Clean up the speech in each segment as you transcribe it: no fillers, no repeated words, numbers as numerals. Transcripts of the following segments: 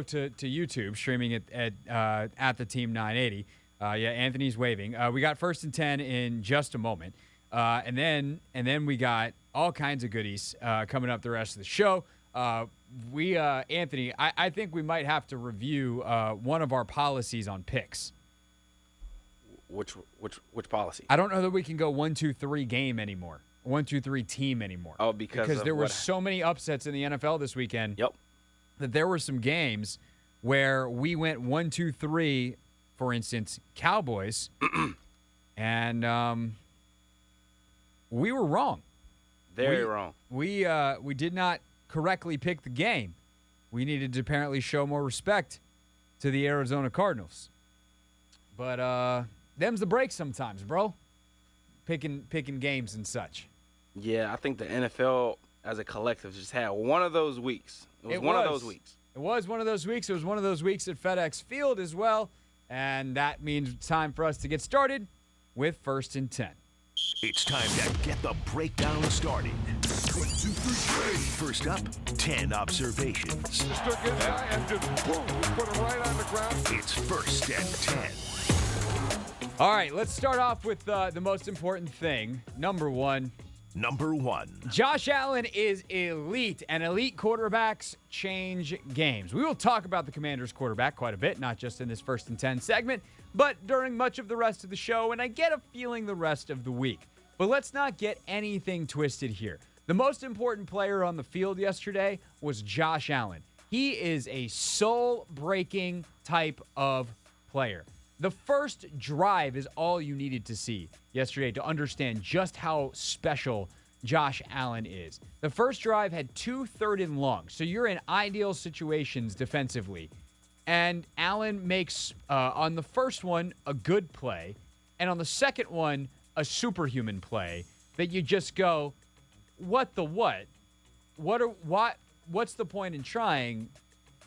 go to YouTube, streaming it at the Team 980. Anthony's waving. We got 1st and 10 in just a moment. And then we got all kinds of goodies coming up the rest of the show. Anthony, I think we might have to review one of our policies on picks. Which policy? I don't know that we can go 1-2-3 game anymore. 1-2-3 team anymore. Oh, because there were so many upsets in the NFL this weekend. Yep. That there were some games where we went 1-2-3, for instance, Cowboys, and we were wrong. Very wrong. We did not correctly pick the game. We needed to apparently show more respect to the Arizona Cardinals. But them's the breaks sometimes, bro. Picking games and such. Yeah, I think the NFL as a collective just had one of those weeks. It was one of those weeks. It was one of those weeks. It was one of those weeks at FedEx Field as well. And that means it's time for us to get started with 1st and 10. It's time to get the breakdown started. 1, 2, 3, First up, 10 observations. Just took it and just boom, put it right on the ground. It's 1st and 10. All right, let's start off with the most important thing. Number one. Josh Allen is elite, and elite quarterbacks change games. We will talk about the Commanders' quarterback quite a bit, not just in this 1st and 10 segment, but during much of the rest of the show, and I get a feeling the rest of the week. But let's not get anything twisted here. The most important player on the field yesterday was Josh Allen. He is a soul-breaking type of player. The first drive is all you needed to see yesterday to understand just how special Josh Allen is. The first drive had 2 3rd and longs, so you're in ideal situations defensively. And Allen makes, on the first one, a good play, and on the second one, a superhuman play that you just go, what the what? What's the point in trying?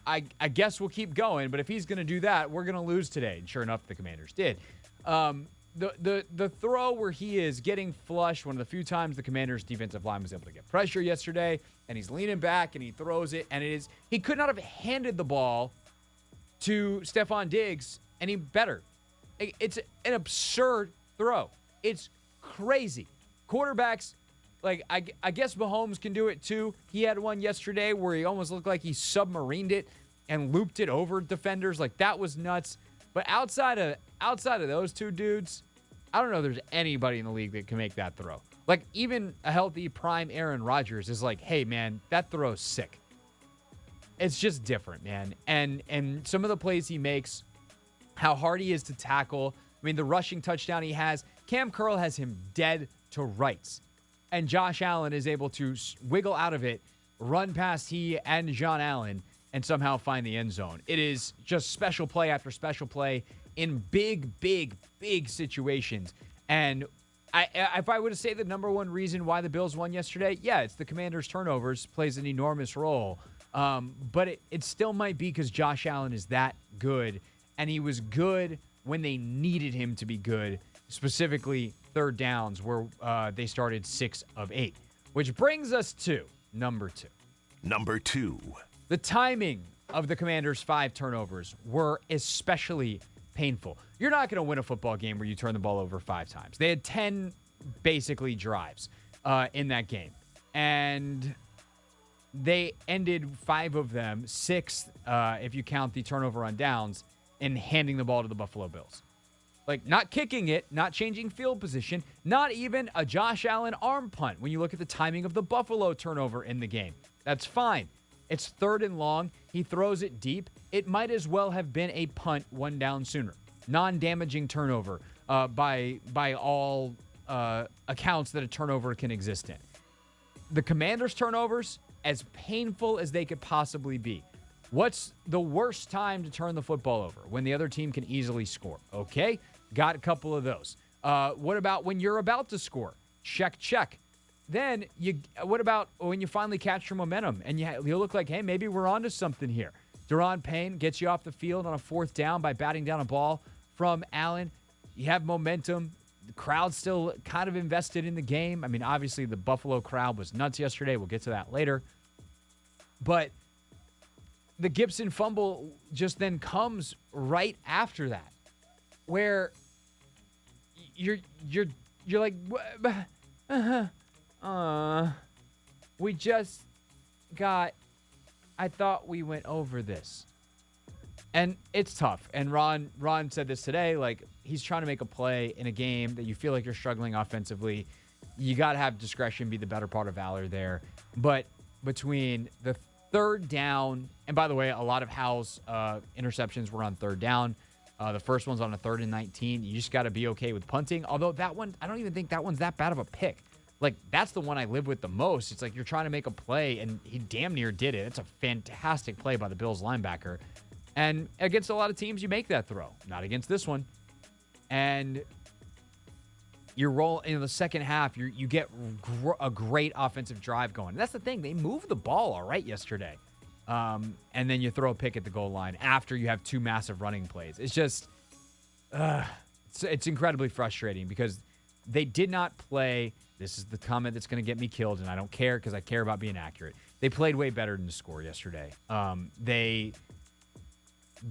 I guess we'll keep going, but if he's going to do that, we're going to lose today. And sure enough, the Commanders did. The throw where he is getting flush, one of the few times the Commanders' defensive line was able to get pressure yesterday, and he's leaning back and he throws it, and he could not have handed the ball to Stephon Diggs any better. It's an absurd throw. It's crazy. Quarterbacks, I guess Mahomes can do it too. He had one yesterday where he almost looked like he submarined it and looped it over defenders. That was nuts. But outside of those two dudes, I don't know if there's anybody in the league that can make that throw. Even a healthy prime Aaron Rodgers is hey, man, that throw's sick. It's just different, man. And some of the plays he makes, how hard he is to tackle. I mean, the rushing touchdown he has, Cam Curl has him dead to rights. And Josh Allen is able to wiggle out of it, run past he and John Allen, and somehow find the end zone. It is just special play after special play in big situations. And if I were to say the number one reason why the Bills won yesterday, yeah, it's the Commanders' turnovers, plays an enormous role. But it still might be because Josh Allen is that good, and he was good when they needed him to be good, specifically 3rd downs where they started 6 of 8. Which brings us to number 2. The timing of the Commanders' 5 turnovers were especially painful. You're not going to win a football game where you turn the ball over 5 times. They had 10 basically drives in that game. And they ended 5 of them, 6 if you count the turnover on downs, in handing the ball to the Buffalo Bills. Not kicking it, not changing field position, not even a Josh Allen arm punt when you look at the timing of the Buffalo turnover in the game. That's fine. It's 3rd and long. He throws it deep. It might as well have been a punt 1 down sooner. Non-damaging turnover by all accounts that a turnover can exist in. The Commanders' turnovers, as painful as they could possibly be. What's the worst time to turn the football over? When the other team can easily score. Okay, got a couple of those. What about when you're about to score? Check. Then what about when you finally catch your momentum and you look like, hey, maybe we're onto something here. Daron Payne gets you off the field on a 4th down by batting down a ball from Allen. You have momentum. The crowd's still kind of invested in the game. I mean, obviously the Buffalo crowd was nuts yesterday. We'll get to that later. But the Gibson fumble just then comes right after that, where you're like, we just got, I thought we went over this. And it's tough. And Ron said this today, like, he's trying to make a play in a game that you feel like you're struggling offensively. You got to have discretion, be the better part of valor there. But between the third down, and by the way, a lot of Howell's interceptions were on third down. The first one's on a 3rd and 19. You just got to be okay with punting. Although that one, I don't even think that one's that bad of a pick. Like, that's the one I live with the most. It's like you're trying to make a play, and he damn near did it. It's a fantastic play by the Bills linebacker. And against a lot of teams, you make that throw. Not against this one. And you roll in the second half, you get a great offensive drive going. And that's the thing. They moved the ball all right yesterday. And then you throw a pick at the goal line after you have 2 massive running plays. It's just, it's incredibly frustrating because they did not play. This is the comment that's going to get me killed, and I don't care because I care about being accurate. They played way better than the score yesterday.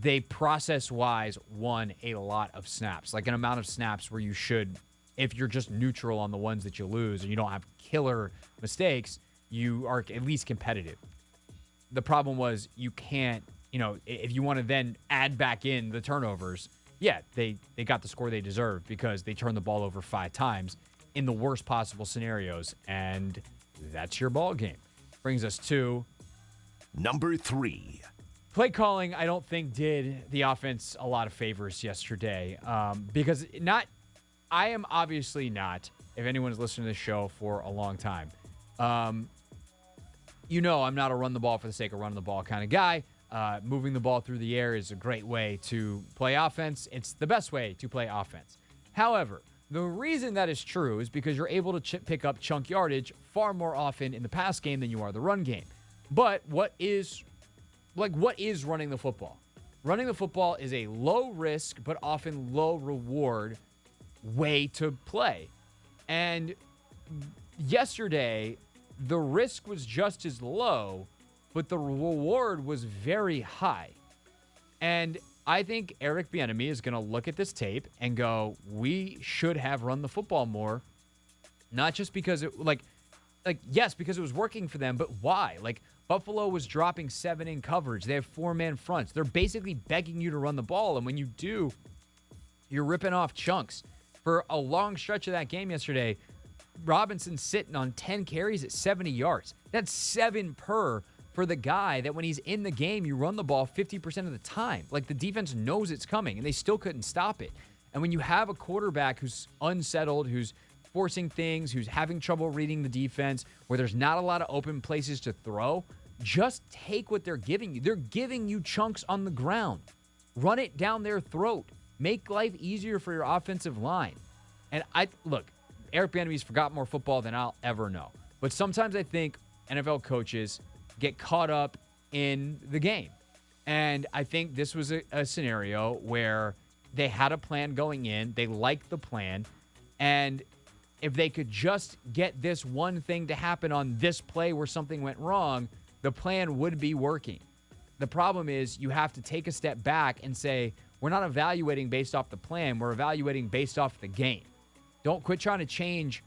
They process-wise won a lot of snaps, like an amount of snaps where you should, if you're just neutral on the ones that you lose and you don't have killer mistakes, you are at least competitive. The problem was you can't, if you want to then add back in the turnovers, yeah, they got the score they deserved because they turned the ball over 5 times in the worst possible scenarios, and that's your ball game. Brings us to number 3. Play calling, I don't think, did the offense a lot of favors yesterday because I am obviously not, if anyone's listened to this show for a long time, I'm not a run the ball for the sake of running the ball kind of guy. Moving the ball through the air is a great way to play offense. It's the best way to play offense. However, the reason that is true is because you're able to pick up chunk yardage far more often in the pass game than you are the run game. But what is running the football? Running the football is a low risk but often low reward way to play. And yesterday, the risk was just as low, but the reward was very high. And I think Eric Bieniemy is going to look at this tape and go, we should have run the football more. Not just because yes, because it was working for them, but why? Buffalo was dropping 7 in coverage. They have 4-man fronts. They're basically begging you to run the ball. And when you do, you're ripping off chunks. For a long stretch of that game yesterday, Robinson's sitting on 10 carries at 70 yards. That's 7 per for the guy that when he's in the game, you run the ball 50% of the time. The defense knows it's coming, and they still couldn't stop it. And when you have a quarterback who's unsettled, who's forcing things, who's having trouble reading the defense, where there's not a lot of open places to throw, just take what they're giving you. They're giving you chunks on the ground. Run it down their throat. Make life easier for your offensive line. And Eric Bieniemy's forgot more football than I'll ever know. But sometimes I think NFL coaches get caught up in the game. And I think this was a scenario where they had a plan going in. They liked the plan. And if they could just get this one thing to happen on this play where something went wrong, the plan would be working. The problem is you have to take a step back and say, we're not evaluating based off the plan. We're evaluating based off the game. Don't quit trying to change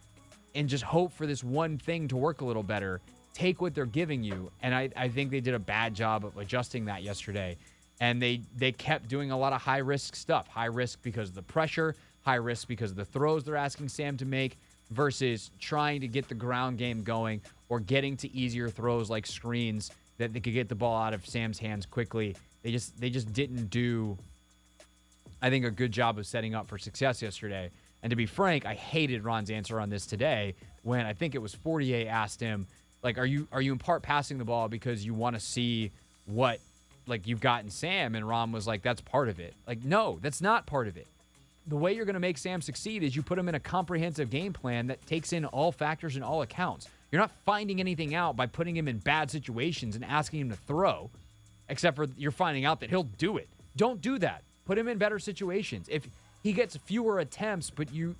and just hope for this one thing to work a little better. Take what they're giving you. And I think they did a bad job of adjusting that yesterday. And they kept doing a lot of high-risk stuff. High risk because of the pressure, high risk because of the throws they're asking Sam to make, versus trying to get the ground game going or getting to easier throws like screens that they could get the ball out of Sam's hands quickly. They just didn't do, I think, a good job of setting up for success yesterday. And to be frank, I hated Ron's answer on this today when I think it was Fortier asked him, are you in part passing the ball because you want to see what you've got in Sam? And Ron was like, that's part of it. No, that's not part of it. The way you're going to make Sam succeed is you put him in a comprehensive game plan that takes in all factors and all accounts. You're not finding anything out by putting him in bad situations and asking him to throw, except for you're finding out that he'll do it. Don't do that. Put him in better situations. If he gets fewer attempts, but you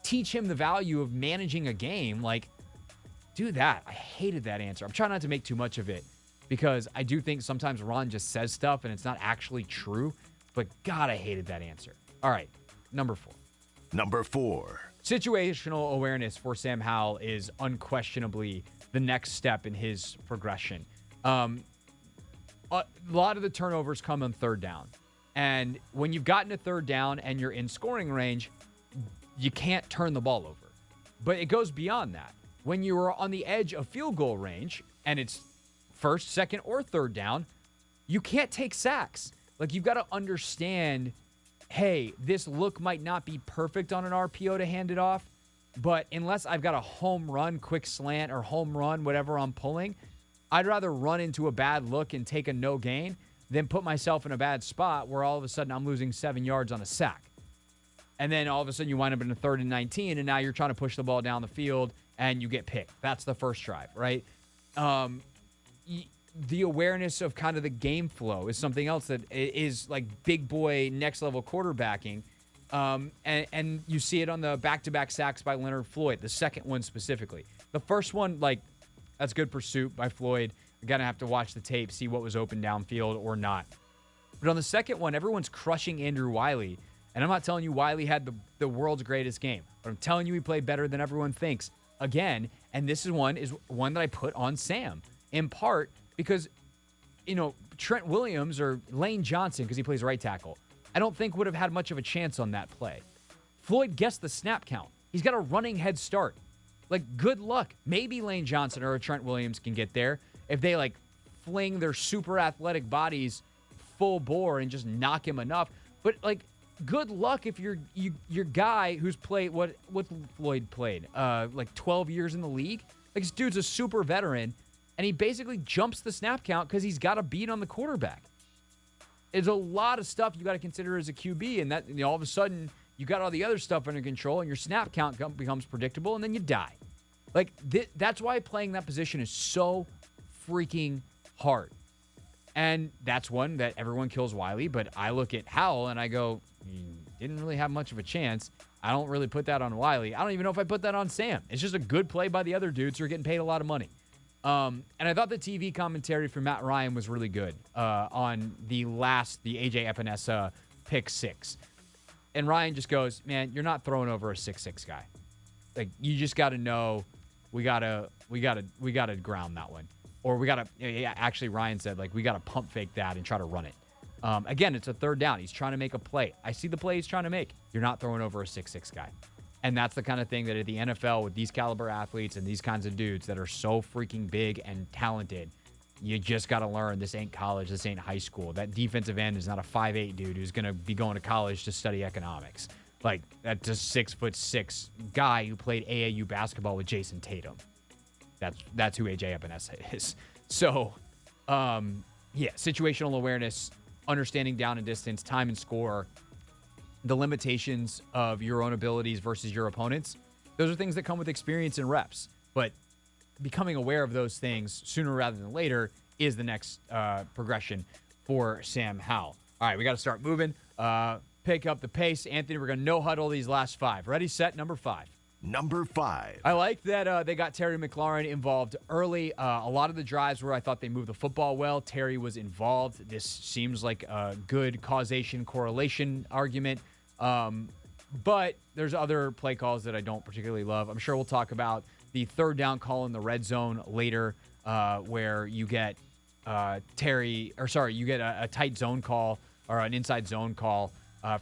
teach him the value of managing a game, do that. I hated that answer. I'm trying not to make too much of it. because I do think sometimes Ron just says stuff and it's not actually true. But God, I hated that answer. All right, number 4. Number 4. Situational awareness for Sam Howell is unquestionably the next step in his progression. A lot of the turnovers come on third down. And when you've gotten to third down and you're in scoring range, you can't turn the ball over. But it goes beyond that. When you are on the edge of field goal range and it's first, second, or third down, you can't take sacks. Like, you've got to understand, hey, this look might not be perfect on an RPO to hand it off, but unless I've got a home run, quick slant, or home run, whatever I'm pulling, I'd rather run into a bad look and take a no gain than put myself in a bad spot where all of a sudden I'm losing 7 yards on a sack. And then all of a sudden you wind up in a 3rd and 19, and now you're trying to push the ball down the field and you get picked. That's the first drive, right? The awareness of kind of the game flow is something else that is like big boy next level quarterbacking. And you see it on the back-to-back sacks by Leonard Floyd, the second one specifically. The first one, like, that's good pursuit by Floyd. You're going to have to watch the tape, see what was open downfield or not. But on the second one, everyone's crushing Andrew Wiley. And I'm not telling you Wiley had the world's greatest game, but I'm telling you he played better than everyone thinks again. And this is one that I put on Sam, in part because, Trent Williams or Lane Johnson, because he plays right tackle, I don't think would have had much of a chance on that play. Floyd guessed the snap count. He's got a running head start. Like, good luck. Maybe Lane Johnson or Trent Williams can get there if they, like, fling their super athletic bodies full bore and just knock him enough. But, like, good luck if your guy who's played what Floyd played, like 12 years in the league. Like, this dude's a super veteran, and he basically jumps the snap count because he's got a beat on the quarterback. There's a lot of stuff you got to consider as a QB, and that all of a sudden you got all the other stuff under control, and your snap count becomes predictable, and then you die. Like, that's why playing that position is so freaking hard. And that's one that everyone kills Wiley, but I look at Howell and I go, he didn't really have much of a chance. I don't really put that on Wiley. I don't even know if I put that on Sam. It's just a good play by the other dudes who are getting paid a lot of money. And I thought the TV commentary from Matt Ryan was really good on the AJ Epinesa pick 6. And Ryan just goes, man, you're not throwing over a 6'6" guy. Like, you just got to know we gotta ground that one. Or actually Ryan said, like, we got to pump fake that and try to run it. Again, it's a third down. He's trying to make a play. I see the play he's trying to make. You're not throwing over a 6'6" guy. And that's the kind of thing that at the NFL with these caliber athletes and these kinds of dudes that are so freaking big and talented, you just got to learn this ain't college, this ain't high school. That defensive end is not a 5'8" dude who's going to be going to college to study economics. Like, that's a 6'6" guy who played AAU basketball with Jason Tatum. That's who AJ Epinesa is. So, situational awareness, understanding down and distance, time and score, the limitations of your own abilities versus your opponents. Those are things that come with experience and reps. But becoming aware of those things sooner rather than later is the next progression for Sam Howell. All right, we got to start moving. Pick up the pace. Anthony, we're going to no-huddle these last 5. Ready, set, number 5. Number 5. I like that they got Terry McLaurin involved early. A lot of the drives where I thought they moved the football well, Terry was involved. This seems like a good causation correlation argument. But there's other play calls that I don't particularly love. I'm sure we'll talk about the third down call in the red zone later, where you get a tight zone call or an inside zone call.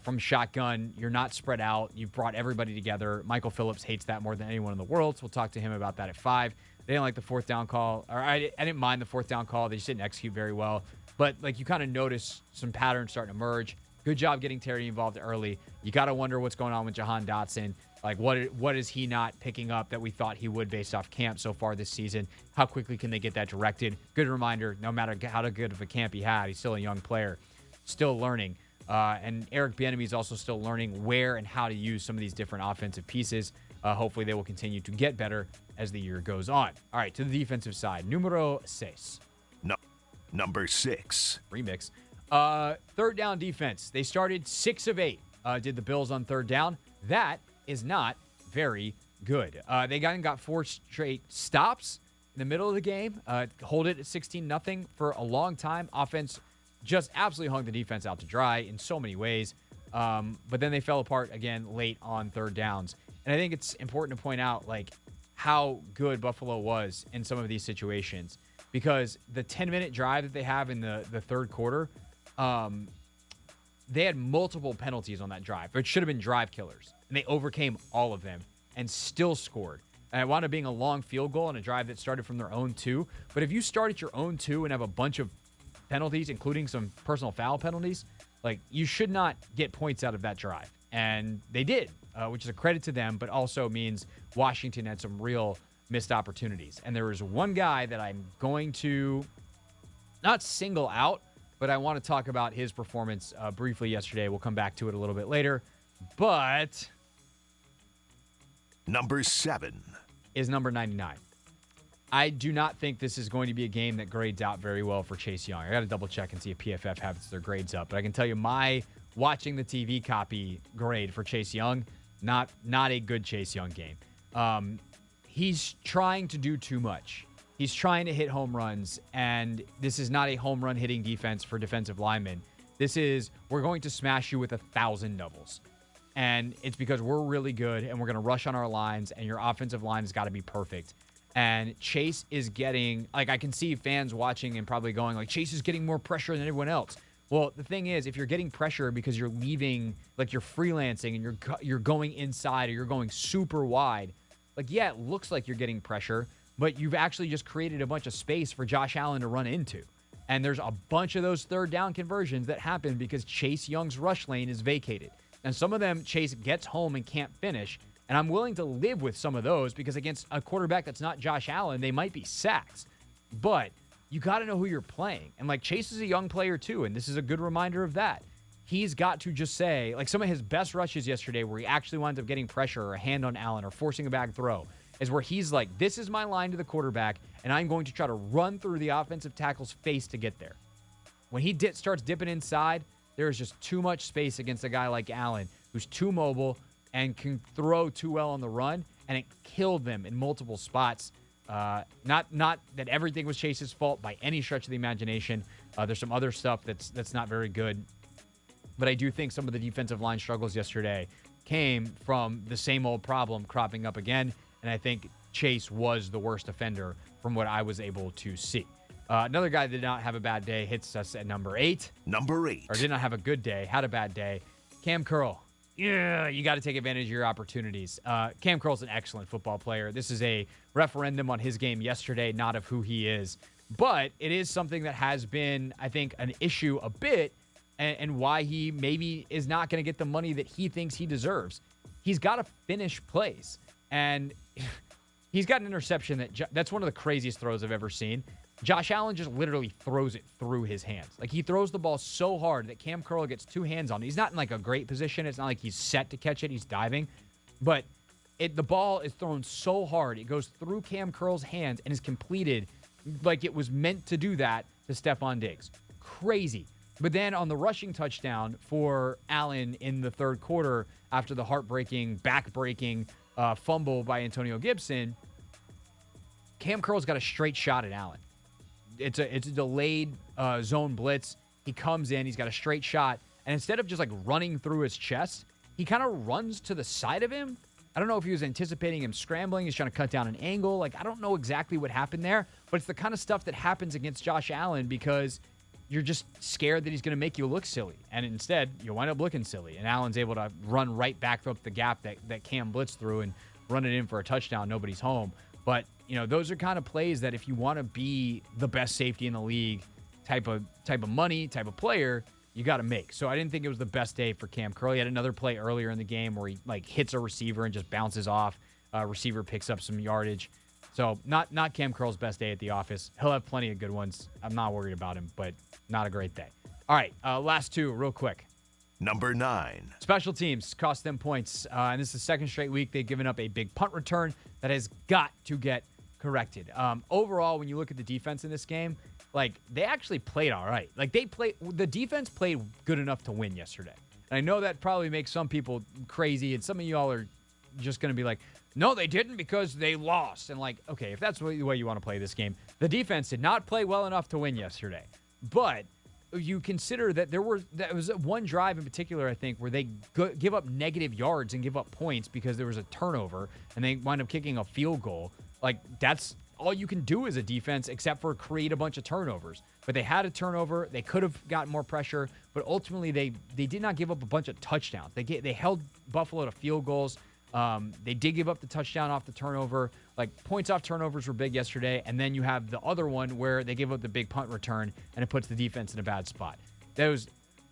From shotgun, you're not spread out. You've brought everybody together. Michael Phillips hates that more than anyone in the world, so we'll talk to him about that at 5. They didn't like the fourth down call. Or I didn't mind the fourth down call. They just didn't execute very well. But, like, you kind of notice some patterns starting to emerge. Good job getting Terry involved early. You got to wonder what's going on with Jahan Dotson. Like, what is he not picking up that we thought he would based off camp so far this season? How quickly can they get that directed? Good reminder, no matter how good of a camp he had, he's still a young player, still learning. And Eric Bieniemy is also still learning where and how to use some of these different offensive pieces. Hopefully they will continue to get better as the year goes on. All right, to the defensive side. Numero 6. Number 6. Remix. Third down defense. They started 6 of 8, did the Bills on third down. That is not very good. They got 4 straight stops, in the middle of the game, hold it at 16-0 for a long time. Offense just absolutely hung the defense out to dry in so many ways. But then they fell apart again late on third downs. And I think it's important to point out like how good Buffalo was in some of these situations, because the 10-minute drive that they have in the third quarter, they had multiple penalties on that drive. It should have been drive killers, and they overcame all of them and still scored. And it wound up being a long field goal on a drive that started from their own 2. But if you start at your own 2 and have a bunch of penalties, including some personal foul penalties, like, you should not get points out of that drive. And they did, which is a credit to them, but also means Washington had some real missed opportunities. And there was one guy that I'm going to not single out, but I want to talk about his performance briefly yesterday. We'll come back to it a little bit later. But Number 7 is number 99. I do not think this is going to be a game that grades out very well for Chase Young. I got to double check and see if PFF has their grades up. But I can tell you my watching the TV copy grade for Chase Young, not a good Chase Young game. He's trying to do too much. He's trying to hit home runs, and this is not a home run hitting defense for defensive linemen. This is, we're going to smash you with 1,000 doubles. And it's because we're really good, and we're going to rush on our lines, and your offensive line has got to be perfect. And Chase is getting, like, I can see fans watching and probably going, like, Chase is getting more pressure than everyone else. Well, the thing is, if you're getting pressure because you're leaving, like, you're freelancing and you're going inside or you're going super wide, like, yeah, it looks like you're getting pressure, but you've actually just created a bunch of space for Josh Allen to run into. And there's a bunch of those third down conversions that happen because Chase Young's rush lane is vacated. And some of them Chase gets home and can't finish. And I'm willing to live with some of those because against a quarterback that's not Josh Allen, they might be sacks. But you got to know who you're playing. And, like, Chase is a young player too, and this is a good reminder of that. He's got to just say, like, some of his best rushes yesterday where he actually winds up getting pressure or a hand on Allen or forcing a bad throw is where he's like, this is my line to the quarterback, and I'm going to try to run through the offensive tackle's face to get there. When he starts dipping inside, there is just too much space against a guy like Allen, who's too mobile and can throw too well on the run, and it killed them in multiple spots. Not that everything was Chase's fault by any stretch of the imagination. There's some other stuff that's not very good. But I do think some of the defensive line struggles yesterday came from the same old problem cropping up again, and I think Chase was the worst offender from what I was able to see. Another guy that did not have a bad day hits us at number 8. Number 8. Or did not have a good day, had a bad day. Cam Curl. Yeah, you got to take advantage of your opportunities. Cam Curl's an excellent football player. This is a referendum on his game yesterday, not of who he is. But it is something that has been, I think, an issue a bit, and why he maybe is not going to get the money that he thinks he deserves. He's got to finish plays. And he's got an interception that's one of the craziest throws I've ever seen. Josh Allen just literally throws it through his hands. Like, he throws the ball so hard that Cam Curl gets 2 hands on it. He's not in, like, a great position. It's not like he's set to catch it. He's diving. But the ball is thrown so hard, it goes through Cam Curl's hands and is completed like it was meant to do that to Stephon Diggs. Crazy. But then on the rushing touchdown for Allen in the third quarter after the heartbreaking, back-breaking fumble by Antonio Gibson, Cam Curl's got a straight shot at Allen. It's a delayed zone blitz. He comes in, he's got a straight shot, and instead of just like running through his chest, he kind of runs to the side of him. I don't know if he was anticipating him scrambling. He's trying to cut down an angle. Like, I don't know exactly what happened there, but it's the kind of stuff that happens against Josh Allen because you're just scared that he's going to make you look silly. And instead, you wind up looking silly. And Allen's able to run right back up the gap that Cam blitzed through and run it in for a touchdown. Nobody's home. But, you know, those are kind of plays that if you want to be the best safety in the league, type of money, type of player, you got to make. So I didn't think it was the best day for Cam Curl. He had another play earlier in the game where he, like, hits a receiver and just bounces off. Receiver picks up some yardage. So not Cam Curl's best day at the office. He'll have plenty of good ones. I'm not worried about him, but not a great day. All right, last 2 real quick. Number 9. Special teams cost them points. And this is the second straight week they've given up a big punt return that has got to get corrected. Overall, when you look at the defense in this game, like, they actually played all right. Like, the defense played good enough to win yesterday. And I know that probably makes some people crazy, and some of y'all are just going to be like, No, they didn't because they lost. And like, okay, if that's the way you want to play this game, the defense did not play well enough to win yesterday. But you consider that there was one drive in particular, I think, where they give up negative yards and give up points because there was a turnover and they wind up kicking a field goal. Like, that's all you can do as a defense except for create a bunch of turnovers. But they had a turnover. They could have gotten more pressure, but ultimately they did not give up a bunch of touchdowns. They held Buffalo to field goals. They did give up the touchdown off the turnover. Like, points off turnovers were big yesterday. And then you have the other one where they gave up the big punt return, and it puts the defense in a bad spot. That was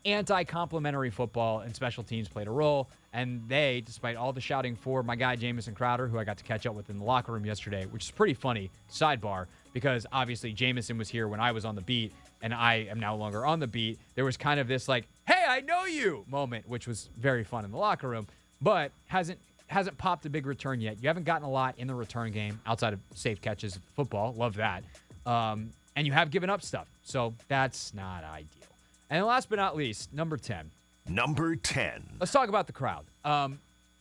anti-complimentary football, and special teams played a role. And they, despite all the shouting for my guy Jamison Crowder, who I got to catch up with in the locker room yesterday, which is pretty funny, sidebar, because obviously Jamison was here when I was on the beat, and I am no longer on the beat. There was kind of this like, hey, I know you moment, which was very fun in the locker room, but hasn't popped a big return yet. You haven't gotten a lot in the return game outside of safe catches. Football, love that. And you have given up stuff, so that's not ideal. And last but not least, number 10. Number 10. Let's talk about the crowd. I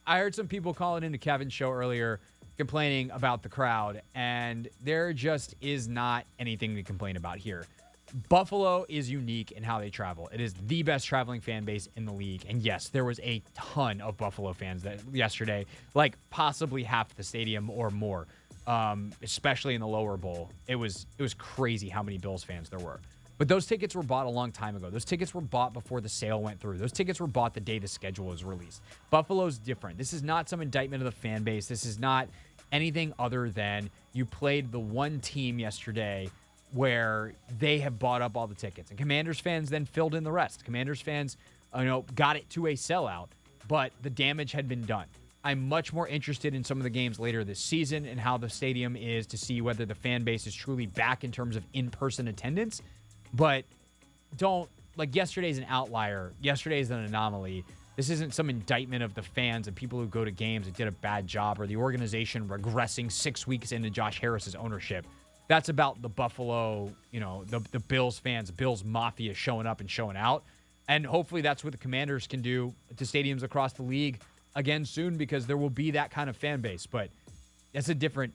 heard some people calling into Kevin's show earlier complaining about the crowd, and there just is not anything to complain about here. Buffalo is unique in how they travel. It is the best traveling fan base in the league. And yes, there was a ton of Buffalo fans yesterday, like possibly half the stadium or more, especially in the lower bowl. It was crazy how many Bills fans there were. But those tickets were bought a long time ago. Those tickets were bought before the sale went through. Those tickets were bought the day the schedule was released. Buffalo's different. This is not some indictment of the fan base. This is not anything other than you played the one team yesterday where they have bought up all the tickets. And Commanders fans then filled in the rest. Commanders fans, got it to a sellout, but the damage had been done. I'm much more interested in some of the games later this season and how the stadium is to see whether the fan base is truly back in terms of in-person attendance. But yesterday's an outlier. Yesterday's an anomaly. This isn't some indictment of the fans and people who go to games that did a bad job or the organization regressing 6 weeks into Josh Harris's ownership. That's about the Buffalo, the Bills fans, Bills Mafia showing up and showing out. And hopefully that's what the Commanders can do to stadiums across the league again soon, because there will be that kind of fan base. But it's a different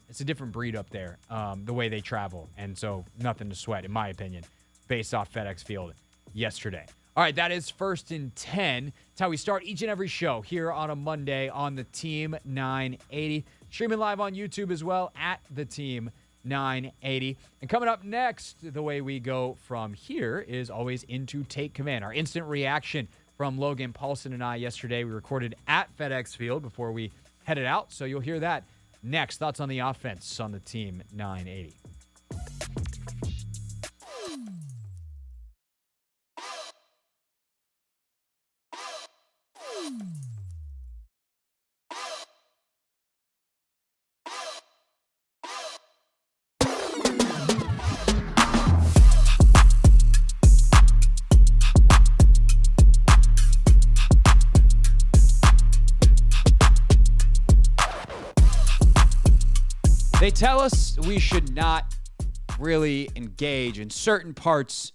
breed up there, the way they travel. And so nothing to sweat, in my opinion, based off FedEx Field yesterday. All right, that is First and 10. It's how we start each and every show here on a Monday on the Team 980. Streaming live on YouTube as well at the Team 980. And coming up next, the way we go from here is always into Take Command. Our instant reaction from Logan Paulson and I yesterday. We recorded at FedEx Field before we headed out, so you'll hear that next. Thoughts on the offense on the Team 980. They tell us we should not really engage in certain parts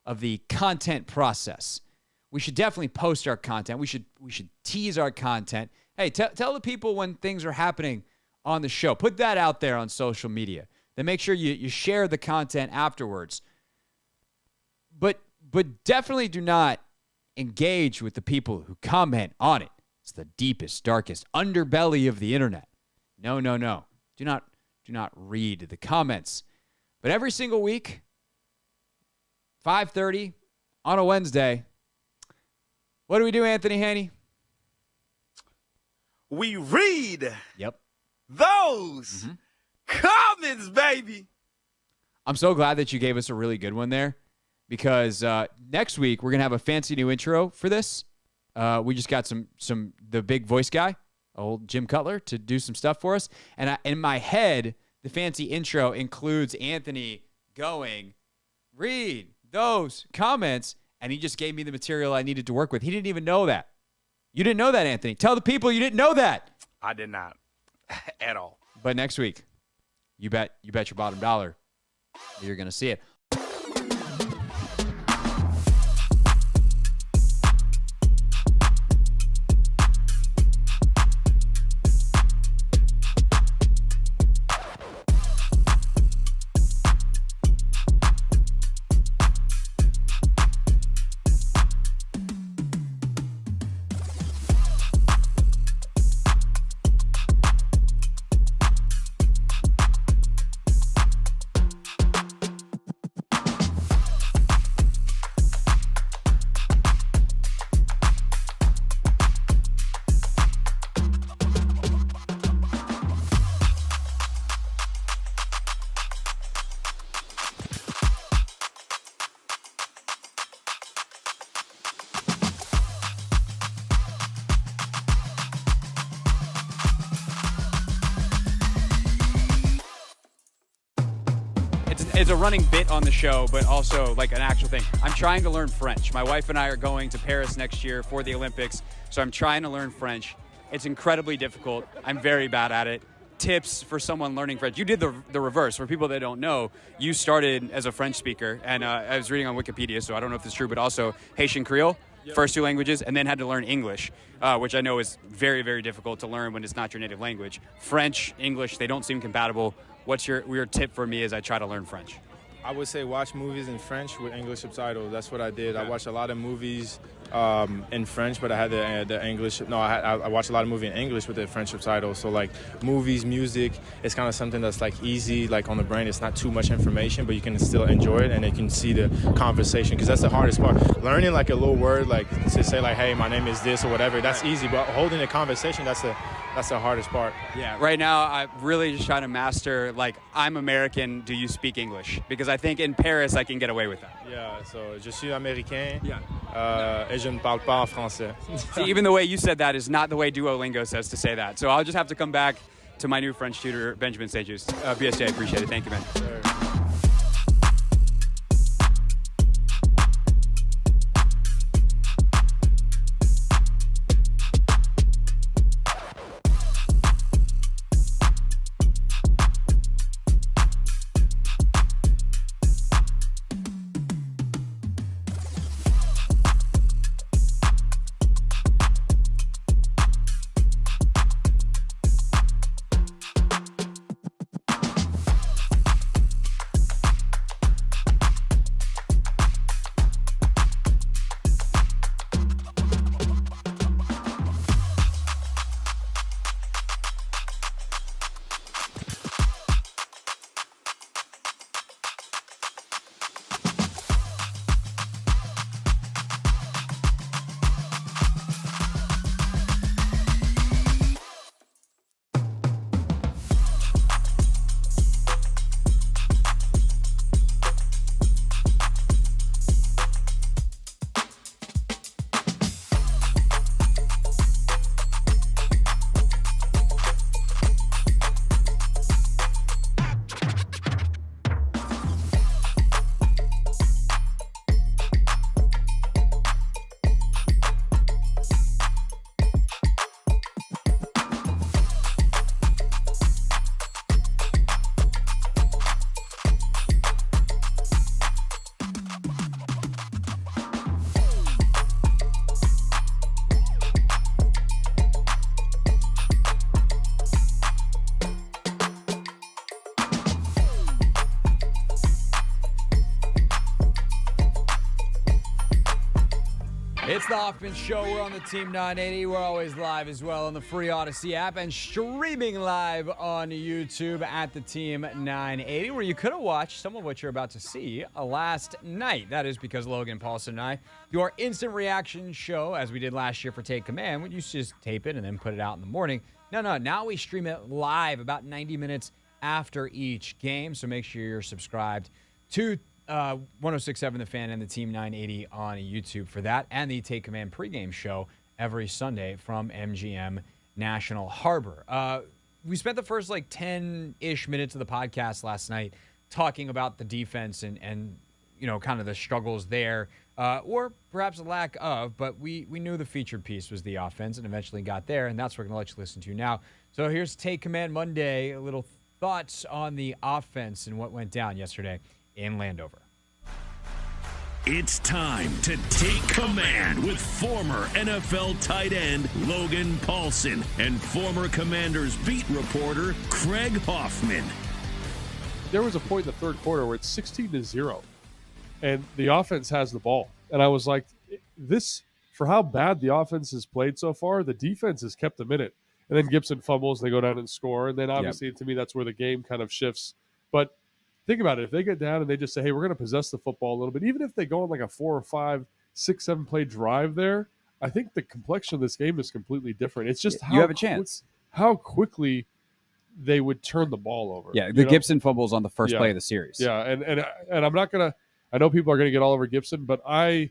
of the content process. We should definitely post our content. We should tease our content. Hey, tell the people when things are happening on the show. Put that out there on social media. Then make sure you share the content afterwards. But definitely do not engage with the people who comment on it. It's the deepest, darkest underbelly of the internet. No. Do not read the comments. But every single week, 5:30 on a Wednesday, what do we do, Anthony Haney? We read Yep. those comments, baby. I'm so glad that you gave us a really good one there, because next week we're going to have a fancy new intro for this. We just got the big voice guy, old Jim Cutler, to do some stuff for us. And in my head, the fancy intro includes Anthony going, read those comments, and he just gave me the material I needed to work with. He didn't even know that. You didn't know that, Anthony. Tell the people you didn't know that. I did not at all. But next week, you bet your bottom dollar you're going to see it. it's a running bit on the show, but also like an actual thing. I'm trying to learn French. My wife and I are going to Paris next year for the Olympics, so I'm trying to learn French. It's incredibly difficult. I'm very bad at it. Tips for someone learning French. You did the reverse. For people that don't know, you started as a French speaker, and I was reading on Wikipedia, so I don't know if it's true, but also Haitian Creole, first 2 languages, and then had to learn English, which I know is very, very difficult to learn when it's not your native language. French, English, they don't seem compatible. What's your tip for me as I try to learn French? I would say watch movies in French with English subtitles. That's what I did. I watched a lot of movies in French, but I had the English. No, I watched a lot of movies in English with the French subtitles. So like movies, music, it's kind of something that's like easy, like on the brain. It's not too much information, but you can still enjoy it and you can see the conversation, because that's the hardest part. Learning like a little word, like to say like, hey, my name is this or whatever, that's easy. But holding a conversation, that's the hardest part. Yeah, right now I'm really just trying to master, like, I'm American, do you speak English? Because I think in Paris I can get away with that. Yeah, so je suis américain. Yeah. Et je ne parle pas en français. See, even the way you said that is not the way Duolingo says to say that. So I'll just have to come back to my new French tutor, Benjamin St-Just. BSJ, I appreciate it. Thank you, man. Sure. It's the Hoffman Show. We're on the Team 980. We're always live as well on the free Odyssey app and streaming live on YouTube at the Team 980, where you could have watched some of what you're about to see last night. That is because Logan Paulson and I do our instant reaction show, as we did last year for Take Command. We used to just tape it and then put it out in the morning. No, now we stream it live about 90 minutes after each game. So make sure you're subscribed to 106.7 The Fan and the Team 980 on YouTube for that, and the Take Command pregame show every Sunday from MGM National Harbor. We spent the first 10-ish minutes of the podcast last night talking about the defense and kind of the struggles there, or perhaps a lack of, but we knew the featured piece was the offense and eventually got there, and that's what we're going to let you listen to now. So here's Take Command Monday, a little thoughts on the offense and what went down yesterday in Landover. It's time to take command with former NFL tight end Logan Paulson and former Commanders beat reporter Craig Hoffman. There was a point in the third quarter where it's 16-0, and the offense has the ball. And I was like, this, for how bad the offense has played so far, the defense has kept them in it. And then Gibson fumbles, they go down and score. And then obviously, to me, that's where the game kind of shifts. But think about it. If they get down and they just say, hey, we're going to possess the football a little bit, even if they go on like a 4 or 5, 6, 7 play drive there, I think the complexion of this game is completely different. It's just you have a chance. How quickly they would turn the ball over. Yeah, the Gibson fumbles on the first play of the series. Yeah, and I'm not going to – I know people are going to get all over Gibson, but I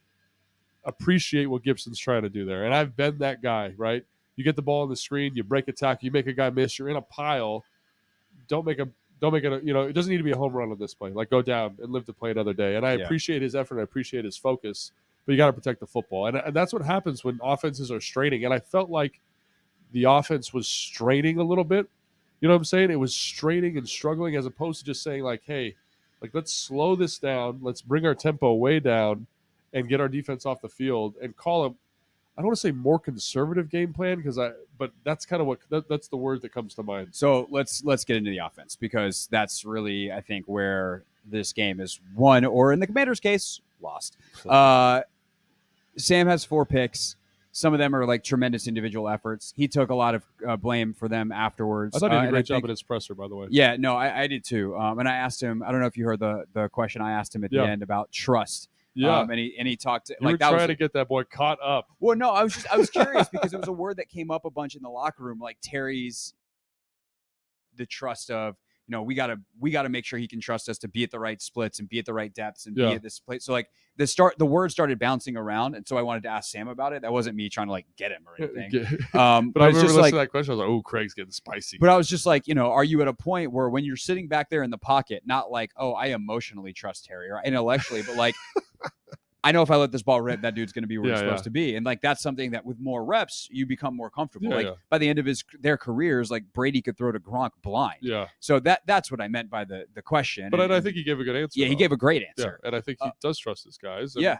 appreciate what Gibson's trying to do there. And I've been that guy, right? You get the ball on the screen, you break a tackle, you make a guy miss, you're in a pile. Don't make a don't make it. It doesn't need to be a home run on this play. Like, go down and live to play another day. And I Yeah. appreciate his effort. I appreciate his focus. But you got to protect the football, and that's what happens when offenses are straining. And I felt like the offense was straining a little bit. You know what I'm saying? It was straining and struggling, as opposed to just saying like, "Hey, like let's slow this down. Let's bring our tempo way down, and get our defense off the field and call them." I don't want to say more conservative game plan but that's kind of that's the word that comes to mind. So let's get into the offense, because that's really, I think, where this game is won, or in the Commanders' case, lost. Sam has 4 picks. Some of them are like tremendous individual efforts. He took a lot of blame for them afterwards. I thought he did a great job at his presser, by the way. Yeah, no, I did too. And I asked him, I don't know if you heard the question I asked him at the end about trust. Yeah, and he talked. You were trying to get that boy caught up. Well, no, I was curious because it was a word that came up a bunch in the locker room, like Terry's, the trust of, we gotta make sure he can trust us to be at the right splits and be at the right depths and be at this place. So like the word started bouncing around, and so I wanted to ask Sam about it. That wasn't me trying to like get him or anything. But I remember just listening like, to that question. I was like, "Oh, Craig's getting spicy." But I was just like, are you at a point where when you're sitting back there in the pocket, not like, oh, I emotionally trust Terry or intellectually, but like, I know if I let this ball rip, that dude's going to be where he's supposed to be. And like, that's something that with more reps, you become more comfortable. By the end of their careers, like Brady could throw to Gronk blind. Yeah. So that's what I meant by the question. But I think he gave a good answer. Yeah, he gave a great answer. Yeah. And I think he does trust his guys. And yeah.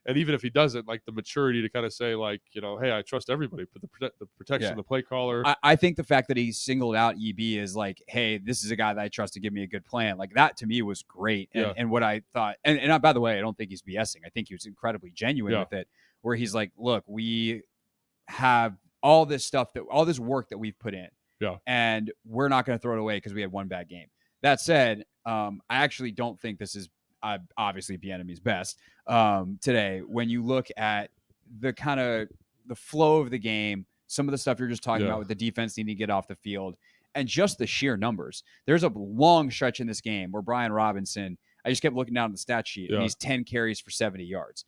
And even if he doesn't, like the maturity to kind of say, like, hey, I trust everybody, but the protection, the play caller. I think the fact that he singled out EB is like, hey, this is a guy that I trust to give me a good plan. Like that to me was great. And what I thought, and by the way, I don't think he's BSing. I think he was incredibly genuine with it, where he's like, look, we have all this work that we've put in. Yeah. And we're not going to throw it away because we had one bad game. That said, I actually don't think this is obviously Bieniemy's best today. When you look at the kind of the flow of the game, some of the stuff you're just talking about with the defense needing to get off the field, and just the sheer numbers. There's a long stretch in this game where Brian Robinson, I just kept looking down at the stat sheet, and he's 10 carries for 70 yards.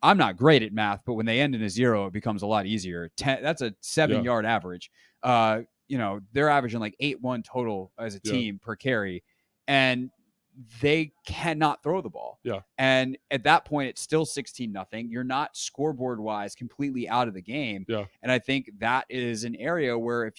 I'm not great at math, but when they end in a 0, it becomes a lot easier. That's a 7-yard average. They're averaging like 8-1 total as a team per carry, and they cannot throw the ball. Yeah. And at that point, it's still 16-0. You're not scoreboard wise completely out of the game. Yeah. And I think that is an area where if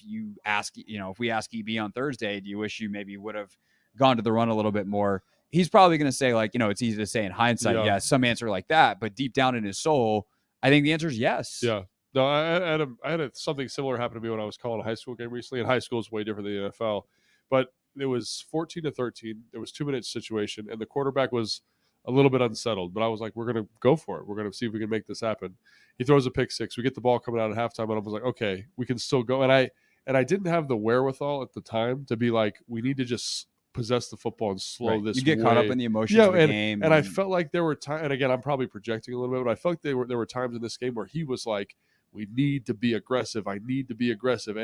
we ask EB on Thursday, do you wish you maybe would have gone to the run a little bit more? He's probably going to say like, it's easy to say in hindsight, yes, some answer like that, but deep down in his soul, I think the answer is yes. Yeah. No, I had something similar happen to me when I was calling a high school game recently, and high school is way different than the NFL, but it was 14-13. There was 2-minute situation, and the quarterback was a little bit unsettled. But I was like, "We're going to go for it. We're going to see if we can make this happen." He throws a pick six. We get the ball coming out at halftime, and I was like, "Okay, we can still go." And I didn't have the wherewithal at the time to be like, "We need to just possess the football and slow this." You get caught up in the emotions of the game, and I felt like there were times. And again, I'm probably projecting a little bit, but I felt like there were times in this game where he was like, "We need to be aggressive. I need to be aggressive."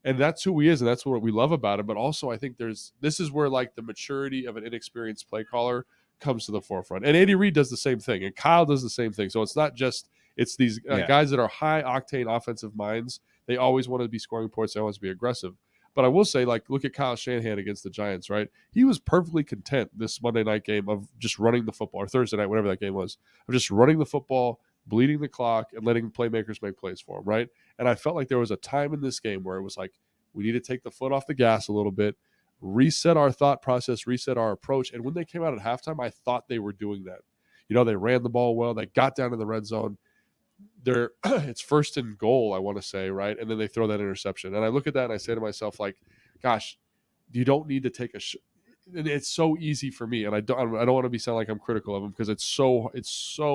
And that's who he is, and that's what we love about him. But also, I think this is where like the maturity of an inexperienced play caller comes to the forefront. And Andy Reid does the same thing, and Kyle does the same thing. So it's not just these guys that are high octane offensive minds. They always want to be scoring points. They always be aggressive. But I will say, like, look at Kyle Shanahan against the Giants, right? He was perfectly content this Monday night game of just running the football, or Thursday night, whatever that game was, of just running the football, bleeding the clock, and letting playmakers make plays for him, right? And I felt like there was a time in this game where it was like, we need to take the foot off the gas a little bit, reset our thought process, reset our approach. And when they came out at halftime, I thought they were doing that. They ran the ball well. They got down in the red zone. It's 1st and goal, I want to say, right? And then they throw that interception. And I look at that and I say to myself, like, gosh, you don't need to take and it's so easy for me. And I don't want to be sound like I'm critical of him, because it's so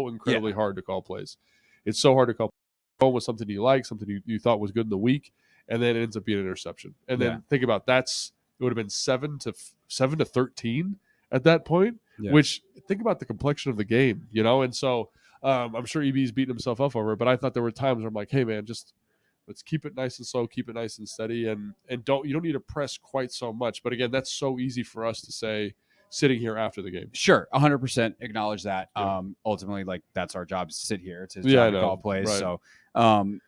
incredibly hard to call plays. It's so hard to call with something you like, something you thought was good in the week, and then it ends up being an interception. And then think about it would have been 7-13 at that point, which think about the complexion of the game, And so I'm sure EB's beating himself up over it, but I thought there were times where I'm like, hey man, just let's keep it nice and slow, keep it nice and steady, and you don't need to press quite so much. But again, that's so easy for us to say sitting here after the game. Sure, 100% acknowledge that. Yeah. Ultimately, like that's our job is to sit here. It's his Yeah, I job to know. call plays. Right. So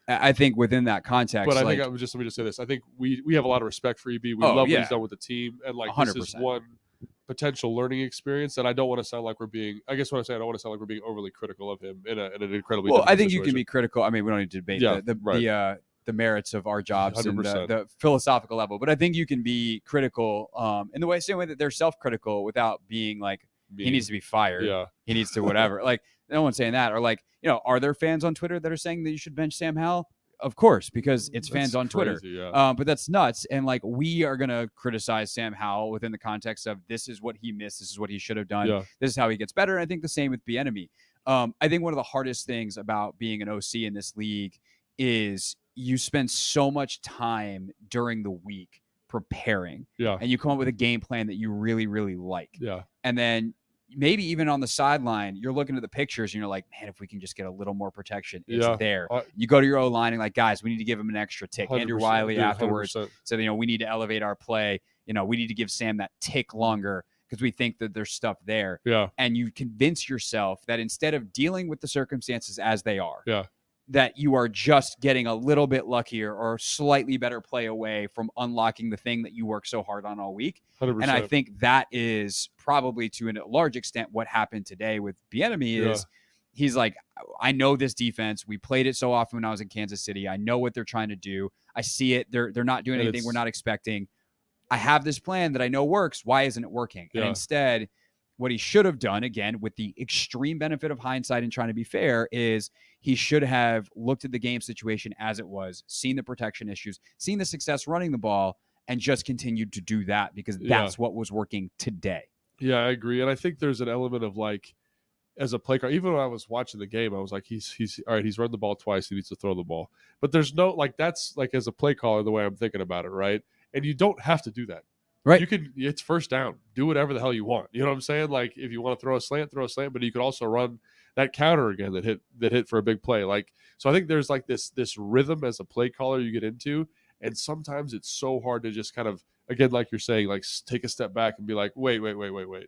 I think within that context, But I like, think let me just say this. I think we have a lot of respect for EB. We love what yeah. he's done with the team, and like 100%. this is one potential learning experience. And I don't want to sound like we're being. I guess what I'm saying, I don't want to sound like we're being overly critical of him in an incredibly. well, difficult I think you can situation. be critical. I mean, we don't need to debate Yeah, the merits of our jobs and 100%. the philosophical level, but I think you can be critical in the same way that they're self-critical without being like he needs to be fired. Yeah. He needs to whatever. Like no one's saying that. Or like, are there fans on Twitter that are saying that you should bench Sam Howell? Of course, because it's fans That's on Twitter. crazy, yeah. But that's nuts. And like we are gonna criticize Sam Howell within the context of this is what he missed, this is what he should have done, Yeah. this is how he gets better. And I think the same with Bieniemy. I think one of the hardest things about being an OC in this league is you spend so much time during the week preparing. Yeah. And you come up with a game plan that you really, really like. Yeah. And then maybe even on the sideline, you're looking at the pictures and you're like, man, if we can just get a little more protection, it's Yeah. there. You go to your O-line and like, guys, we need to give him an extra tick. Andrew 100%, Wiley dude, afterwards 100%. said, we need to elevate our play. We need to give Sam that tick longer because we think that there's stuff there. Yeah. And you convince yourself that instead of dealing with the circumstances as they are, Yeah. that you are just getting a little bit luckier or slightly better play away from unlocking the thing that you work so hard on all week. 100%. And I think that is probably to a large extent what happened today with Bieniemy is he's like, I know this defense. We played it so often when I was in Kansas City. I know what they're trying to do. I see it. They're not doing And anything we're not expecting. I have this plan that I know works. Why isn't it working? Yeah. And instead, what he should have done, again, with the extreme benefit of hindsight and trying to be fair, is he should have looked at the game situation as it was, seen the protection issues, seen the success running the ball, and just continued to do that because that's what was working today. Yeah, I agree. And I think there's an element of like, as a play caller, even when I was watching the game, I was like, he's all right, he's run the ball twice, he needs to throw the ball. But there's no, like, that's like as a play caller, the way I'm thinking about it, right? And you don't have to do that. Right. You can, it's first down. Do whatever the hell you want. You know what I'm saying? Like if you want to throw a slant, but you could also run that counter again that hit for a big play. Like, so I think there's like this rhythm as a play caller you get into. And sometimes it's so hard to just kind of, again, like you're saying, like take a step back and be like, wait.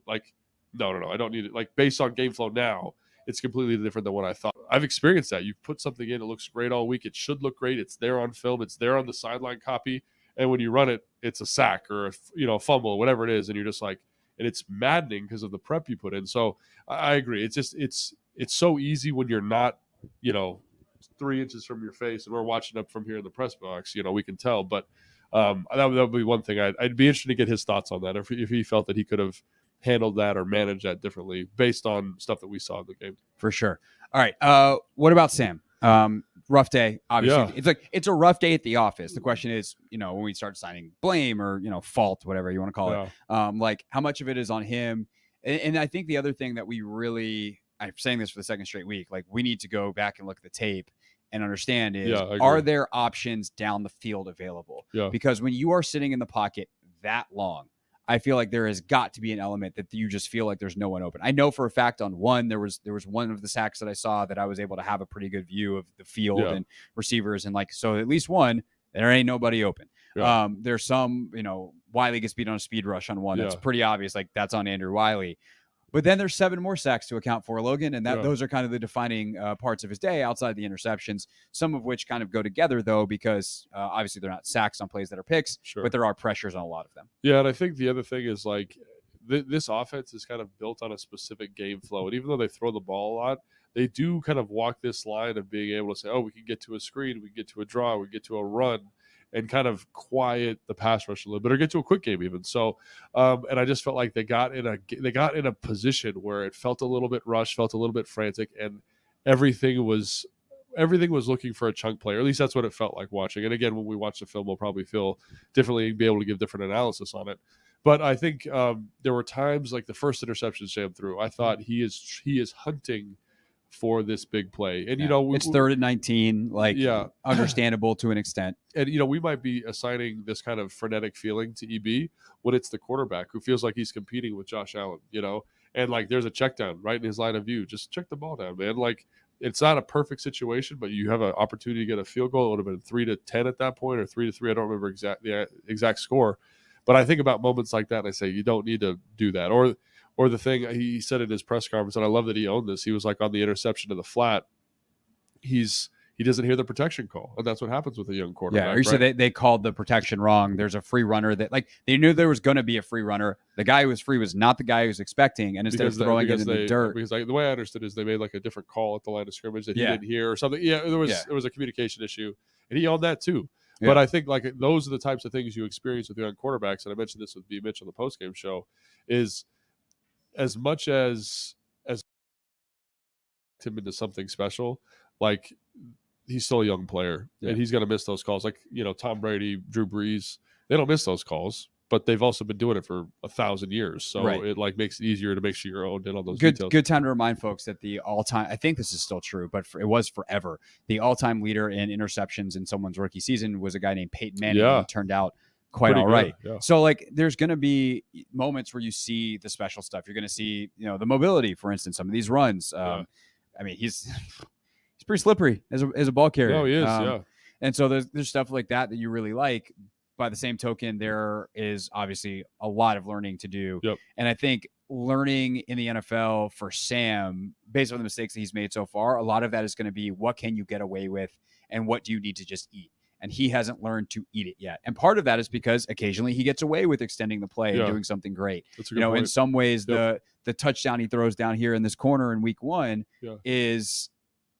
Like, no, I don't need it. Like based on game flow now, it's completely different than what I thought. I've experienced that. You've put something in, it looks great all week. It should look great. It's there on film. It's there on the sideline copy. And when you run it, it's a sack or a fumble, whatever it is, and you're just like, and it's maddening because of the prep you put in. So I agree. It's just it's so easy when you're not 3 inches from your face, and we're watching up from here in the press box. We can tell, but that would be one thing. I'd be interested to get his thoughts on that. If he felt that he could have handled that or managed that differently based on stuff that we saw in the game. For sure. All right. What about Sam? Rough day, obviously. Yeah. It's like it's a rough day at the office. The question is, when we start signing blame or fault, whatever you want to call it, like how much of it is on him? And I think the other thing that I'm saying this for the second straight week, like we need to go back and look at the tape and understand is, are there options down the field available? Yeah. Because when you are sitting in the pocket that long, I feel like there has got to be an element that you just feel like there's no one open. I know for a fact on one, there was one of the sacks that I saw that I was able to have a pretty good view of the field and receivers. And like, so at least one, there ain't nobody open. Yeah. There's some, Wiley gets beat on a speed rush on one. That's pretty obvious. Like that's on Andrew Wiley. But then there's 7 more sacks to account for, Logan, and those are kind of the defining parts of his day outside the interceptions, some of which kind of go together, though, because obviously they're not sacks on plays that are picks, but there are pressures on a lot of them. Yeah, and I think the other thing is, like, this offense is kind of built on a specific game flow, and even though they throw the ball a lot, they do kind of walk this line of being able to say, we can get to a screen, we can get to a draw, we can get to a run, and kind of quiet the pass rush a little bit, or get to a quick game even. So, and I just felt like they got in a position where it felt a little bit rushed, felt a little bit frantic, and everything was looking for a chunk play, or at least that's what it felt like watching. And again, when we watch the film, we'll probably feel differently and be able to give different analysis on it. But I think there were times like the first interception Sam threw, I thought he is hunting for this big play. And, it's 3rd and 19, like understandable to an extent. And, we might be assigning this kind of frenetic feeling to EB when it's the quarterback who feels like he's competing with Josh Allen, and like there's a check down right in his line of view. Just check the ball down, man. Like it's not a perfect situation, but you have an opportunity to get a field goal. It would have been 3-10 at that point or 3-3. I don't remember the exact score. But I think about moments like that, and I say, you don't need to do that. Or the thing he said in his press conference, and I love that he owned this. He was like, on the interception to the flat, he doesn't hear the protection call, and that's what happens with a young quarterback. Yeah, or you said they called the protection wrong. There's a free runner that, like, they knew there was going to be a free runner. The guy who was free was not the guy who was expecting, and instead of throwing it in the dirt. Because the way I understood is they made like a different call at the line of scrimmage that he didn't hear or something. Yeah, there was a communication issue, and he owned that too. Yeah. But I think like those are the types of things you experience with young quarterbacks, and I mentioned this with B. Mitch on the postgame show, is as much as him into something special, like he's still a young player, and he's going to miss those calls. Like, Tom Brady, Drew Brees, they don't miss those calls, but they've also been doing it for 1,000 years. So it like makes it easier to make sure you're owned in on those details. Good time to remind folks that the all-time, I think this is still true, but it was forever, the all-time leader in interceptions in someone's rookie season was a guy named Peyton Manning, who turned out quite all right. Yeah. So like there's going to be moments where you see the special stuff. You're going to see, the mobility, for instance, some of these runs. I mean, he's pretty slippery as a ball carrier. Oh, he is, And so there's stuff like that you really like. By the same token, there is obviously a lot of learning to do. Yep. And I think learning in the NFL for Sam, based on the mistakes that he's made so far, a lot of that is going to be what can you get away with and what do you need to just eat? And he hasn't learned to eat it yet. And part of that is because occasionally he gets away with extending the play and doing something great. That's a good point. In some ways, the touchdown he throws down here in this corner in week 1 is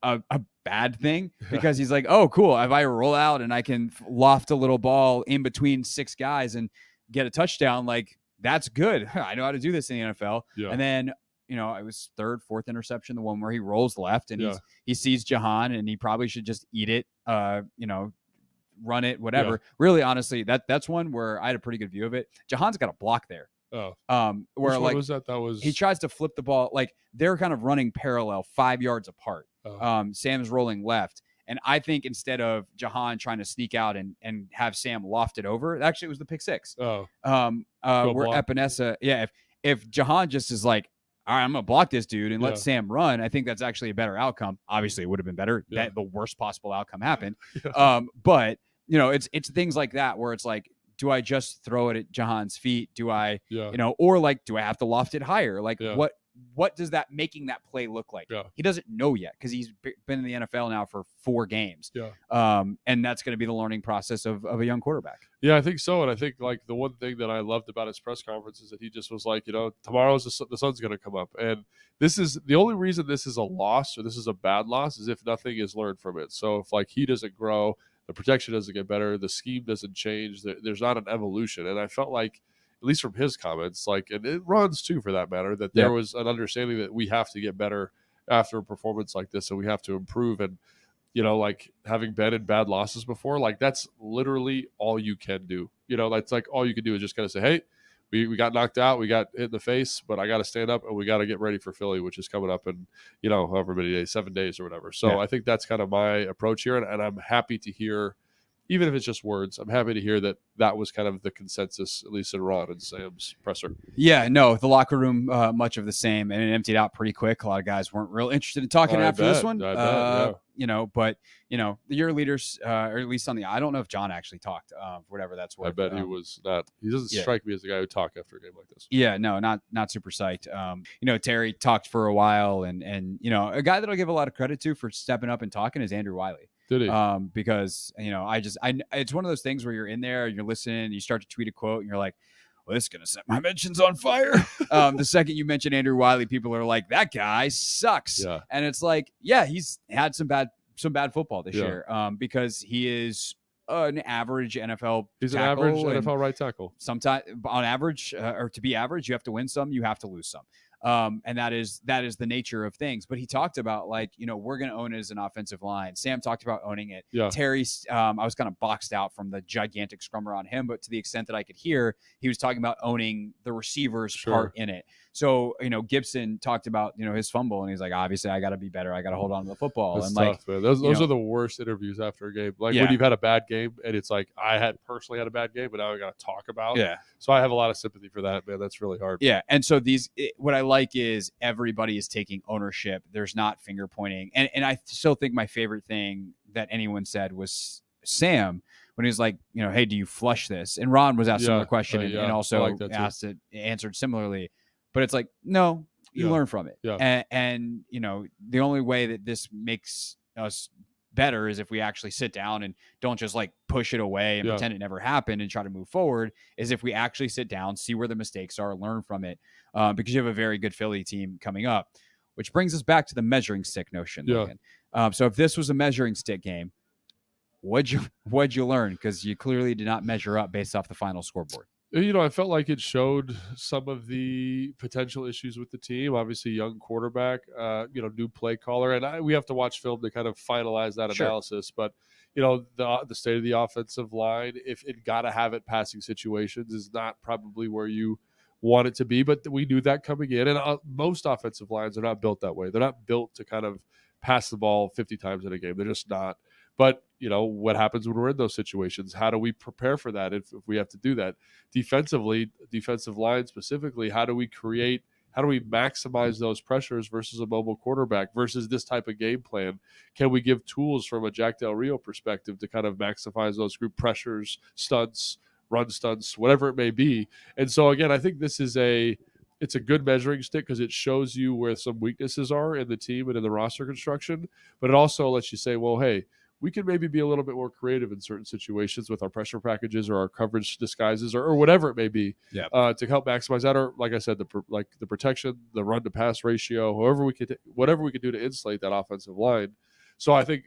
a bad thing, because he's like, oh, cool, if I roll out and I can loft a little ball in between 6 guys and get a touchdown, like that's good. I know how to do this in the NFL. And then it was 3rd, 4th interception, the one where he rolls left and he sees Jahan and he probably should just eat it, run it, whatever. Really, honestly, that's one where I had a pretty good view of it. Jahan's got a block there. Oh, where like was that was he tries to flip the ball, like they're kind of running parallel 5 yards apart. Sam's rolling left, and I think instead of Jahan trying to sneak out and have Sam loft it over, actually it was the pick 6. Where Epinesa, if Jahan just is like, all right, I'm gonna block this dude and let Sam run, I think that's actually a better outcome. Obviously, it would have been better that the worst possible outcome happened. But it's things like that where it's like, do I just throw it at Jahan's feet? Do I, or like, do I have to loft it higher? Like, what does that making that play look like? He doesn't know yet because he's been in the NFL now for 4 games. And that's going to be the learning process of a young quarterback. Yeah, I think so. And I think like the one thing that I loved about his press conference is that he just was like, tomorrow's the sun's going to come up. And this is the only reason this is a loss or this is a bad loss is if nothing is learned from it. So if like he doesn't grow, the protection doesn't get better, the scheme doesn't change, there's not an evolution. And I felt like, at least from his comments, like, and it runs too for that matter, that there was an understanding that we have to get better after a performance like this, and we have to improve. And like having been in bad losses before, like that's literally all you can do. That's like all you can do is just kind of say, hey, we got knocked out, we got hit in the face, but I got to stand up and we got to get ready for Philly, which is coming up in however many days, 7 days or whatever. So I think that's kind of my approach here, and I'm happy to hear, even if it's just words, I'm happy to hear that was kind of the consensus, at least in Ron and Sam's presser. Yeah, no, the locker room, much of the same, and it emptied out pretty quick. A lot of guys weren't real interested in talking after this one. But your leaders, or at least I don't know if John actually talked, whatever that's worth. I bet he was not. He doesn't strike me as the guy who talk after a game like this. Yeah, no, not super psyched. Terry talked for a while, and a guy that I'll give a lot of credit to for stepping up and talking is Andrew Wiley. Did he? Because it's one of those things where you're in there, you're listening, you start to tweet a quote, and you're like, well, this is gonna set my mentions on fire. The second you mention Andrew Wiley, people are like, that guy sucks. Yeah. And it's like, he's had some bad football this year. Because he is an average NFL. He's an average NFL right tackle. Sometimes on average, or to be average, you have to win some, you have to lose some. And that is the nature of things. But he talked about like, we're going to own it as an offensive line. Sam talked about owning it. Yeah. Terry, I was kind of boxed out from the gigantic scrummer on him, but to the extent that I could hear, he was talking about owning the receivers part in it. So, Gibson talked about, his fumble, and he's like, obviously I got to be better. I got to hold on to the football. That's and tough, man. Those are the worst interviews after a game. Like when you've had a bad game and it's like, I had personally had a bad game, but now I got to talk about. Yeah. So I have a lot of sympathy for that, man. That's really hard. Yeah. And so what I like is everybody is taking ownership. There's not finger pointing. And I still think my favorite thing that anyone said was Sam when he was like, hey, do you flush this? And Ron was asked a similar question and also answered similarly. But it's like, no, you learn from it. Yeah. And the only way that this makes us better is if we actually sit down and don't just like push it away and pretend it never happened and try to move forward, is if we actually sit down, see where the mistakes are, learn from it, because you have a very good Philly team coming up, which brings us back to the measuring stick notion. Logan. So if this was a measuring stick game, what'd you learn? Because you clearly did not measure up based off the final scoreboard. I felt like it showed some of the potential issues with the team. Obviously, young quarterback, new play caller, and we have to watch film to kind of finalize that analysis. But the state of the offensive line, if it got to have it passing situations, is not probably where you want it to be. But we knew that coming in, and most offensive lines are not built that way. They're not built to kind of pass the ball 50 times in a game. They're just not. But, what happens when we're in those situations? How do we prepare for that if we have to do that? Defensively, defensive line specifically, how do we maximize those pressures versus a mobile quarterback versus this type of game plan? Can we give tools from a Jack Del Rio perspective to kind of maximize those group pressures, stunts, run stunts, whatever it may be? And so, again, I think this is it's a good measuring stick because it shows you where some weaknesses are in the team and in the roster construction, but it also lets you say, well, hey, we can maybe be a little bit more creative in certain situations with our pressure packages or our coverage disguises or whatever it may be to help maximize that. Or like I said, the protection, the run to pass ratio, whatever we could do to insulate that offensive line. So I think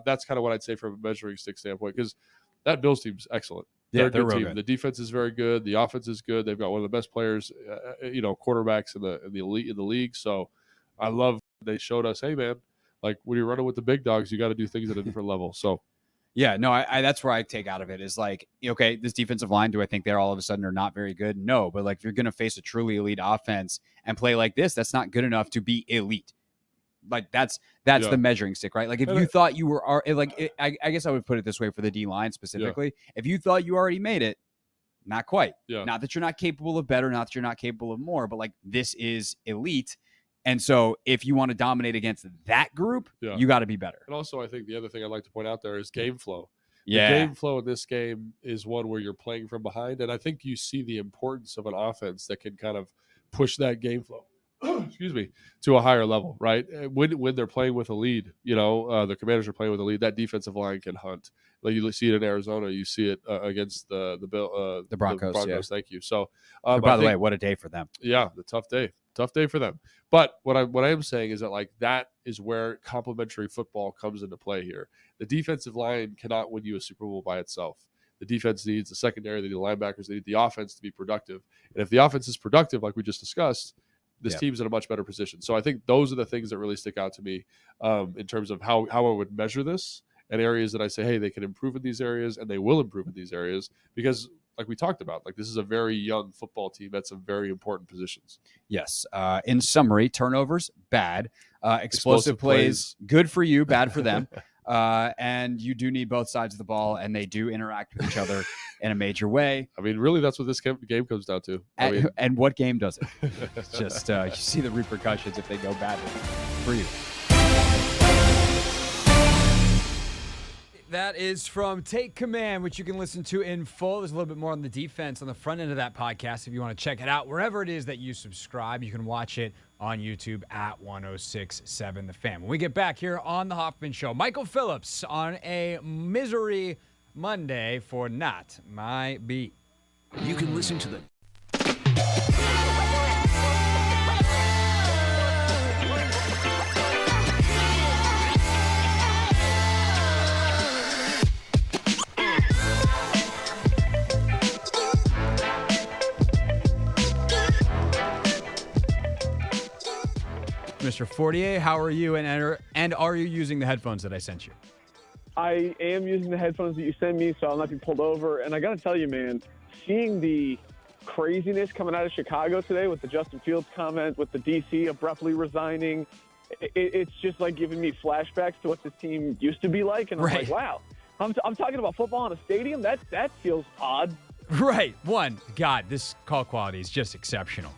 that's kind of what I'd say from a measuring stick standpoint, because that Bills team's excellent. They're a good team. Good. The defense is very good. The offense is good. They've got one of the best players, quarterbacks in the league. So I love they showed us, hey man, like when you're running with the big dogs, you got to do things at a different level. So, yeah, no, I that's where I take out of it is like, okay, this defensive line, do I think they're all of a sudden are not very good? No, but like if you're going to face a truly elite offense and play like this, that's not good enough to be elite. Like that's the measuring stick, right? Like if you thought you were I guess I would put it this way for the D line specifically. If you thought you already made it, not quite. Not that you're not capable of better, not that you're not capable of more, but like this is elite. And so if you want to dominate against that group, you got to be better. And also, I think the other thing I'd like to point out there is game flow. The game flow in this game is one where you're playing from behind. And I think you see the importance of an offense that can kind of push that game flow, to a higher level, right? When they're playing with a lead, the Commanders are playing with a lead, that defensive line can hunt. Like you see it in Arizona, you see it against the Broncos. The Broncos, thank you. So, by the way, what a day for them. Yeah, the tough day for them. But what I am saying is that like that is where complementary football comes into play here. The defensive line cannot win you a Super Bowl by itself. The defense needs the secondary, they need the linebackers, they need the offense to be productive. And if the offense is productive, like we just discussed, this team's in a much better position. So I think those are the things that really stick out to me in terms of how I would measure this and areas that I say, hey, they can improve in these areas and they will improve in these areas because like we talked about, like this is a very young football team at some very important positions. Yes. In summary, turnovers, bad. Explosive plays, good for you, bad for them. And you do need both sides of the ball, and they do interact with each other in a major way. I mean, really, that's what this game comes down to. And what game does it? It's just you see the repercussions if they go badly for you. That is from Take Command, which you can listen to in full. There's a little bit more on the defense on the front end of that podcast. If you want to check it out, wherever it is that you subscribe, you can watch it on YouTube at 1067 The Fan. When we get back here on The Hoffman Show, Michael Phillips on a Misery Monday for Not My Beat. You can listen to the Mr. Fortier, how are you? And are you using the headphones that I sent you? I am using the headphones that you sent me, so I'll not be pulled over. And I got to tell you, man, seeing the craziness coming out of Chicago today with the Justin Fields comment, with the DC abruptly resigning, it's just like giving me flashbacks to what this team used to be like. And I'm like, wow, I'm talking about football in a stadium? That feels odd. Right. One, God, this call quality is just exceptional.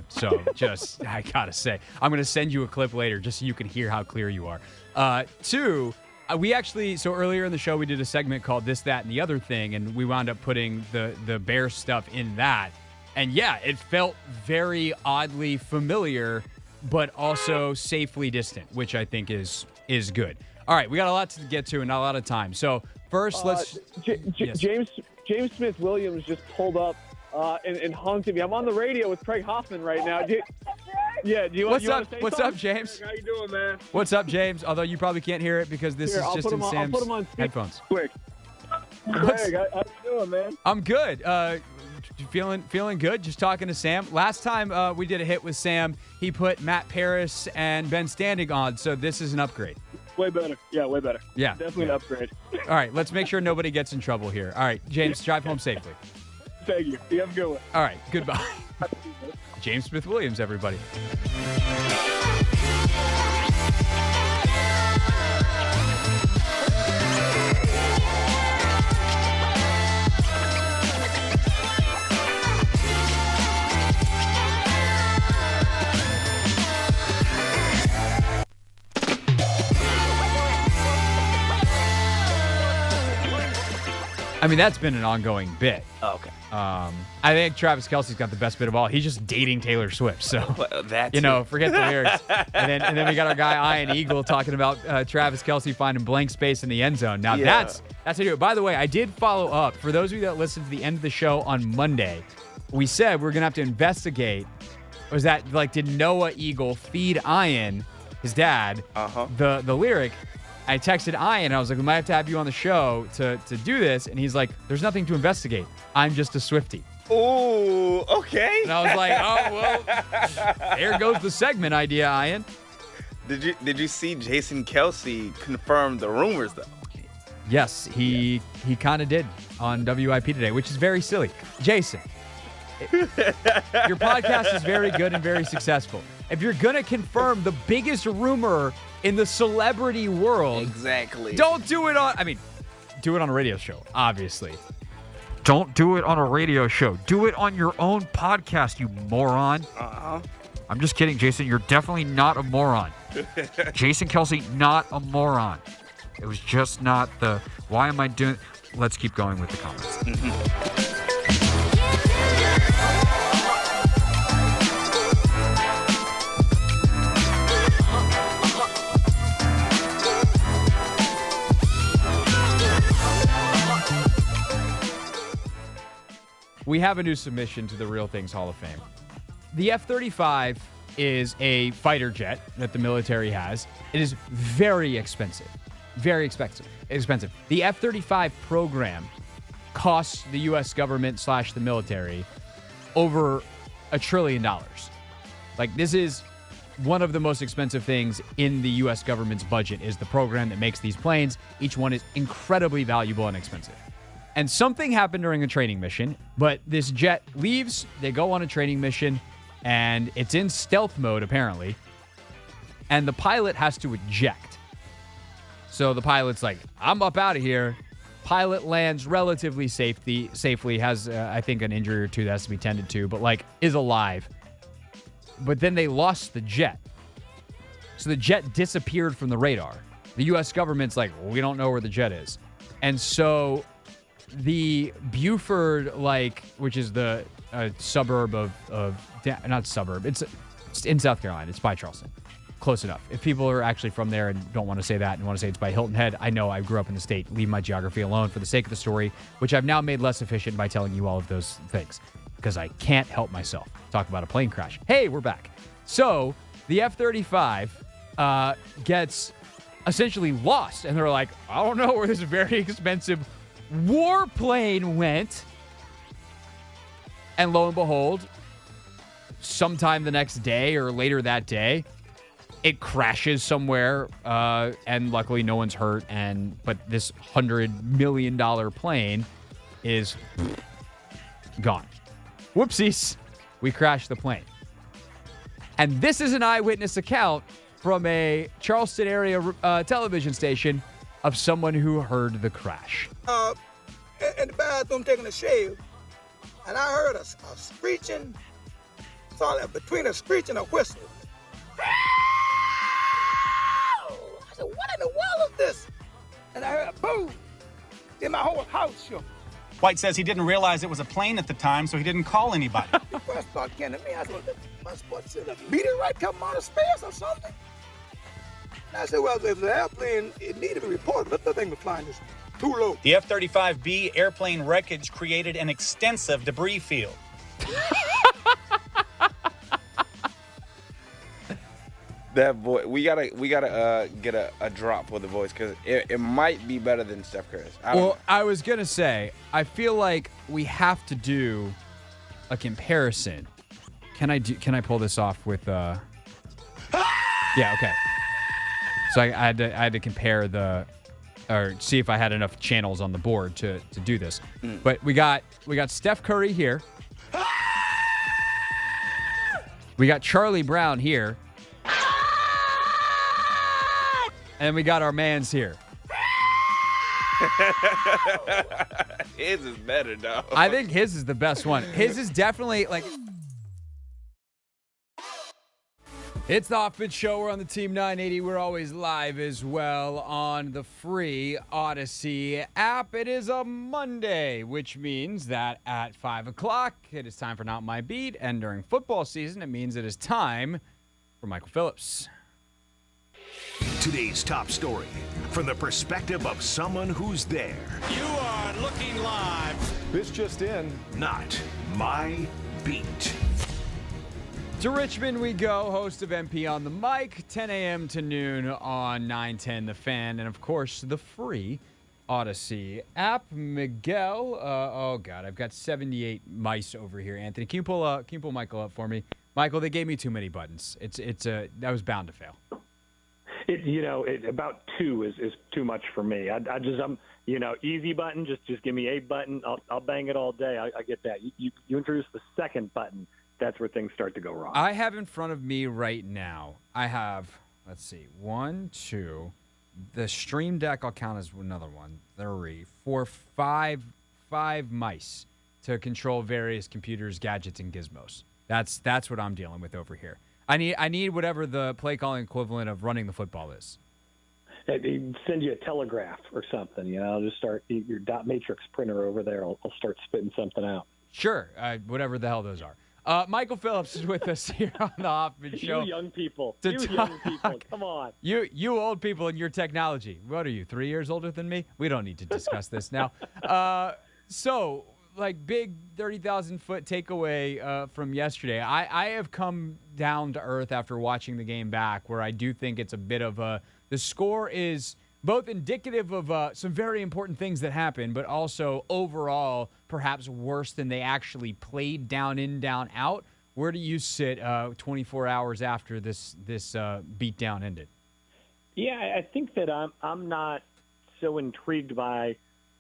So just, I got to say, I'm going to send you a clip later just so you can hear how clear you are. Two, we actually, so earlier in the show, we did a segment called This, That, and the Other Thing, and we wound up putting the Bears stuff in that. And yeah, it felt very oddly familiar, but also safely distant, which I think is good. All right, we got a lot to get to and not a lot of time. So first, let's... Yes. James Smith-Williams just pulled up and honked at me. I'm on the radio with Craig Hoffman right now. Do you want to say something? What's up, James? How you doing, man? What's up, James? Although you probably can't hear it because this is just in Sam's I'll put him on headphones. Quick. Craig, how you doing, man? I'm good. Feeling good. Just talking to Sam. Last time we did a hit with Sam, he put Matt Paris and Ben Standing on, so this is an upgrade. Way better. Yeah, way better. Yeah. Definitely an upgrade. All right, let's make sure nobody gets in trouble here. All right, James, drive home safely. Thank you. You have a good one. All right, goodbye. James Smith-Williams, everybody. I mean, that's been an ongoing bit. Oh, okay. I think Travis Kelce's got the best bit of all. He's just dating Taylor Swift, so That you too. know, forget the lyrics. and then we got our guy Ian Eagle talking about Travis Kelce finding blank space in the end zone. Now that's how you do it. By the way, I did follow up for those of you that listened to the end of the show on Monday. We said we're gonna have to investigate. Was that like did Noah Eagle feed Ian, his dad, the lyric? I texted Ian, and I was like, we might have to have you on the show to do this. And he's like, there's nothing to investigate. I'm just a Swiftie. Ooh, okay. And I was like, oh, well, there goes the segment idea, Ian. Did you see Jason Kelce confirm the rumors, though? Yes, he kind of did on WIP today, which is very silly. Jason, your podcast is very good and very successful. If you're going to confirm the biggest rumor in the celebrity world, Exactly. don't do it on, do it on a radio show, obviously. Don't do it on a radio show. Do it on your own podcast, you moron. I'm just kidding, Jason. You're definitely not a moron. Jason Kelce, not a moron. It was just not the, why am I doing, let's keep going with the comments. We have a new submission to the Real Things Hall of Fame. The F-35 is a fighter jet that the military has. It is very expensive. Very expensive. The F-35 program costs the U.S. government / the military over $1 trillion. Like, this is one of the most expensive things in the U.S. government's budget is the program that makes these planes. Each one is incredibly valuable and expensive. And something happened during a training mission, but this jet leaves, they go on a training mission, and it's in stealth mode, apparently, and the pilot has to eject. So the pilot's like, I'm up out of here. Pilot lands relatively safely, has, I think, an injury or two that has to be tended to, but, like, is alive. But then they lost the jet. So the jet disappeared from the radar. The U.S. government's like, well, we don't know where the jet is. And so the Buford, which is the suburb not suburb, it's in South Carolina. It's by Charleston. Close enough. If people are actually from there and don't want to say that and want to say it's by Hilton Head, I know I grew up in the state. Leave my geography alone for the sake of the story, which I've now made less efficient by telling you all of those things because I can't help myself. Talk about a plane crash. Hey, we're back. So the F-35 gets essentially lost, and they're like, I don't know where this very expensive warplane went. And lo and behold, sometime the next day or later that day, it crashes somewhere, and luckily no one's hurt. But this $100 million plane is gone. Whoopsies. We crashed the plane. And this is an eyewitness account from a Charleston area television station of someone who heard the crash. In the bathroom taking a shave, and I heard a screeching, between a screech and a whistle. I said, what in the world is this? And I heard a boom. Then my whole house shook. White says he didn't realize it was a plane at the time, so he didn't call anybody. The first thought came to me, I said, must a meteorite come out of space or something? And I said, well, if it's an airplane, it needed to be reported. But the thing was flying just too low. The F-35B airplane wreckage created an extensive debris field. That boy, we gotta get a drop for the voice because it might be better than Steph Curry's. I was gonna say, I feel like we have to do a comparison. Can I pull this off with? Yeah, okay. So I had to compare or see if I had enough channels on the board to do this. But we got Steph Curry here. We got Charlie Brown here. And we got our mans here. His is better, though. I think his is the best one. His is definitely like... It's the Hoffman Show. We're on the Team 980. We're always live as well on the free Odyssey app. It is a Monday, which means that at 5 o'clock, it is time for Not My Beat. And during football season, it means it is time for Michael Phillips. Today's top story from the perspective of someone who's there. You are looking live. This just in. Not My Beat. To Richmond we go, host of MP on the mic, 10 a.m. to noon on 910 The Fan, and of course the free Odyssey app. Miguel, oh God, I've got 78 mice over here. Anthony, can you pull Michael up for me? Michael, they gave me too many buttons. That was bound to fail. About 2 is too much for me. I'm easy button. Just give me a button. I'll bang it all day. I get that. You introduce the second button. That's where things start to go wrong. I have in front of me right now, I have, let's see, 1, 2, the Stream Deck, I'll count as another 1, 3, 4, 5 mice to control various computers, gadgets, and gizmos. That's what I'm dealing with over here. I need whatever the play calling equivalent of running the football is. They send you a telegraph or something. I'll just start your dot matrix printer over there. I'll start spitting something out. Sure, whatever the hell those are. Michael Phillips is with us here on the Hoffman Show. You young people. Come on. You old people and your technology. What are you, 3 years older than me? We don't need to discuss this now. So, big 30,000-foot takeaway from yesterday. I have come down to earth after watching the game back, where I do think it's a bit of the score is both indicative of some very important things that happened, but also overall perhaps worse than they actually played down in, down out. Where do you sit 24 hours after this beatdown ended? Yeah, I think that I'm not so intrigued by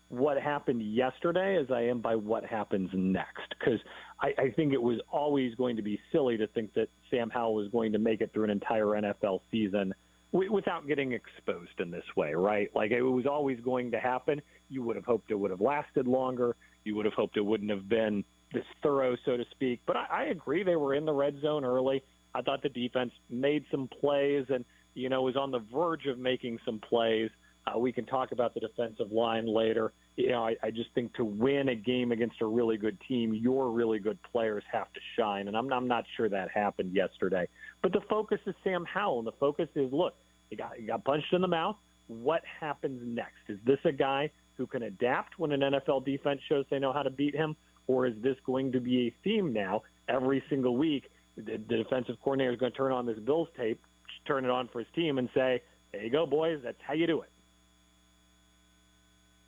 what happened yesterday as I am by what happens next, because I think it was always going to be silly to think that Sam Howell was going to make it through an entire NFL season without getting exposed in this way, right? It was always going to happen. You would have hoped it would have lasted longer. You would have hoped it wouldn't have been this thorough, so to speak. But I agree, they were in the red zone early. I thought the defense made some plays and, was on the verge of making some plays. We can talk about the defensive line later. I just think to win a game against a really good team, your really good players have to shine, and I'm not sure that happened yesterday. But the focus is Sam Howell, and the focus is, look, he got punched in the mouth. What happens next? Is this a guy who can adapt when an NFL defense shows they know how to beat him, or is this going to be a theme now every single week? The defensive coordinator is going to turn on this Bills tape, turn it on for his team, and say, there you go, boys, that's how you do it.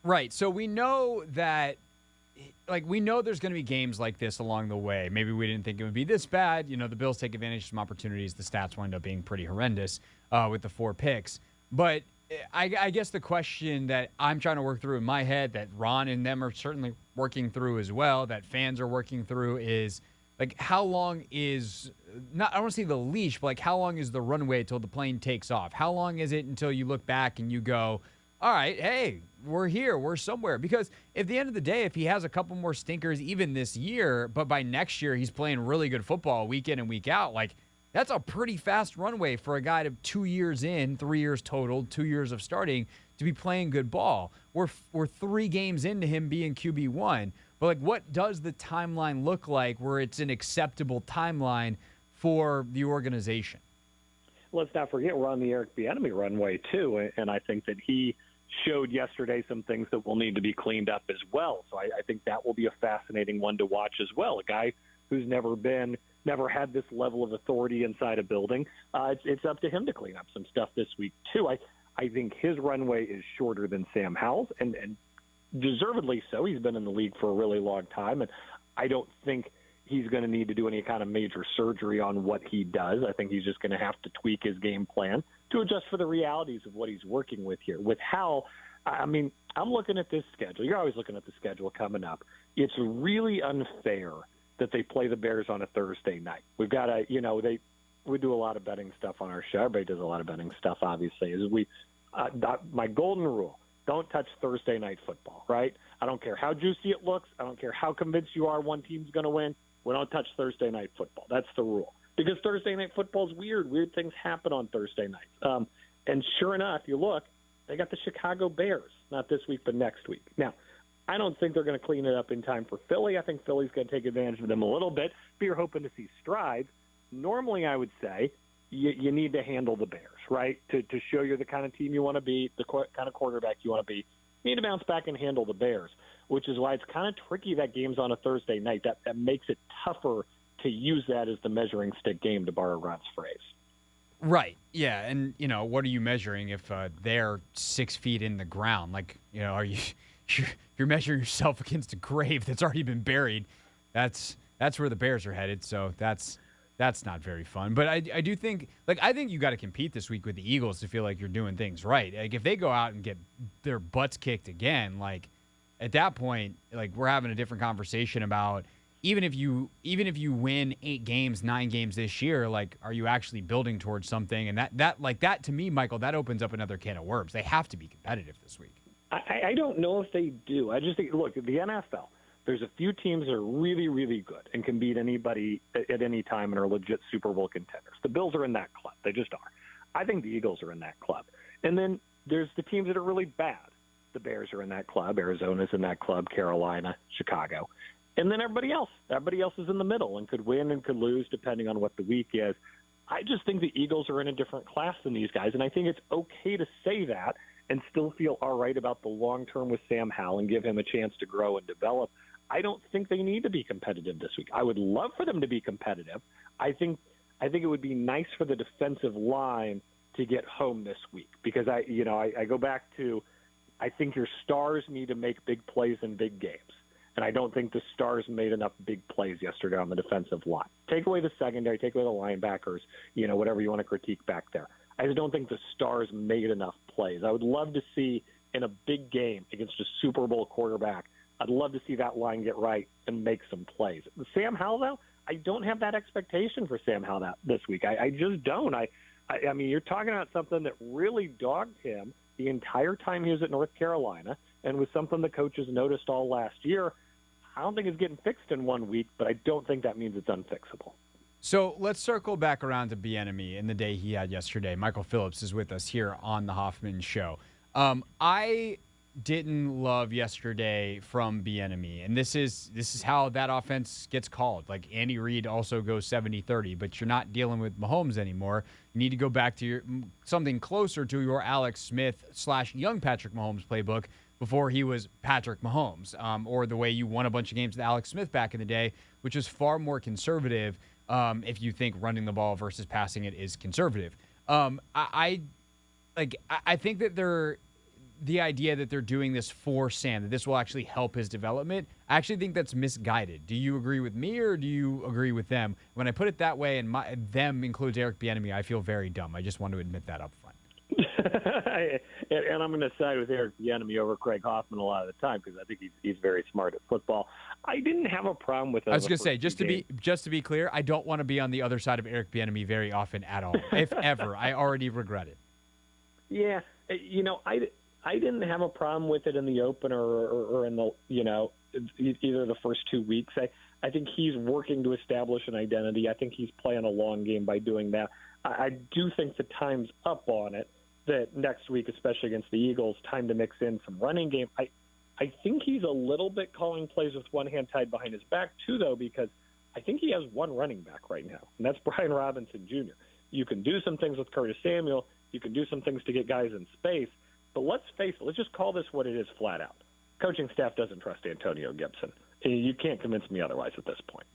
Right. So we know that, we know there's going to be games like this along the way. Maybe we didn't think it would be this bad. The Bills take advantage of some opportunities. The stats wind up being pretty horrendous with the 4 picks. But I guess the question that I'm trying to work through in my head, that Ron and them are certainly working through as well, that fans are working through, is, how long is, I don't want to say the leash, but, how long is the runway until the plane takes off? How long is it until you look back and you go, all right, hey, we're here, we're somewhere? Because at the end of the day, if he has a couple more stinkers even this year, but by next year he's playing really good football week in and week out, that's a pretty fast runway for a guy to 2 years in, 3 years total, 2 years of starting, to be playing good ball. We're 3 games into him being QB1. But, like, what does the timeline look like where it's an acceptable timeline for the organization? Let's not forget we're on the Eric Bieniemy runway, too, and I think that he showed yesterday some things that will need to be cleaned up as well. So I think that will be a fascinating one to watch as well. A guy who's never had this level of authority inside a building. It's up to him to clean up some stuff this week, too. I think his runway is shorter than Sam Howell's, and deservedly so. He's been in the league for a really long time, and I don't think he's going to need to do any kind of major surgery on what he does. I think he's just going to have to tweak his game plan to adjust for the realities of what he's working with here. With Howell, I mean, I'm looking at this schedule. You're always looking at the schedule coming up. It's really unfair that they play the Bears on a Thursday night. We've got to, we do a lot of betting stuff on our show. Everybody does a lot of betting stuff, obviously. My golden rule, don't touch Thursday night football, right? I don't care how juicy it looks. I don't care how convinced you are one team's going to win. We don't touch Thursday night football. That's the rule. Because Thursday night football is weird. Weird things happen on Thursday nights. And sure enough, you look, they got the Chicago Bears, not this week, but next week. Now, I don't think they're going to clean it up in time for Philly. I think Philly's going to take advantage of them a little bit, but you're hoping to see strides. Normally, I would say you need to handle the Bears, right? To show you're the kind of team you want to be, the kind of quarterback you want to be. You need to bounce back and handle the Bears, which is why it's kind of tricky that game's on a Thursday night. That makes it tougher to use that as the measuring stick game, to borrow Ron's phrase. Right. Yeah. And, what are you measuring if they're 6 feet in the ground? Like, are you you're measuring yourself against a grave that's already been buried. That's where the Bears are headed. So that's not very fun. But I do think, I think you got to compete this week with the Eagles to feel like you're doing things right. Like, if they go out and get their butts kicked again, at that point, we're having a different conversation about even if you win 8 games, 9 games this year, are you actually building towards something? And that to me, Michael, that opens up another can of worms. They have to be competitive this week. I don't know if they do. I just think, look, the NFL, there's a few teams that are really, really good and can beat anybody at any time and are legit Super Bowl contenders. The Bills are in that club. They just are. I think the Eagles are in that club. And then there's the teams that are really bad. The Bears are in that club. Arizona's in that club. Carolina, Chicago. And then everybody else. Everybody else is in the middle and could win and could lose depending on what the week is. I just think the Eagles are in a different class than these guys, and I think it's okay to say that and still feel all right about the long term with Sam Howell and give him a chance to grow and develop. I don't think they need to be competitive this week. I would love for them to be competitive. I think it would be nice for the defensive line to get home this week because I go back to I think your stars need to make big plays in big games. And I don't think the Stars made enough big plays yesterday on the defensive line. Take away the secondary, take away the linebackers, whatever you want to critique back there. I just don't think the Stars made enough plays. I would love to see in a big game against a Super Bowl quarterback, I'd love to see that line get right and make some plays. Sam Howell, though, I don't have that expectation for Sam Howell this week. I just don't. I mean, you're talking about something that really dogged him the entire time he was at North Carolina and was something the coaches noticed all last year. I don't think it's getting fixed in 1 week, but I don't think that means it's unfixable. So let's circle back around to Bieniemy in the day he had yesterday. Michael Phillips is with us here on the Hoffman Show. I didn't love yesterday from Bieniemy, and this is how that offense gets called. Andy Reid also goes 70-30, but you're not dealing with Mahomes anymore. You need to go back to something closer to your Alex Smith / young Patrick Mahomes playbook before he was Patrick Mahomes, or the way you won a bunch of games with Alex Smith back in the day, which is far more conservative if you think running the ball versus passing it is conservative. I think that the idea that they're doing this for Sam, that this will actually help his development, I actually think that's misguided. Do you agree with me or do you agree with them? When I put it that way, and them includes Eric Bieniemy, I feel very dumb. I just want to admit that up front. And I'm going to side with Eric Bieniemy over Craig Hoffman a lot of the time because I think he's very smart at football. I didn't have a problem with. I was going to say just to be clear, I don't want to be on the other side of Eric Bieniemy very often at all, if ever. I already regret it. Yeah, I didn't have a problem with it in the opener or in the either the first 2 weeks. I think he's working to establish an identity. I think he's playing a long game by doing that. I do think the time's up on it. that next week, especially against the Eagles, time to mix in some running game. I think he's a little bit calling plays with one hand tied behind his back, too, though, because I think he has one running back right now, and that's Brian Robinson Jr. You can do some things with Curtis Samuel. You can do some things to get guys in space. But let's face it. Let's just call this what it is flat out. Coaching staff doesn't trust Antonio Gibson. You can't convince me otherwise at this point.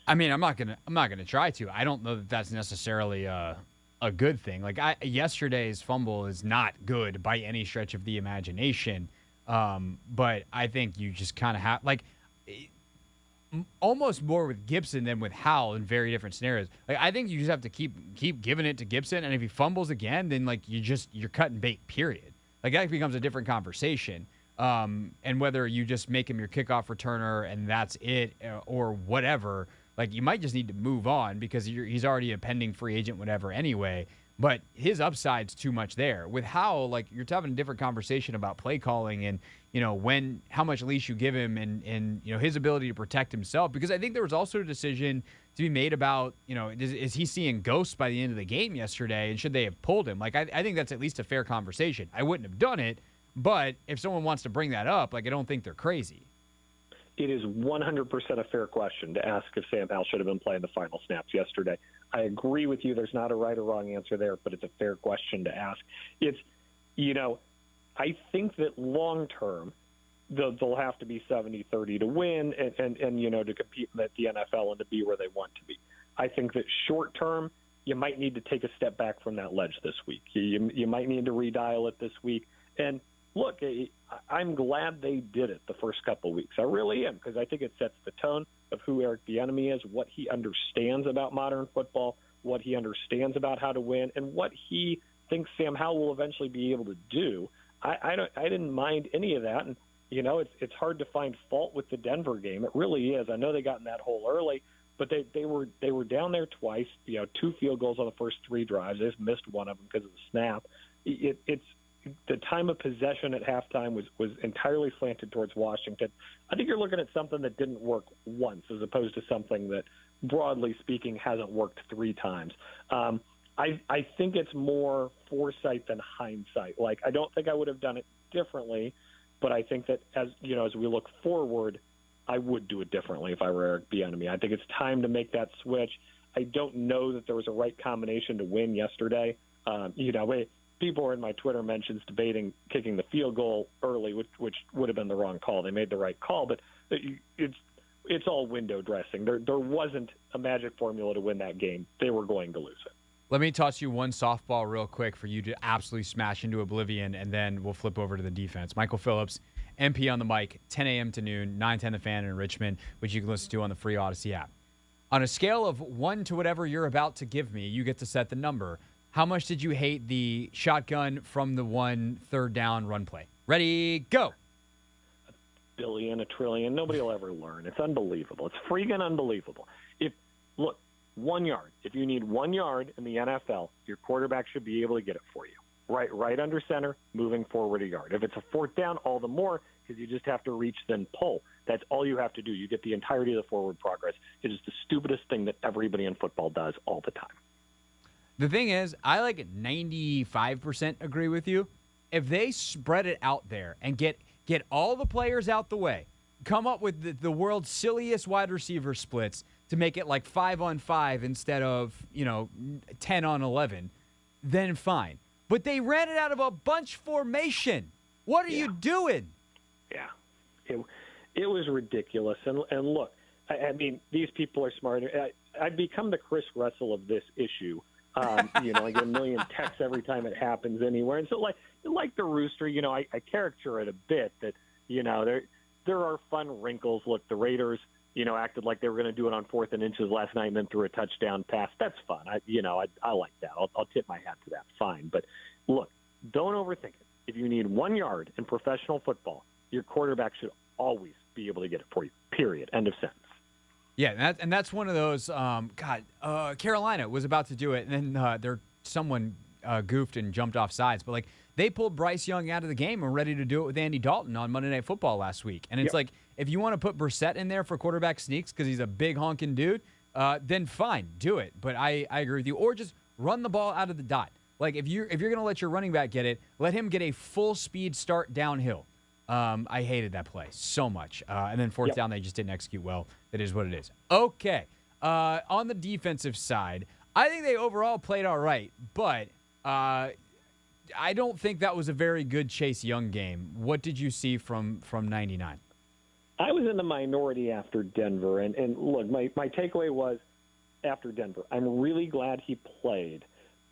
I mean, I'm not gonna try to. I don't know that that's necessarily a good thing. Like yesterday's fumble is not good by any stretch of the imagination. But I think you just kind of have almost more with Gibson than with Howell in very different scenarios. Like I think you just have to keep giving it to Gibson, and if he fumbles again, then like you're cutting bait. Period. Like that becomes a different conversation. And whether you just make him your kickoff returner and that's it, or whatever, like you might just need to move on because he's already a pending free agent, whatever. Anyway. But his upside's too much there. With Howell, like you're having a different conversation about play calling and, how much leash you give him and his ability to protect himself. Because I think there was also a decision to be made about, is he seeing ghosts by the end of the game yesterday and should they have pulled him? Like I think that's at least a fair conversation. I wouldn't have done it, but if someone wants to bring that up, like I don't think they're crazy. It is 100% a fair question to ask if Sam Howell should have been playing the final snaps yesterday. I agree with you. There's not a right or wrong answer there, but it's a fair question to ask. It's, I think that long term, they'll have to be 70-30 to win and to compete at the NFL and to be where they want to be. I think that short term, you might need to take a step back from that ledge this week. You might need to redial it this week. And look, I'm glad they did it the first couple of weeks. I really am, because I think it sets the tone of who Eric Bieniemy is, what he understands about modern football, what he understands about how to win, and what he thinks Sam Howell will eventually be able to do. I didn't mind any of that, and it's hard to find fault with the Denver game. It really is. I know they got in that hole early, but they were down there twice. 2 field goals on the first 3 drives. They just missed one of them because of the snap. It's the time of possession at halftime was entirely slanted towards Washington. I think you're looking at something that didn't work once as opposed to something that, broadly speaking, hasn't worked 3 times. I think it's more foresight than hindsight. Like, I don't think I would have done it differently, but I think that as we look forward, I would do it differently if I were Eric Bieniemy. I think it's time to make that switch. I don't know that there was a right combination to win yesterday. People were in my Twitter mentions debating kicking the field goal early, which would have been the wrong call. They made the right call, but it's all window dressing. There wasn't a magic formula to win that game. They were going to lose it. Let me toss you one softball real quick for you to absolutely smash into oblivion, and then we'll flip over to the defense. Michael Phillips, MP on the mic, 10 a.m. to noon, 910 The Fan in Richmond, which you can listen to on the free Odyssey app. On a scale of 1 to whatever you're about to give me, you get to set the number. How much did you hate the shotgun from the 1 third down run play? Ready, go. A billion, a trillion. Nobody will ever learn. It's unbelievable. It's freaking unbelievable. Look, 1 yard. If you need 1 yard in the NFL, your quarterback should be able to get it for you. Right under center, moving forward a yard. If it's a 4th down, all the more, because you just have to reach, then pull. That's all you have to do. You get the entirety of the forward progress. It is the stupidest thing that everybody in football does all the time. The thing is, I 95% agree with you. If they spread it out there and get all the players out the way, come up with the world's silliest wide receiver splits to make it 5-on-5 instead of 10-on-11, then fine. But they ran it out of a bunch formation. What are you doing? Yeah, it was ridiculous. And look, I mean, these people are smart. I've become the Chris Russell of this issue. I get a million texts every time it happens anywhere. And so like the Rooster, I caricature it a bit that, there are fun wrinkles. Look, the Raiders, acted like they were going to do it on 4th and inches last night and then threw a touchdown pass. That's fun. I like that. I'll tip my hat to that. Fine. But look, don't overthink it. If you need 1 yard in professional football, your quarterback should always be able to get it for you, period. End of sentence. Yeah, and that's one of those. Carolina was about to do it, and then someone goofed and jumped off sides. But they pulled Bryce Young out of the game and were ready to do it with Andy Dalton on Monday Night Football last week. And it's if you want to put Brissett in there for quarterback sneaks because he's a big honking dude, then fine, do it. But I agree with you. Or just run the ball out of the dot. Like if you're going to let your running back get it, let him get a full speed start downhill. I hated that play so much. And then fourth down, they just didn't execute well. It is what it is. Okay. On the defensive side, I think they overall played all right, but I don't think that was a very good Chase Young game. What did you see from 99? I was in the minority after Denver, and look, my takeaway was after Denver, I'm really glad he played,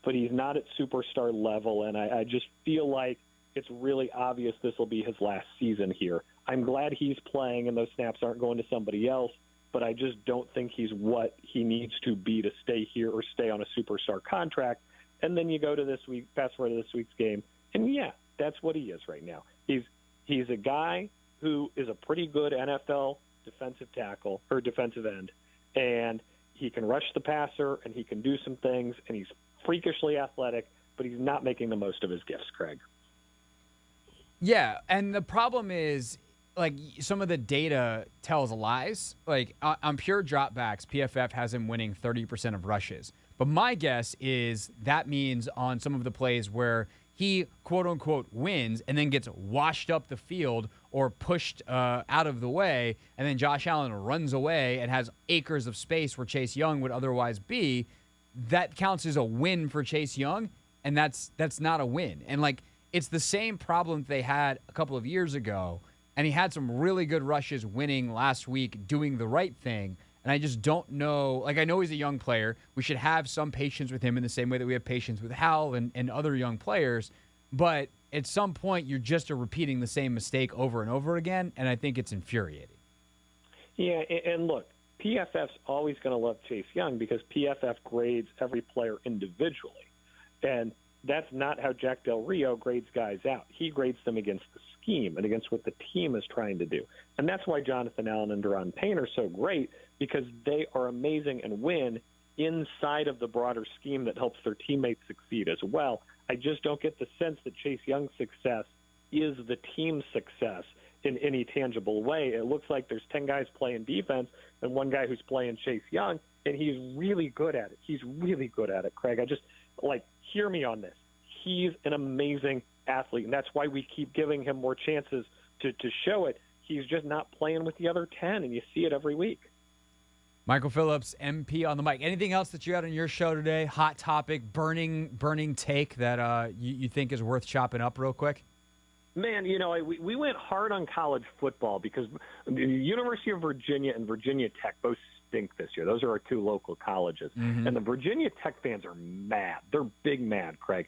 but he's not at superstar level, and I just feel like it's really obvious this will be his last season here. I'm glad he's playing and those snaps aren't going to somebody else, but I just don't think he's what he needs to be to stay here or stay on a superstar contract. And then you go to fast forward to this week's game, and yeah, that's what he is right now. He's a guy who is a pretty good NFL defensive tackle or defensive end, and he can rush the passer and he can do some things, and he's freakishly athletic, but he's not making the most of his gifts, Craig. Yeah, and the problem is, like, some of the data tells lies. Like, on pure dropbacks, PFF has him winning 30% of rushes. But my guess is that means on some of the plays where he, quote-unquote, wins and then gets washed up the field or pushed out of the way, and then Josh Allen runs away and has acres of space where Chase Young would otherwise be, that counts as a win for Chase Young, and that's not a win. And, like, it's the same problem they had a couple of years ago, and he had some really good rushes winning last week, doing the right thing. And I just don't know. Like, I know he's a young player. We should have some patience with him in the same way that we have patience with Hal and other young players. But at some point, you're just repeating the same mistake over and over again, and I think it's infuriating. Yeah, and look, PFF's always going to love Chase Young because PFF grades every player individually. And that's not how Jack Del Rio grades guys out. He grades them against the scheme and against what the team is trying to do. And that's why Jonathan Allen and Deron Payne are so great, because they are amazing and win inside of the broader scheme that helps their teammates succeed as well. I just don't get the sense that Chase Young's success is the team's success in any tangible way. It looks like there's 10 guys playing defense and one guy who's playing Chase Young, and he's really good at it. He's really good at it, Craig. I just, hear me on this. He's an amazing athlete, and that's why we keep giving him more chances to show it. He's just not playing with the other 10, and you see it every week. Michael Phillips, MP on the mic. Anything else that you had on your show today? Hot topic, burning take that you think is worth chopping up real quick? Man, we went hard on college football because the University of Virginia and Virginia Tech both stink this year. Those are our two local colleges. Mm-hmm. And the Virginia Tech fans are mad. They're big mad, Craig.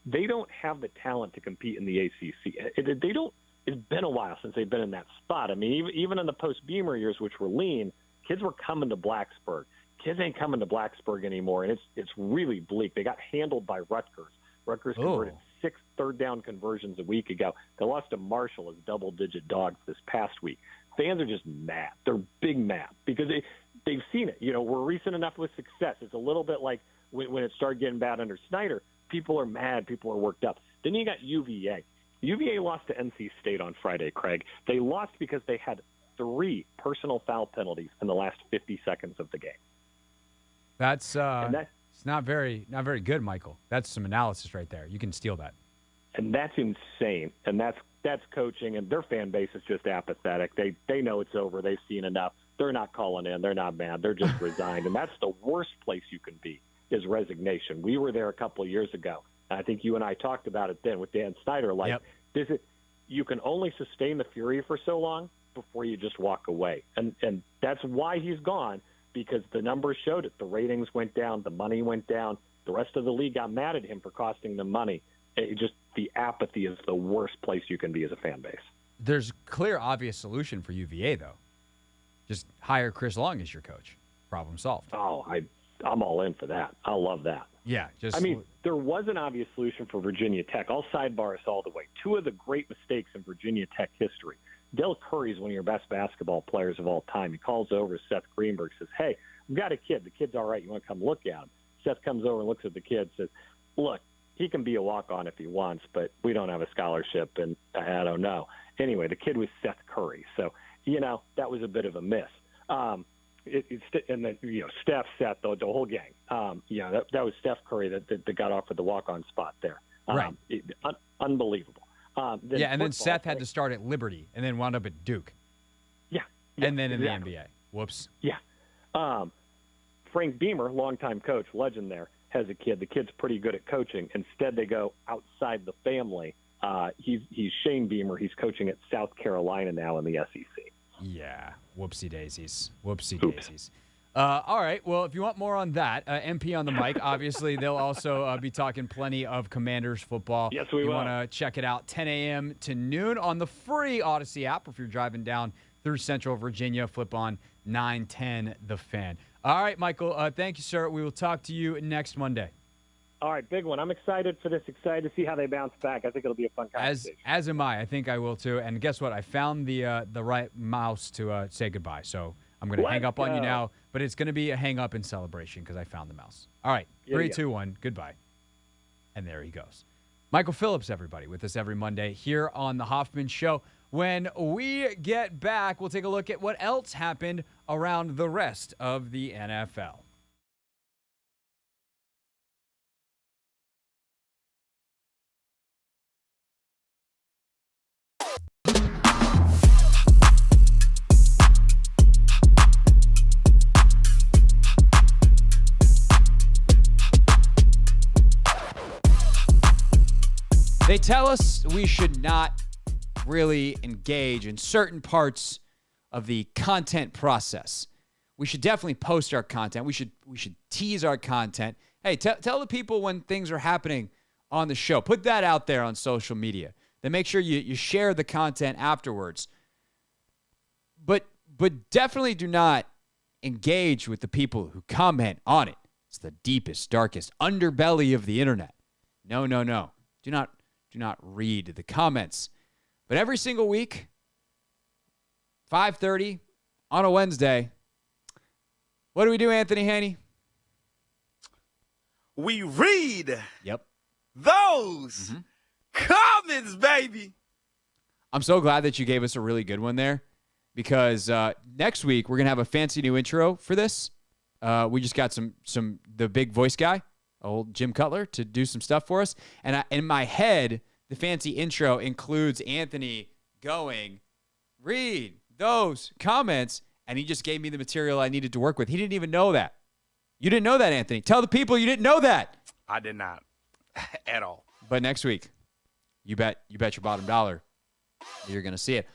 They don't have the talent to compete in the ACC. It's been a while since they've been in that spot. I mean, even in the post-Beamer years, which were lean, kids were coming to Blacksburg. Kids ain't coming to Blacksburg anymore, and it's really bleak. They got handled by Rutgers. Rutgers converted 6 third-down conversions a week ago. They lost to Marshall as double-digit dogs this past week. Fans are just mad. They're big mad because they've seen it. We're recent enough with success. It's a little bit like when it started getting bad under Snyder. People are mad. People are worked up. Then you got UVA. UVA lost to NC State on Friday, Craig. They lost because they had 3 personal foul penalties in the last 50 seconds of the game. That's it's not very good, Michael. That's some analysis right there. You can steal that. And that's insane. And that's coaching, and their fan base is just apathetic. They know it's over. They've seen enough. They're not calling in. They're not mad. They're just resigned. And that's the worst place you can be, is resignation. We were there a couple of years ago. I think you and I talked about it then with Dan Snyder. You can only sustain the fury for so long before you just walk away. And that's why he's gone, because the numbers showed it. The ratings went down. The money went down. The rest of the league got mad at him for costing them money. The apathy is the worst place you can be as a fan base. There's a clear, obvious solution for UVA, though. Just hire Chris Long as your coach. Problem solved. Oh, I'm all in for that. I love that. Yeah. There was an obvious solution for Virginia Tech. I'll sidebar us all the way. 2 of the great mistakes in Virginia Tech history. Del Curry is one of your best basketball players of all time. He calls over to Seth Greenberg, says, "Hey, I've got a kid. The kid's all right. You want to come look at him?" Seth comes over and looks at the kid, says, "Look, he can be a walk-on if he wants, but we don't have a scholarship, and I don't know." Anyway, the kid was Seth Curry. So, that was a bit of a miss. and then Steph, Seth, the whole gang. That was Steph Curry that got offered the walk-on spot there. Right. Unbelievable. And then Seth had to start at Liberty and then wound up at Duke. Yeah. And then in exactly. the NBA. Whoops. Yeah. Frank Beamer, longtime coach, legend there, has a kid. The kid's pretty good at coaching. Instead, they go outside the family. He's Shane Beamer. He's coaching at South Carolina now in the SEC. Yeah. Whoopsie daisies. All right. Well, if you want more on that, MP on the mic. Obviously, they'll also be talking plenty of Commanders football. Yes, we will. You want to check it out 10 a.m. to noon on the free Odyssey app. If you're driving down through Central Virginia, flip on 910 The Fan. All right, Michael. Thank you, sir. We will talk to you next Monday. All right, big one. I'm excited for this. Excited to see how they bounce back. I think it'll be a fun conversation. As am I. I think I will too. And guess what? I found the right mouse to say goodbye. So I'm going to hang up on you now. But it's going to be a hang up in celebration because I found the mouse. All right. 3, 2, 1. Goodbye. And there he goes. Michael Phillips, everybody, with us every Monday here on The Hoffman Show. When we get back, we'll take a look at what else happened around the rest of the NFL. They tell us we should not really engage in certain parts of the content process. We should definitely post our content. We should tease our content. Hey, tell the people when things are happening on the show. Put that out there on social media. Then make sure you share the content afterwards. But definitely do not engage with the people who comment on it. It's the deepest, darkest underbelly of the internet. No. Do not read the comments. But every single week, 5:30 on a Wednesday, what do we do, Anthony Haney? We read Yep. those comments, baby. I'm so glad that you gave us a really good one there because next week we're going to have a fancy new intro for this. We just got the big voice guy, old Jim Cutler, to do some stuff for us. And in my head, the fancy intro includes Anthony going, read those comments, and he just gave me the material I needed to work with. He didn't even know that. You didn't know that, Anthony. Tell the people you didn't know that. I did not at all. But next week, you bet your bottom dollar you're going to see it.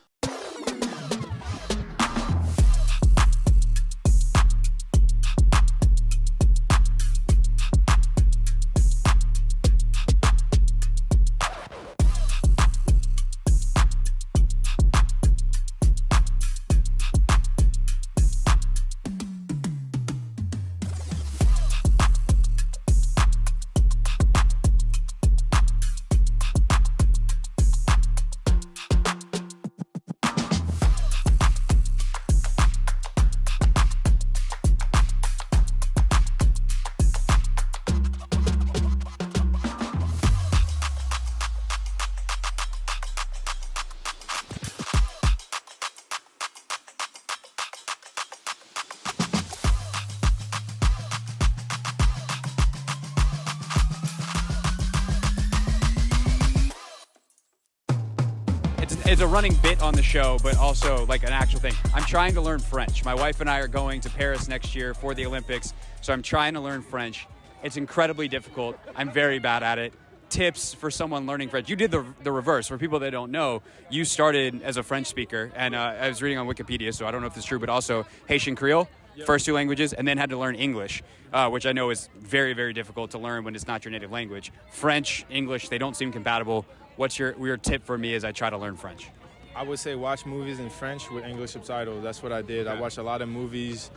It's a running bit on the show, but also like an actual thing. I'm trying to learn French. My wife and I are going to Paris next year for the Olympics, so I'm trying to learn French. It's incredibly difficult. I'm very bad at it. Tips for someone learning French. You did the reverse. For people that don't know, you started as a French speaker, and I was reading on Wikipedia, so I don't know if it's true, but also Haitian Creole, first 2 languages, and then had to learn English, which I know is very, very difficult to learn when it's not your native language. French, English, they don't seem compatible. What's your tip for me as I try to learn French? I would say watch movies in French with English subtitles. That's what I did. I watched a lot of movies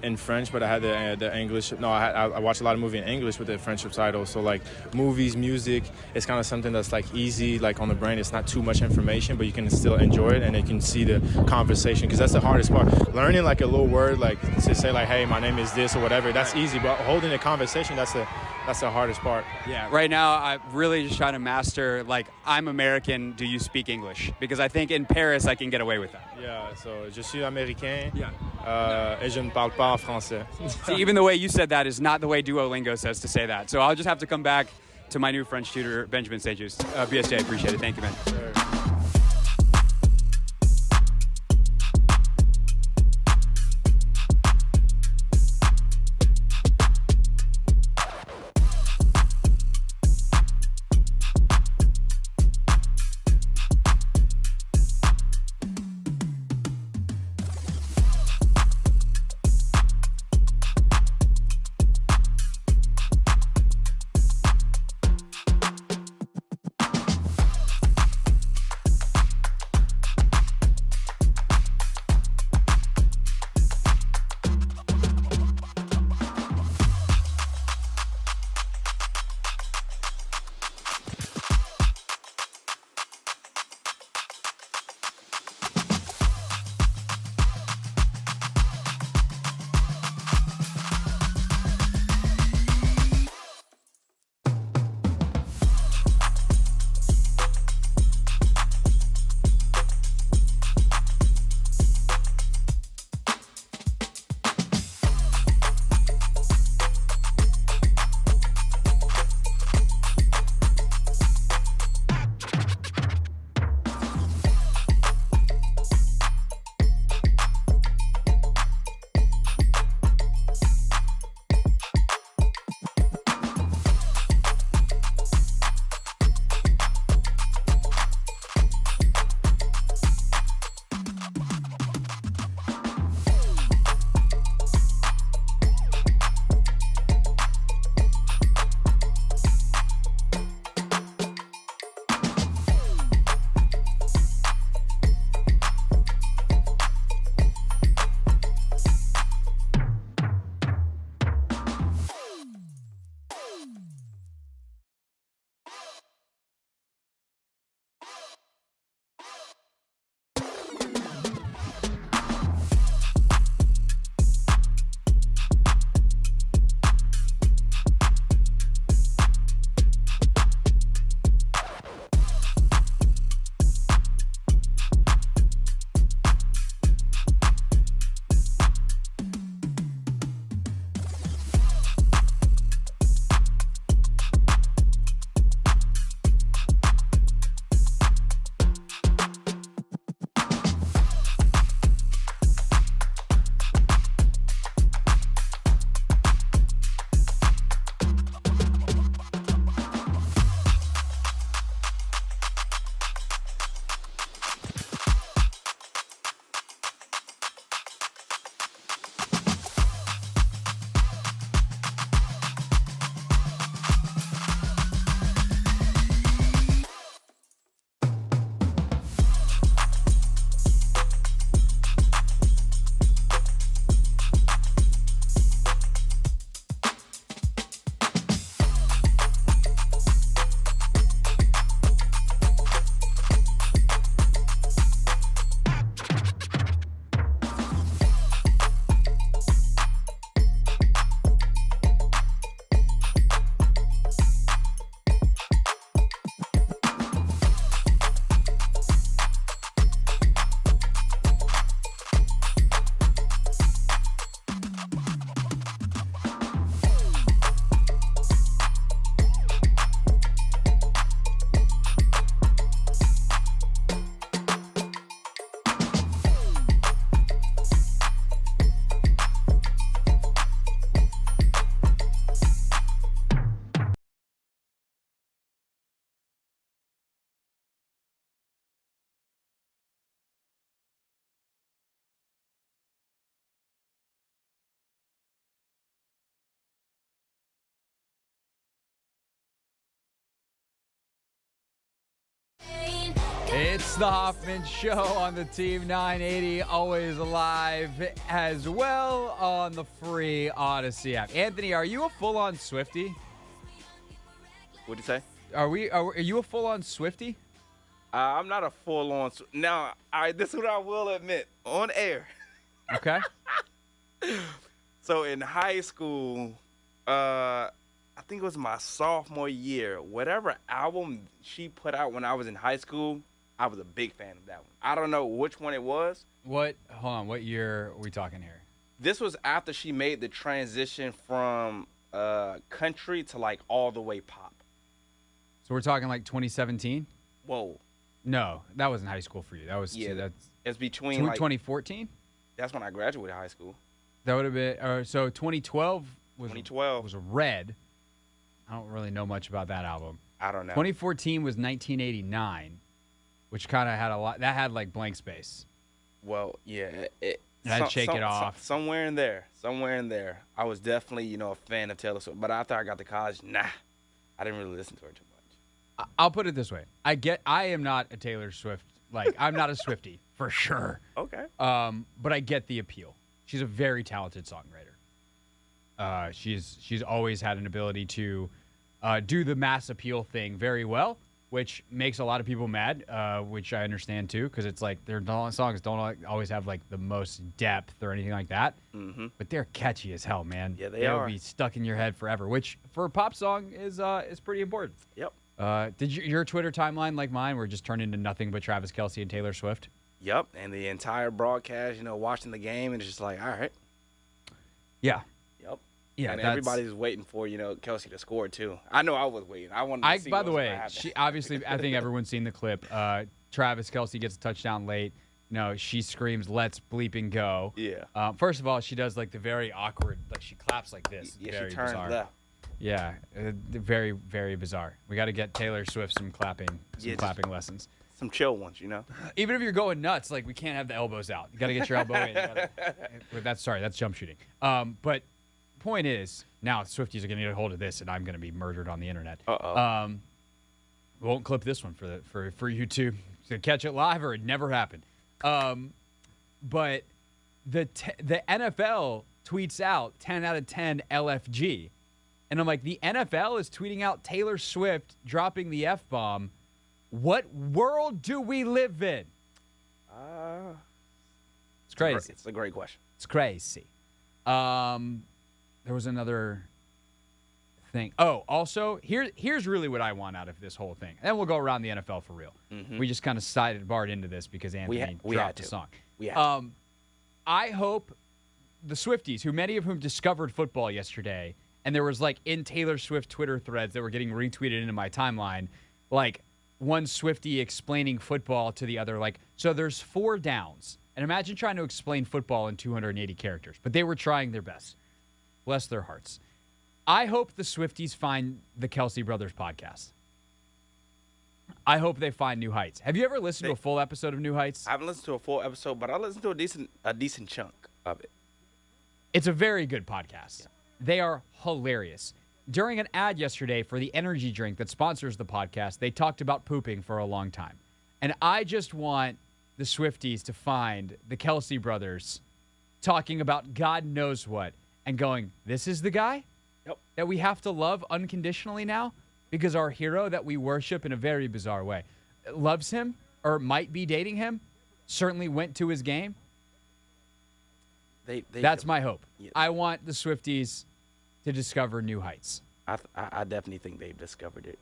in French, but I had the English. No, I watched a lot of movies in English with the French subtitles. So like movies, music, it's kind of something that's like easy, like on the brain. It's not too much information, but you can still enjoy it and you can see the conversation because that's the hardest part. Learning like a little word, like to say like, hey, my name is this or whatever, that's easy. But holding a conversation, that's the hardest part. Yeah, right now I'm really just trying to master like I'm American, do you speak English? Because I think in Paris I can get away with that. Yeah, so je suis américain. Et je ne parle pas en français. See, even the way you said that is not the way Duolingo says to say that. So I'll just have to come back to my new French tutor, Benjamin Sages. BSJ, appreciate it. Thank you, man. Sure. It's the Hoffman Show on the Team 980, always alive as well on the free Odyssey app. Anthony, are you a full-on Swiftie? What'd you say? Are you a full-on Swiftie? I'm not a full-on. Now, this is what I will admit on air. Okay. So in high school, I think it was my sophomore year. Whatever album she put out when I was in high school, I was a big fan of that one. I don't know which one it was. Hold on, what year are we talking here? This was after she made the transition from country to like all the way pop. So we're talking like 2017? Whoa. No, that wasn't high school for you. That was it's between like 2014? That's when I graduated high school. That would have been so 2012 was Red. I don't really know much about that album. I don't know. 2014 was 1989, which kind of had a lot. That had like Blank Space. Well, yeah, I'd shake it off. Somewhere in there. I was definitely, a fan of Taylor Swift. But after I got to college, I didn't really listen to her too much. I'll put it this way. I am not a Taylor Swift. Like, I'm not a Swiftie, for sure. Okay. But I get the appeal. She's a very talented songwriter. She's always had an ability to do the mass appeal thing very well, which makes a lot of people mad, which I understand too, because it's like their songs don't always have like the most depth or anything like that. Mm-hmm. But they're catchy as hell, man. Yeah, they are. They'll be stuck in your head forever, which for a pop song is pretty important. Yep. Did your Twitter timeline, like mine, were just turned into nothing but Travis Kelce and Taylor Swift? Yep, and the entire broadcast, watching the game, and it's just like, all right. Yeah. Yep. Yeah, and everybody's waiting for, Kelce to score, too. I know I was waiting. I wanted to see by the what was way, gonna happen. she obviously, I think everyone's seen the clip. Travis Kelce gets a touchdown late. She screams, "Let's bleeping go." Yeah. First of all, she does like the very awkward, like she claps like this. Yeah, very she turns bizarre. left. Yeah, very, very bizarre. We got to get Taylor Swift some clapping lessons. Some chill ones, Even if you're going nuts, like we can't have the elbows out. You got to get your elbow in. That's jump shooting. But point is, now Swifties are going to get a hold of this, and I'm going to be murdered on the internet. We won't clip this one for YouTube to catch it live, or it never happened. But the NFL tweets out 10 out of 10 LFG. And I'm like, the NFL is tweeting out Taylor Swift dropping the F-bomb. What world do we live in? It's crazy. It's a great question. It's crazy. There was another thing. Oh, also, here's really what I want out of this whole thing. And then we'll go around the NFL for real. Mm-hmm. We just kind of barred into this because Anthony dropped the song. I hope the Swifties, who many of whom discovered football yesterday, and there was like in Taylor Swift Twitter threads that were getting retweeted into my timeline, like one Swiftie explaining football to the other, like, so there's 4 downs. And imagine trying to explain football in 280 characters, but they were trying their best. Bless their hearts. I hope the Swifties find the Kelce Brothers podcast. I hope they find New Heights. Have you ever listened to a full episode of New Heights? I haven't listened to a full episode, but I listened to a decent chunk of it. It's a very good podcast. Yeah. They are hilarious. During an ad yesterday for the energy drink that sponsors the podcast, they talked about pooping for a long time. And I just want the Swifties to find the Kelce Brothers talking about God knows what and going, this is the guy that we have to love unconditionally now because our hero that we worship in a very bizarre way loves him or might be dating him, certainly went to his game. That's my hope. Yeah. I want the Swifties to discover New Heights. I definitely think they've discovered it.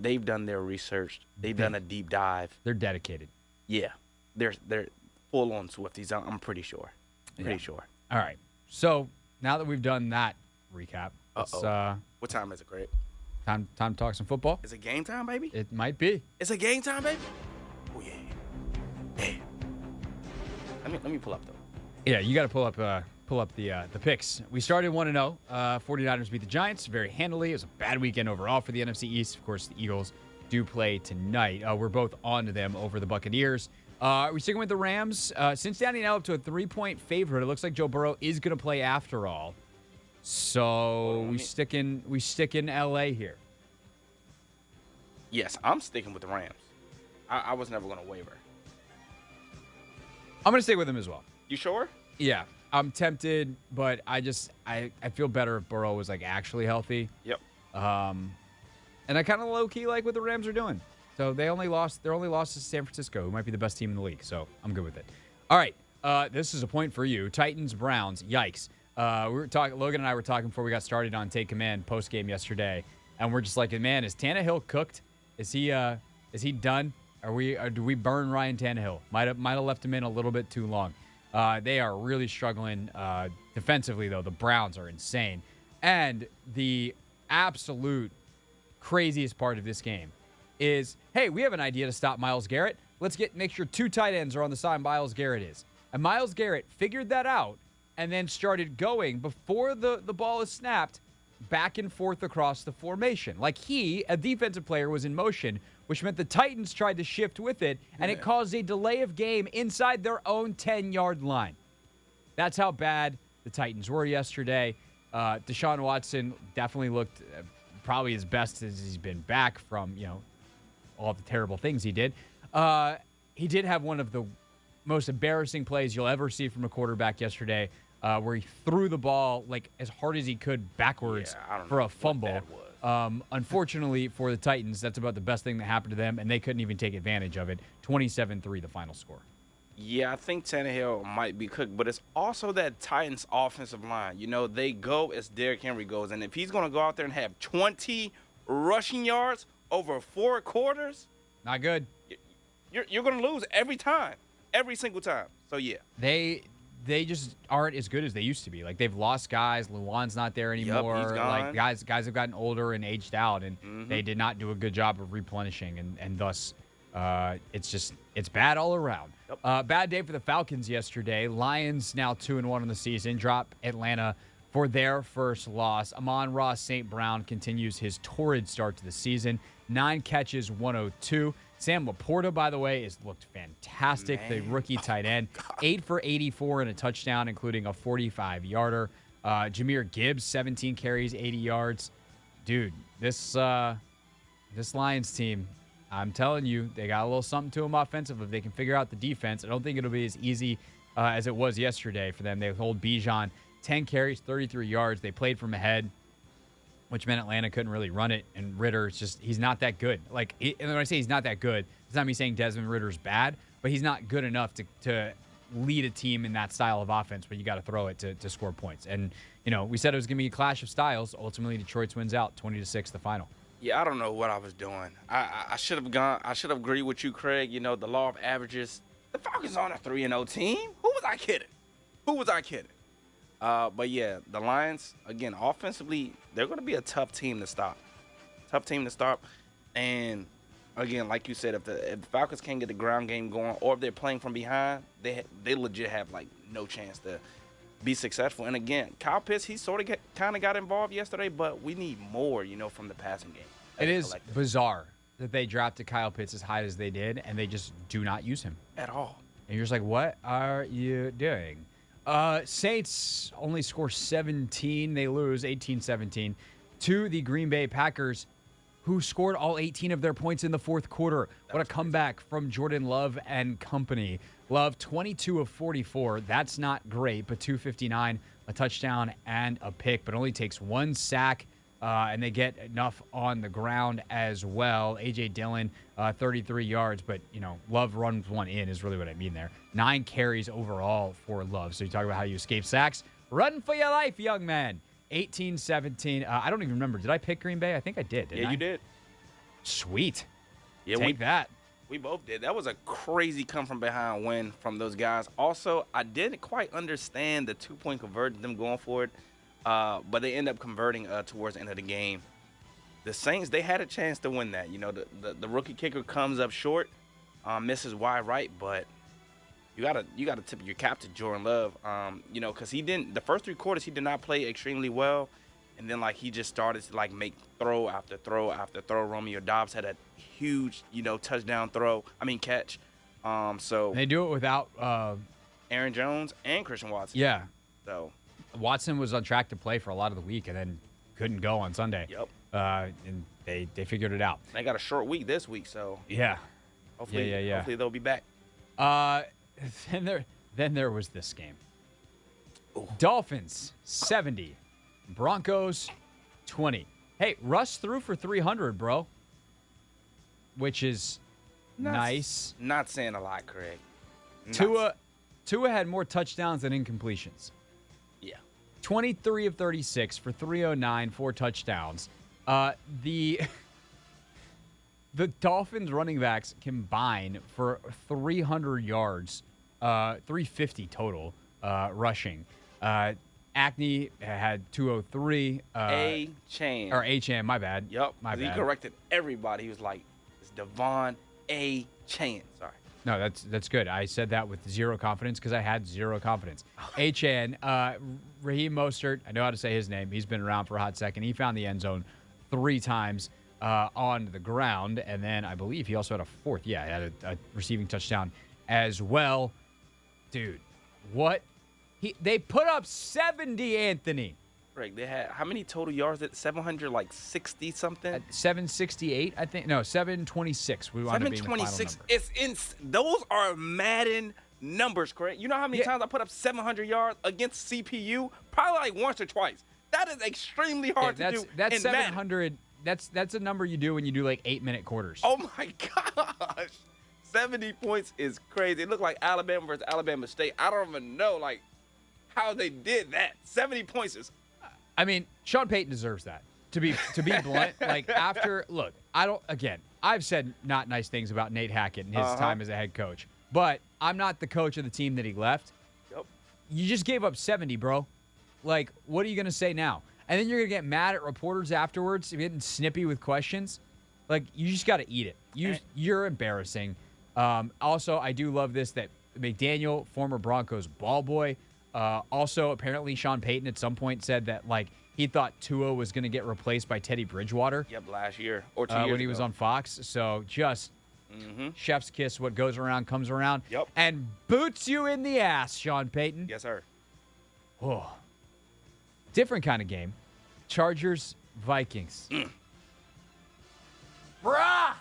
They've done their research. They've done a deep dive. They're dedicated. Yeah. They're full on Swifties. I'm pretty sure. Pretty sure. All right. So now that we've done that recap, what time is it, Craig? Time to talk some football. Is it game time, baby? It might be. It's a game time, baby. Oh yeah. Hey. Let me pull up though. Yeah, you got to pull up the picks. We started 1-0. 49ers beat the Giants very handily. It was a bad weekend overall for the NFC East. Of course, the Eagles do play tonight. We're both on to them over the Buccaneers. Are we sticking with the Rams? Cincinnati now up to a 3-point favorite. It looks like Joe Burrow is going to play after all. So we stick in LA here. Yes, I'm sticking with the Rams. I was never going to waver. I'm going to stick with them as well. You sure? Yeah. I'm tempted, but I feel better if Burrow was like actually healthy. Yep. And I kind of low key like what the Rams are doing. So their only loss to San Francisco, who might be the best team in the league. So I'm good with it. All right. This is a point for you. Titans, Browns. Yikes. We were talking. Logan and I were talking before we got started on Take Command post game yesterday, and we're just like, man, is Tannehill cooked? Is he done? Do we burn Ryan Tannehill? Might have left him in a little bit too long. They are really struggling defensively, though. The Browns are insane, and the absolute craziest part of this game is, hey, we have an idea to stop Myles Garrett. Let's make sure 2 tight ends are on the side Myles Garrett is. And Myles Garrett figured that out and then started going before the ball is snapped back and forth across the formation. Like he, a defensive player, was in motion, which meant the Titans tried to shift with it, and it caused a delay of game inside their own 10-yard line. That's how bad the Titans were yesterday. Deshaun Watson definitely looked probably as best as he's been back from, all the terrible things he did. He did have one of the most embarrassing plays you'll ever see from a quarterback yesterday, where he threw the ball like as hard as he could backwards for a fumble. Unfortunately for the Titans, that's about the best thing that happened to them, and they couldn't even take advantage of it. 27-3 the final score. Yeah, I think Tannehill might be cooked, but it's also that Titans offensive line. They go as Derrick Henry goes, and if he's going to go out there and have 20 rushing yards over 4 quarters, not good. You're going to lose every time, every single time. So, yeah. They just aren't as good as they used to be. Like, they've lost guys. Luan's not there anymore. Yep, he's gone. Like, guys have gotten older and aged out, and they did not do a good job of replenishing, and thus it's bad all around. Yep. Bad day for the Falcons yesterday. Lions now 2-1 on the season. Drop Atlanta for their first loss. Amon-Ra St. Brown continues his torrid start to the season. 9 catches, 102. Sam Laporta, by the way, has looked fantastic. The rookie tight end. 8 for 84 and a touchdown, including a 45-yarder. Jahmyr Gibbs, 17 carries, 80 yards. Dude, this Lions team, I'm telling you, they got a little something to them offensive. If they can figure out the defense, I don't think it'll be as easy as it was yesterday for them. They hold Bijan 10 carries, 33 yards. They played from ahead, which meant Atlanta couldn't really run it. And Ritter, he's not that good. And when I say he's not that good, it's not me saying Desmond Ritter's bad, but he's not good enough to lead a team in that style of offense where you got to throw it to score points. And, we said it was going to be a clash of styles. Ultimately, Detroit wins out 20-6 the final. Yeah, I don't know what I was doing. I should have agreed with you, Craig. The law of averages. The Falcons aren't a 3-0 team. Who was I kidding? But yeah, the Lions, again, offensively, they're going to be a tough team to stop. And again, like you said, if the Falcons can't get the ground game going, or if they're playing from behind, they legit have no chance to be successful. And again, Kyle Pitts, he sort of kind of got involved yesterday, but we need more, from the passing game. It is bizarre that they drafted Kyle Pitts as high as they did, and they just do not use him at all. And you're just like, what are you doing? Saints only score 17. They lose 18-17 to the Green Bay Packers, who scored all 18 of their points in the fourth quarter. What a comeback from Jordan Love and company. Love, 22 of 44. That's not great, but 259, a touchdown and a pick, but only takes 1 sack, and they get enough on the ground as well. A.J. Dillon, 33 yards, but, Love runs one in is really what I mean there. 9 carries overall for Love. So you talk about how you escape sacks. Run for your life, young man. 18-17. I don't even remember. Did I pick Green Bay? I think I did. Didn't I? You did. Sweet. Yeah, Take that. We both did. That was a crazy come-from-behind win from those guys. Also, I didn't quite understand the 2-point conversion, them going for it, but they end up converting towards the end of the game. The Saints, they had a chance to win that. The rookie kicker comes up short, misses wide right, but you gotta tip your cap to Jordan Love, because the first 3 quarters he did not play extremely well, and then he just started to make throw after throw after throw. Romeo Doubs had a huge catch. So they do it without Aaron Jones and Christian Watson. Yeah. So Watson was on track to play for a lot of the week and then couldn't go on Sunday. Yep. And they figured it out. They got a short week this week, so yeah. Hopefully, hopefully they'll be back. Then there was this game. Ooh. Dolphins 70, Broncos 20. Hey, Russ threw for 300, bro, which is nice. Not saying a lot, Craig. Tua had more touchdowns than incompletions. Yeah. 23 of 36 for 309, 4 touchdowns. The Dolphins running backs combine for 300 yards, 350 total rushing. Acne had 203. A-Chan. Or A-Chan, my bad. Yep. My He bad. corrected everybody. He was like, it's Devon A-Chan. Sorry. No, that's good. I said that with zero confidence because I had zero confidence. A-Chan, Raheem Mostert, I know how to say his name. He's been around for a hot second. He found the end zone 3 times on the ground, and then I believe he also had a fourth. Yeah, he had a receiving touchdown as well. Dude, what? They put up 70, Anthony. Greg, they had how many total yards? At 760 something. 768, I think. No, 726. We wound up being the final 726. number. Those are Madden numbers, correct? You know how many Yeah. times I put up 700 yards against CPU? Probably like once or twice. That is extremely hard to do. That's in 700. That's a number you do when you do like 8-minute quarters. Oh my gosh. 70 points is crazy. It looked like Alabama versus Alabama State. I don't even know like how they did that. 70 points is. I mean, Sean Payton deserves that. To be blunt, like I've said not nice things about Nate Hackett and his time as a head coach, but I'm not the coach of the team that he left. Yep. You just gave up 70, bro. Like, what are you going to say now? And then you're going to get mad at reporters afterwards, getting snippy with questions. Like, you just got to eat it. You're embarrassing. Also, I do love this that McDaniel, former Broncos ball boy, also apparently Sean Payton at some point said that, like, he thought Tua was going to get replaced by Teddy Bridgewater. Yep, last year or 2 years when he was on Fox. So just chef's kiss, what goes around comes around. Yep. And boots you in the ass, Sean Payton. Yes, sir. Oh. Different kind of game. Chargers, Vikings. Bruh!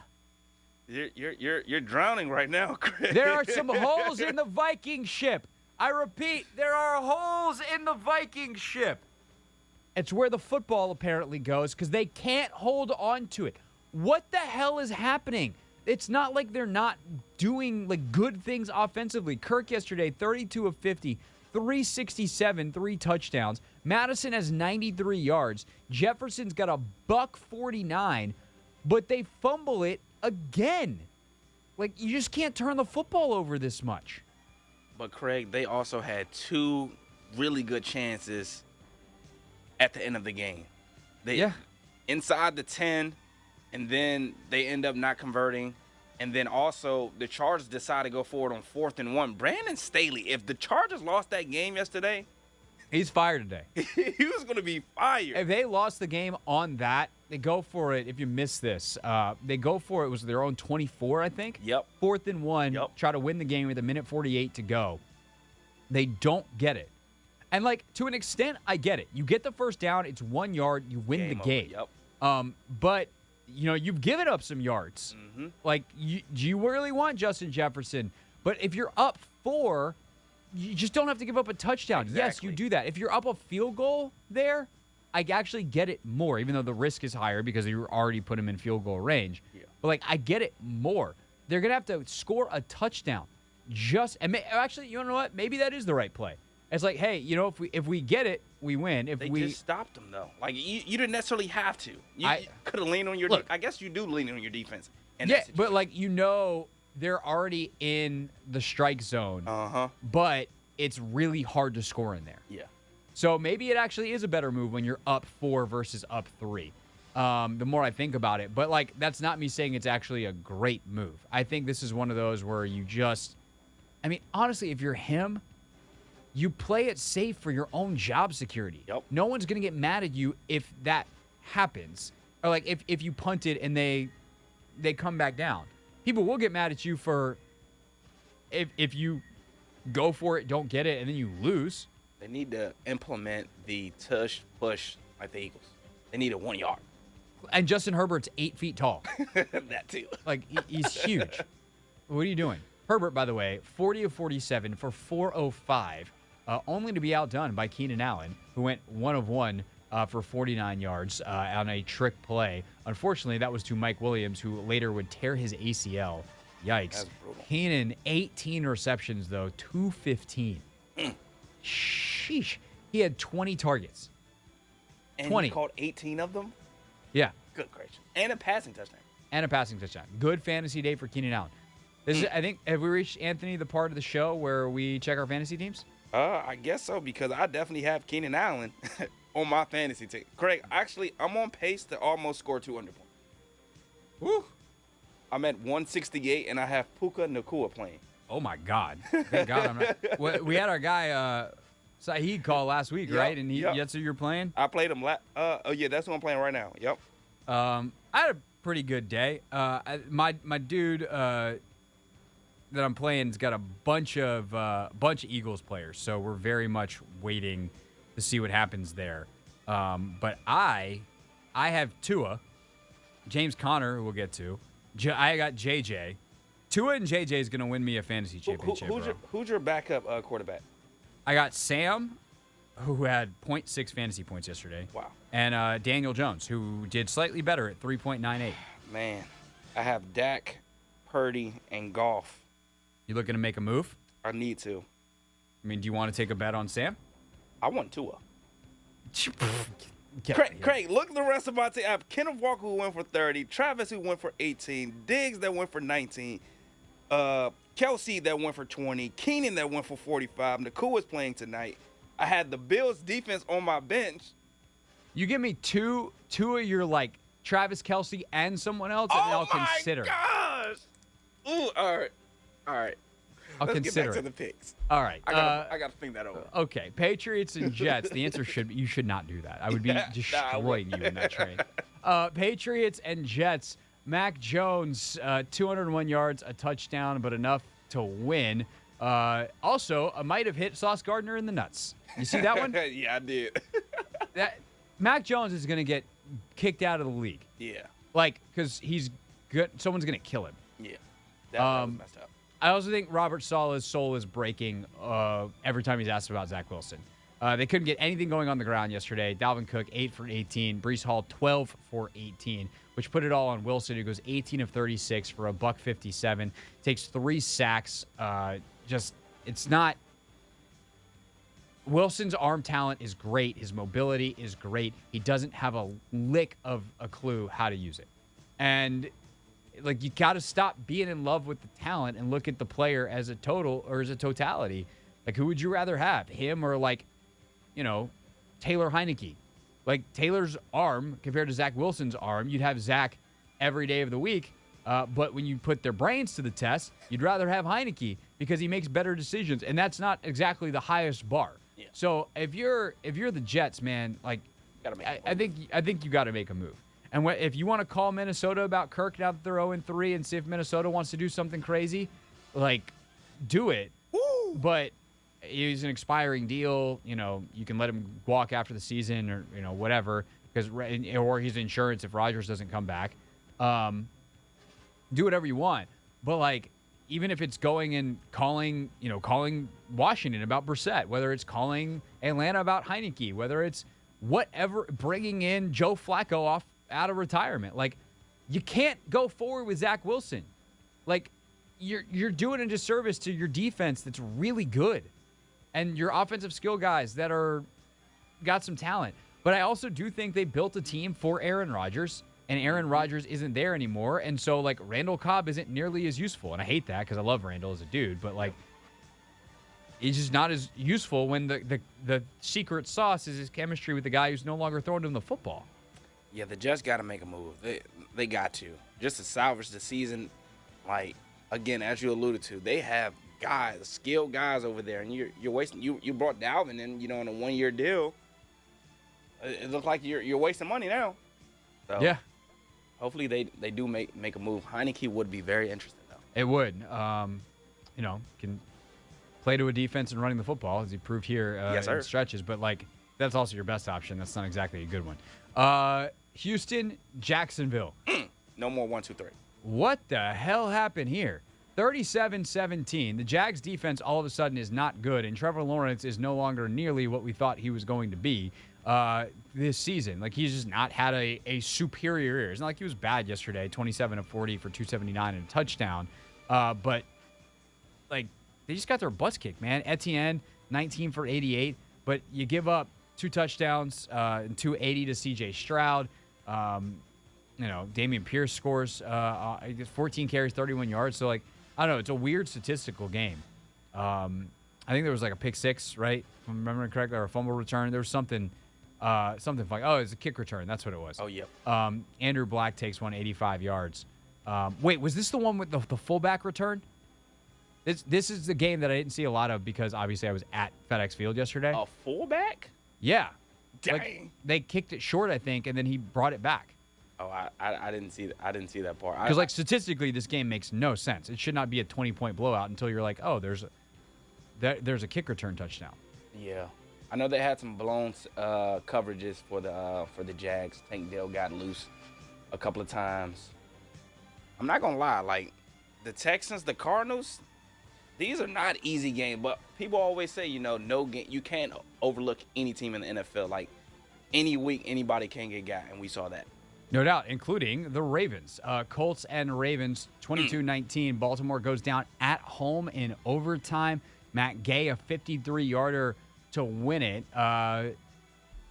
You're drowning right now, Chris. There are some holes in the Viking ship. I repeat, there are holes in the Viking ship. It's where the football apparently goes because they can't hold on to it. What the hell is happening? It's not like they're not doing like good things offensively. Kirk yesterday, 32 of 50, 367, 3 touchdowns. Madison has 93 yards. Jefferson's got a $149, but they fumble it again. Like, you just can't turn the football over this much. But, Craig, they also had 2 really good chances at the end of the game. Inside the 10, and then they end up not converting. And then also the Chargers decide to go forward on 4th and 1. Brandon Staley, if the Chargers lost that game yesterday, he's fired today. He was going to be fired. If they lost the game on that, they go for it. If you miss this, they go for it. It was their own 24, I think. Yep. 4th and 1. Yep. Try to win the game with 1:48 to go. They don't get it. And, like, to an extent, I get it. You get the first down. It's 1 yard. You win the game. Yep. But, you know, you've given up some yards. Mm-hmm. Like, do you really want Justin Jefferson? But if you're up 4, you just don't have to give up a touchdown. Exactly. Yes, you do that. If you're up a field goal there, I actually get it more, even though the risk is higher because you already put him in field goal range. Yeah. But, like, I get it more. They're going to have to score a touchdown. Actually, you know what? Maybe that is the right play. It's like, hey, you know, if we get it, we win. If they we just stopped them, though. Like, you didn't necessarily have to. You could have leaned on your Look, I guess you do lean on your defense. Yeah, but, like, you know, they're already in the strike zone. But it's really hard to score in there. Yeah. So maybe it actually is a better move when you're up 4 versus up 3. The more I think about it. But, like, that's not me saying it's actually a great move. I think this is one of those where you just – I mean, honestly, if you're him, you play it safe for your own job security. Yep. No one's going to get mad at you if that happens. Or, like, if you punt it and they come back down. People will get mad at you for if you go for it, don't get it, and then you lose. They need to implement the tush push like the Eagles. They need a 1 yard. And Justin Herbert's 8 feet tall. That too. Like, he's huge. What are you doing? Herbert, by the way, 40 of 47 for 405, only to be outdone by Keenan Allen, who went 1 of 1 for 49 yards on a trick play. Unfortunately, that was to Mike Williams, who later would tear his ACL. Yikes. Keenan, 18 receptions, though, 215. Sheesh. He had 20 targets. And 20. he caught 18 of them? Yeah. Good gracious. And a passing touchdown. And a passing touchdown. Good fantasy day for Keenan Allen. This is, I think, have we reached, Anthony, the part of the show where we check our fantasy teams? I guess so, because I definitely have Keenan Allen on my fantasy team. Craig, actually, I'm on pace to almost score 200 points. Woo! I'm at 168, and I have Puka Nacua playing. Oh, my God. Thank God I'm not. We had our guy, Saeed, call last week, Yep, right? And yep. that's who you're playing? I played him yeah, that's who I'm playing right now. Yep. I had a pretty good day. My dude that I'm playing's got a bunch of Eagles players, so we're very much waiting to see what happens there. But I have Tua, James Conner, who we'll get to. I got JJ. Tua and JJ is gonna win me a fantasy championship. Who's your backup quarterback? I got Sam, who had 0.6 fantasy points yesterday. Wow. And Daniel Jones, who did slightly better at 3.98. Man, I have Dak, Purdy, and Goff. You looking to make a move? I need to. I mean, do you want to take a bet on Sam? I want Tua. Get out of here. Craig, look at the rest of my team. I have Kenneth Walker, who went for 30, Travis, who went for 18, Diggs, that went for 19, Kelsey, that went for 20, Keenan, that went for 45. Nakua's playing tonight. I had the Bills defense on my bench. You give me two of your, like, Travis Kelsey and someone else, and I'll consider. Oh, my gosh. Ooh, all right. I'll Let's consider get back it. to the picks. All right. I gotta think that over. Okay, Patriots and Jets. The answer you should not do that. I would be destroying you in that trade. Patriots and Jets. Mac Jones, 201 yards, a touchdown, but enough to win. Also, I might have hit Sauce Gardner in the nuts. You see that one? Yeah, I did. Mac Jones is going to get kicked out of the league. Yeah. Like, because he's good. Someone's going to kill him. Yeah. That was messed up. I also think Robert Sala's soul is breaking every time he's asked about Zach Wilson. They couldn't get anything going on the ground yesterday. Dalvin Cook, 8 for 18. Breece Hall, 12 for 18, which put it all on Wilson, who goes 18 of 36 for a $157. Takes 3 sacks. It's not. Wilson's arm talent is great. His mobility is great. He doesn't have a lick of a clue how to use it. And like, you got to stop being in love with the talent and look at the player as a total or as a totality. Like, who would you rather have, him or, like, you know, Taylor Heineke? Like, Taylor's arm compared to Zach Wilson's arm, you'd have Zach every day of the week. But when you put their brains to the test, you'd rather have Heineke because he makes better decisions, and that's not exactly the highest bar. Yeah. So if you're the Jets, man, like, I think you got to make a move. And if you want to call Minnesota about Kirk now that they're 0-3 and see if Minnesota wants to do something crazy, like, do it. Woo! But he's an expiring deal. You know, you can let him walk after the season or, you know, whatever, or he's insurance if Rodgers doesn't come back. Do whatever you want. But, like, even if it's going and calling Washington about Brissett, whether it's calling Atlanta about Heineke, whether it's whatever, bringing in Joe Flacco out of retirement. Like, you can't go forward with Zach Wilson. Like, you're doing a disservice to your defense that's really good and your offensive skill guys that got some talent. But I also do think they built a team for Aaron Rodgers, and Aaron Rodgers isn't there anymore. And so, like, Randall Cobb isn't nearly as useful. And I hate that because I love Randall as a dude, but, like, he's just not as useful when the secret sauce is his chemistry with the guy who's no longer throwing him the football. Yeah, the Jets got to make a move. They got to. Just to salvage the season. Like, again, as you alluded to, they have guys, skilled guys over there, and you're wasting. You brought Dalvin in, on a 1-year deal. It looks like you're wasting money now. So, yeah. Hopefully they do make a move. Heineke would be very interesting, though. It would. Can play to a defense and running the football, as he proved here in stretches. But, like, that's also your best option. That's not exactly a good one. Houston, Jacksonville. No more 1, 2, 3. What the hell happened here? 37-17. The Jags defense all of a sudden is not good, and Trevor Lawrence is no longer nearly what we thought he was going to be this season. Like, he's just not had a superior year. It's not like he was bad yesterday, 27 of 40 for 279 and a touchdown. But, like, they just got their butts kicked, man. Etienne, 19 for 88. but you give up 2 touchdowns and 280 to C.J. Stroud. Damian Pierce scores 14 carries, 31 yards. So, like, I don't know. It's a weird statistical game. I think there was like a pick 6, right? If I'm remembering correctly, or a fumble return. There was something funny. Oh, it was a kick return. That's what it was. Oh, yep. Andrew Black takes 185 yards. Wait, was this the one with the fullback return? This is the game that I didn't see a lot of because obviously I was at FedEx Field yesterday. A fullback? Yeah. Dang. Like, they kicked it short, I think, and then he brought it back. Oh, I didn't see that part. Because like statistically, this game makes no sense. It should not be a 20-point blowout until you're like, oh, there's a kick return touchdown. Yeah, I know they had some blown coverages for the Jags. Tank Dell got loose a couple of times. I'm not gonna lie, like the Texans, the Cardinals, these are not easy games. But people always say, no game, you can't overlook any team in the NFL. Like any week, anybody can get got, and we saw that. No doubt, including the Ravens. Colts and Ravens, 22-19. Baltimore goes down at home in overtime. Matt Gay, a 53-yarder to win it. Gardner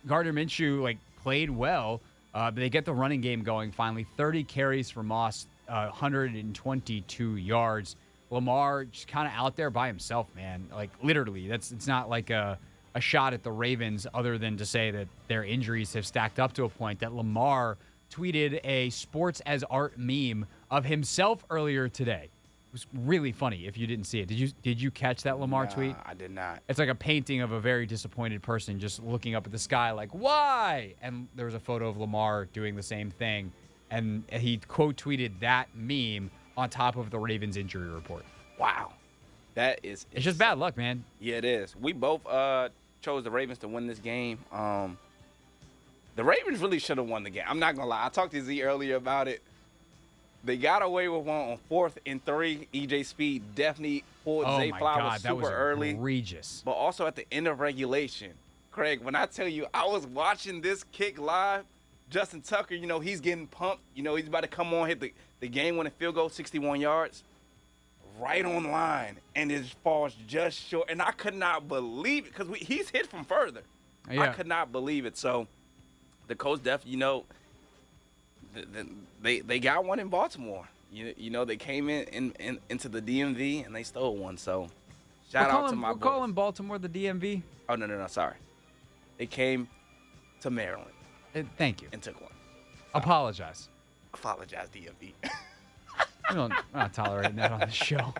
Minshew, played well, but they get the running game going finally. 30 carries for Moss, 122 yards. Lamar just kind of out there by himself, man. Like, literally, it's not like a shot at the Ravens other than to say that their injuries have stacked up to a point that Lamar tweeted a sports as art meme of himself earlier today. It was really funny if you didn't see it. Did you catch that Lamar tweet? I did not. It's like a painting of a very disappointed person just looking up at the sky like, why? And there was a photo of Lamar doing the same thing. And he quote tweeted that meme on top of the Ravens injury report. Wow. It's just bad luck, man. Yeah, it is. We both chose the Ravens to win this game. The Ravens really should have won the game. I'm not going to lie. I talked to Z earlier about it. They got away with one on 4th and 3. EJ Speed definitely pulled Zay Flowers super early. Egregious. But also at the end of regulation, Craig, when I tell you I was watching this kick live, Justin Tucker, he's getting pumped. He's about to come on, hit the game-winning field goal, 61 yards, right on line, and it falls just short. And I could not believe it because he's hit from further. Yeah. I could not believe it. So the Colts definitely, they got one in Baltimore. They came into the DMV and they stole one. So shout out to my boys. We're calling Baltimore the DMV? Oh, no, sorry. They came to Maryland. Thank you. And took one. Apologize. Apologize, DMV. We're not tolerating that on the show.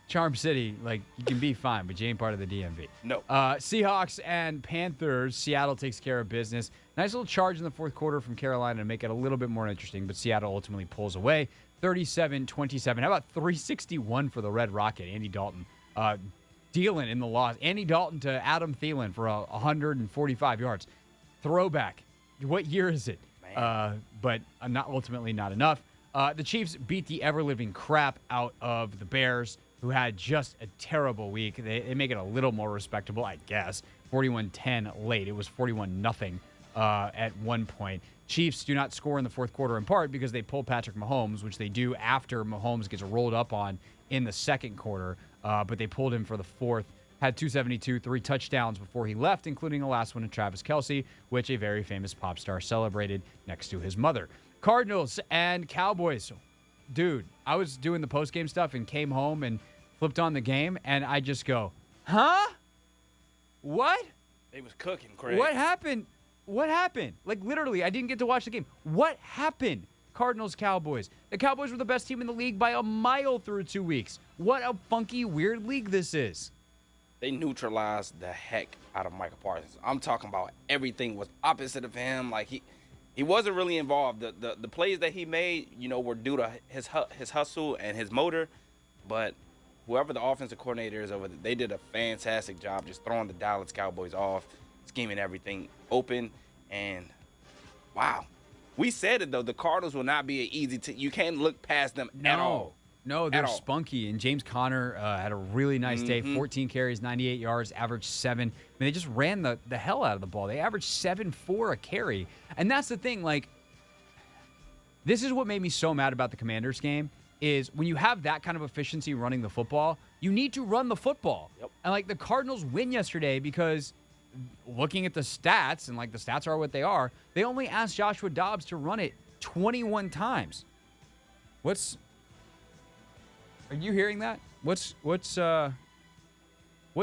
Charm City, you can be fine, but you ain't part of the DMV. No. Seahawks and Panthers. Seattle takes care of business. Nice little charge in the fourth quarter from Carolina to make it a little bit more interesting, but Seattle ultimately pulls away. 37-27. How about 361 for the Red Rocket? Andy Dalton dealing in the loss. Andy Dalton to Adam Thielen for 145 yards. Throwback. What year is it? But ultimately not enough. The Chiefs beat the ever-living crap out of the Bears, who had just a terrible week. They make it a little more respectable, I guess. 41-10 late. It was 41-0 at one point. Chiefs do not score in the fourth quarter in part because they pull Patrick Mahomes, which they do after Mahomes gets rolled up on in the second quarter. But they pulled him for the fourth. Had 272, 3 touchdowns before he left, including the last one to Travis Kelce, which a very famous pop star celebrated next to his mother. Cardinals and Cowboys. Dude, I was doing the postgame stuff and came home and flipped on the game, and I just go, huh? What? They was cooking, Craig. What happened? What happened? Literally, I didn't get to watch the game. What happened? Cardinals, Cowboys. The Cowboys were the best team in the league by a mile through 2 weeks. What a funky, weird league this is. They neutralized the heck out of Michael Parsons. I'm talking about everything was opposite of him. He wasn't really involved. The plays that he made, were due to his hustle and his motor. But whoever the offensive coordinator is over there, they did a fantastic job just throwing the Dallas Cowboys off, scheming everything open. And, wow. We said it, though. The Cardinals will not be an easy team. You can't look past them at all. No, they're spunky. And James Conner had a really nice day. 14 carries, 98 yards, averaged 7. They just ran the hell out of the ball. They averaged 7.4 a carry. And that's the thing. This is what made me so mad about the Commanders game is when you have that kind of efficiency running the football, you need to run the football. Yep. And, the Cardinals win yesterday because looking at the stats, and like the stats are what they are, they only asked Joshua Dobbs to run it 21 times. Are you hearing that? What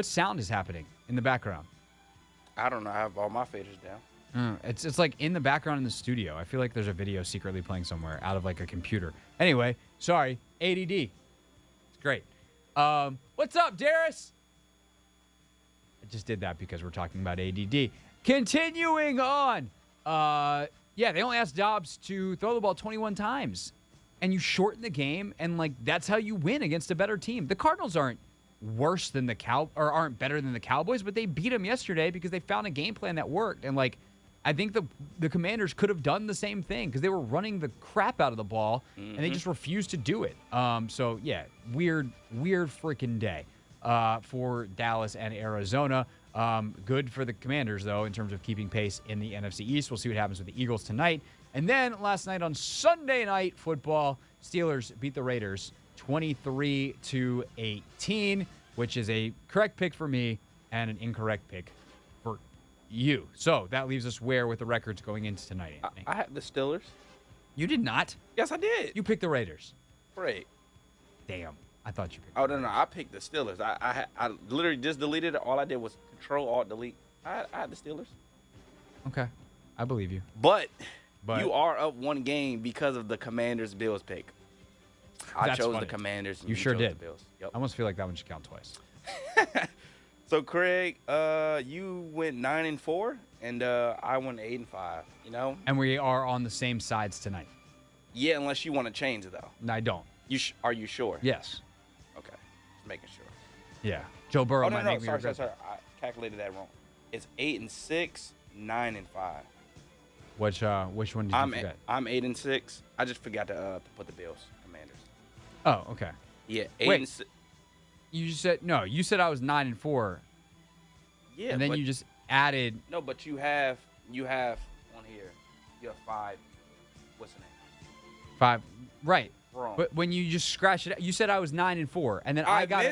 sound is happening in the background? I don't know. I have all my faders down. It's like in the background in the studio. I feel like there's a video secretly playing somewhere out of like a computer. Anyway, sorry, ADD. It's great. What's up, Darius? I just did that because we're talking about ADD. Continuing on. Yeah, they only asked Dobbs to throw the ball 21 times. And you shorten the game, and like that's how you win against a better team. The Cardinals aren't worse than aren't better than the Cowboys, but they beat them yesterday because they found a game plan that worked. And like I think the Commanders could have done the same thing because they were running the crap out of the ball, and they just refused to do it. So yeah, weird freaking day for Dallas and Arizona. Good for the Commanders, though, in terms of keeping pace in the NFC East. We'll see what happens with the Eagles tonight. And then last night on Sunday Night Football, Steelers beat the Raiders 23-18, which is a correct pick for me and an incorrect pick for you. So that leaves us where with the records going into tonight, Anthony? I had the Steelers. You did not? Yes, I did. You picked the Raiders. Great. Damn. I thought you picked the Raiders. No. I picked the Steelers. I literally just deleted it. All I did was Control-Alt-Delete. I had the Steelers. Okay. I believe you. But you are up one game because of the Commanders-Bills pick. I chose the Commanders. And you sure chose did. The Bills. Yep. I almost feel like that one should count twice. So, Craig, you went 9-4, and I went 8-5. You know. And we are on the same sides tonight. Yeah, unless you want to change it though. No, I don't. Are you sure? Yes. Okay. Just making sure. Yeah. Joe Burrow might make me regret. Sorry. I calculated that wrong. It's 8-6, 9-5. Which one did you forget? I'm 8-6. I just forgot to put the Bills, Commanders. Oh, okay. Yeah, 8-6. You said no. You said I was 9-4. Yeah, and then you just added. No, but you have on here. You have 5. What's the name? 5. Right. Wrong. But when you just scratched it, you said I was 9-4, and then I got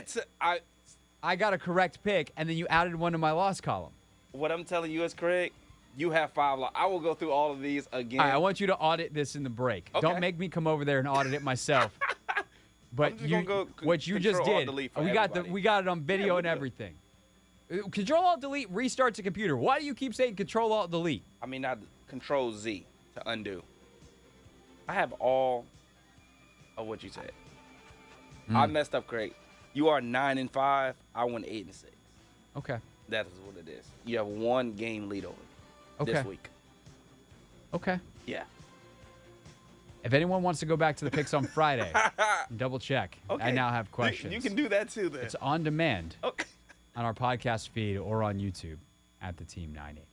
a correct pick, and then you added one to my loss column. What I'm telling you is correct. You have 5 loss. I will go through all of these again. All right, I want you to audit this in the break. Okay. Don't make me come over there and audit it myself. But what you just did, we got it on video and everything. Control-Alt-Delete restarts a computer. Why do you keep saying Control-Alt-Delete? I mean, not Control-Z to undo. I have all of what you said. I messed up, Craig. You are 9-5. I went 8-6. Okay. That is what it is. You have 1 game lead over this week. Okay. Yeah. If anyone wants to go back to the picks on Friday, double check. Okay. I now have questions. You can do that too then. It's on demand on our podcast feed or on YouTube at the Team 98.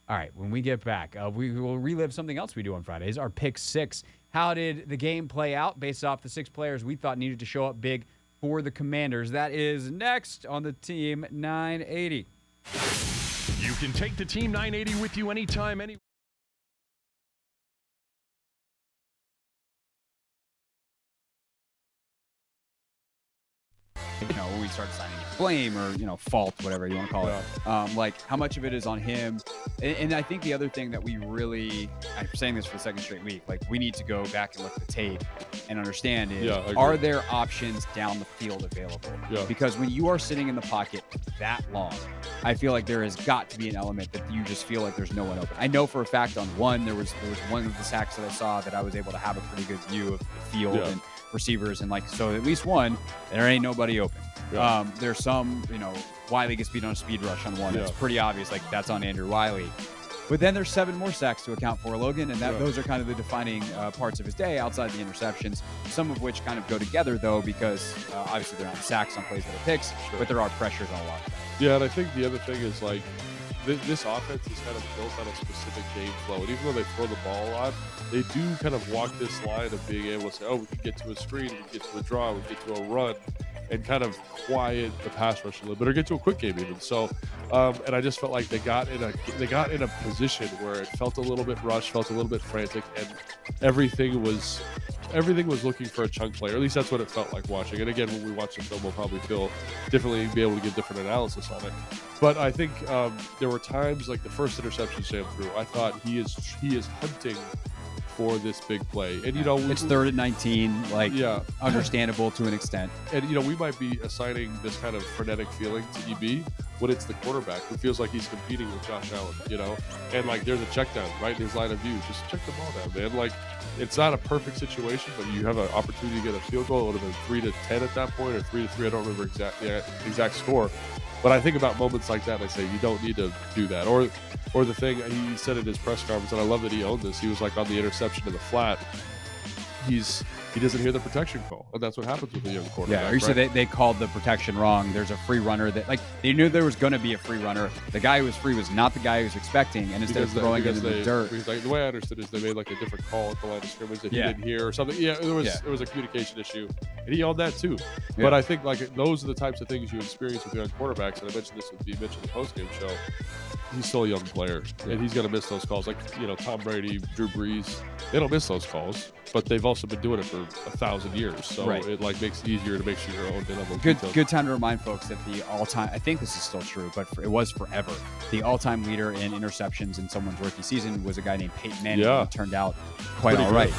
All right, when we get back, we will relive something else we do on Fridays, our Pick 6. How did the game play out based off the 6 players we thought needed to show up big for the Commanders? That is next on the Team 980. You can take the Team 980 with you anytime, anywhere. When we start signing blame or fault, whatever you want to call it, like how much of it is on him. And I think the other thing that we really, I'm saying this for the second straight week, like we need to go back and look at the tape and understand is, are there options down the field available? Because when you are sitting in the pocket that long, I feel like there has got to be an element that you just feel like there's no one open. I know for a fact on one, there was one of the sacks that I saw that I was able to have a pretty good view of the field and receivers, and so at least one, there ain't nobody open. There's some, Wiley gets beat on a speed rush on one. It's pretty obvious, like that's on Andrew Wiley. But then there's 7 more sacks to account for Logan, and those are kind of the defining parts of his day outside the interceptions, some of which kind of go together, though, because obviously they're not sacks on plays that are picks, but there are pressures on a lot of them. Yeah, and I think the other thing is, like, this offense is kind of built on a specific game flow. And even though they throw the ball a lot, they do kind of walk this line of being able to say, we can get to a screen, we can get to a draw, we can get to a run, and kind of quiet the pass rush a little bit, or get to a quick game even. So, and I just felt like they got in a position where it felt a little bit rushed, felt a little bit frantic, and everything was everything was looking for a chunk play, or at least that's what it felt like watching. And again, when we watch the film, we'll probably feel differently, be able to give different analysis on it. But I think there were times like the first interception Sam threw, I thought he is hunting for this big play. And, it's 3rd and 19, understandable to an extent. And, we might be assigning this kind of frenetic feeling to EB when it's the quarterback who feels like he's competing with Josh Allen, and like there's a check down right in his line of view. Just check the ball down, man. Like, it's not a perfect situation, but you have an opportunity to get a field goal. It would have been 3-10 at that point, or 3-3. I don't remember the exact score. But I think about moments like that and I say, you don't need to do that. Or the thing he said in his press conference, and I love that he owned this. He was like, on the interception in the flat, he doesn't hear the protection call, and that's what happens with a young quarterback. Yeah, or you said they called the protection wrong. There's a free runner that, they knew there was going to be a free runner. The guy who was free was not the guy who was expecting, and instead of throwing it into the dirt. The way I understood is they made like a different call at the line of scrimmage that he didn't hear or something. Yeah, it was a communication issue, and he owned that too. Yeah. But I think those are the types of things you experience with young quarterbacks, and I mentioned this with you mentioned the postgame show. He's still a young player, and he's going to miss those calls. Like, Tom Brady, Drew Brees, they don't miss those calls, but they've also been doing it for 1,000 years. So it makes it easier to make sure you're owned in on those details. Good time to remind folks that the all-time, I think this is still true, but it was forever, the all-time leader in interceptions in someone's rookie season was a guy named Peyton Manning. Who turned out quite all right.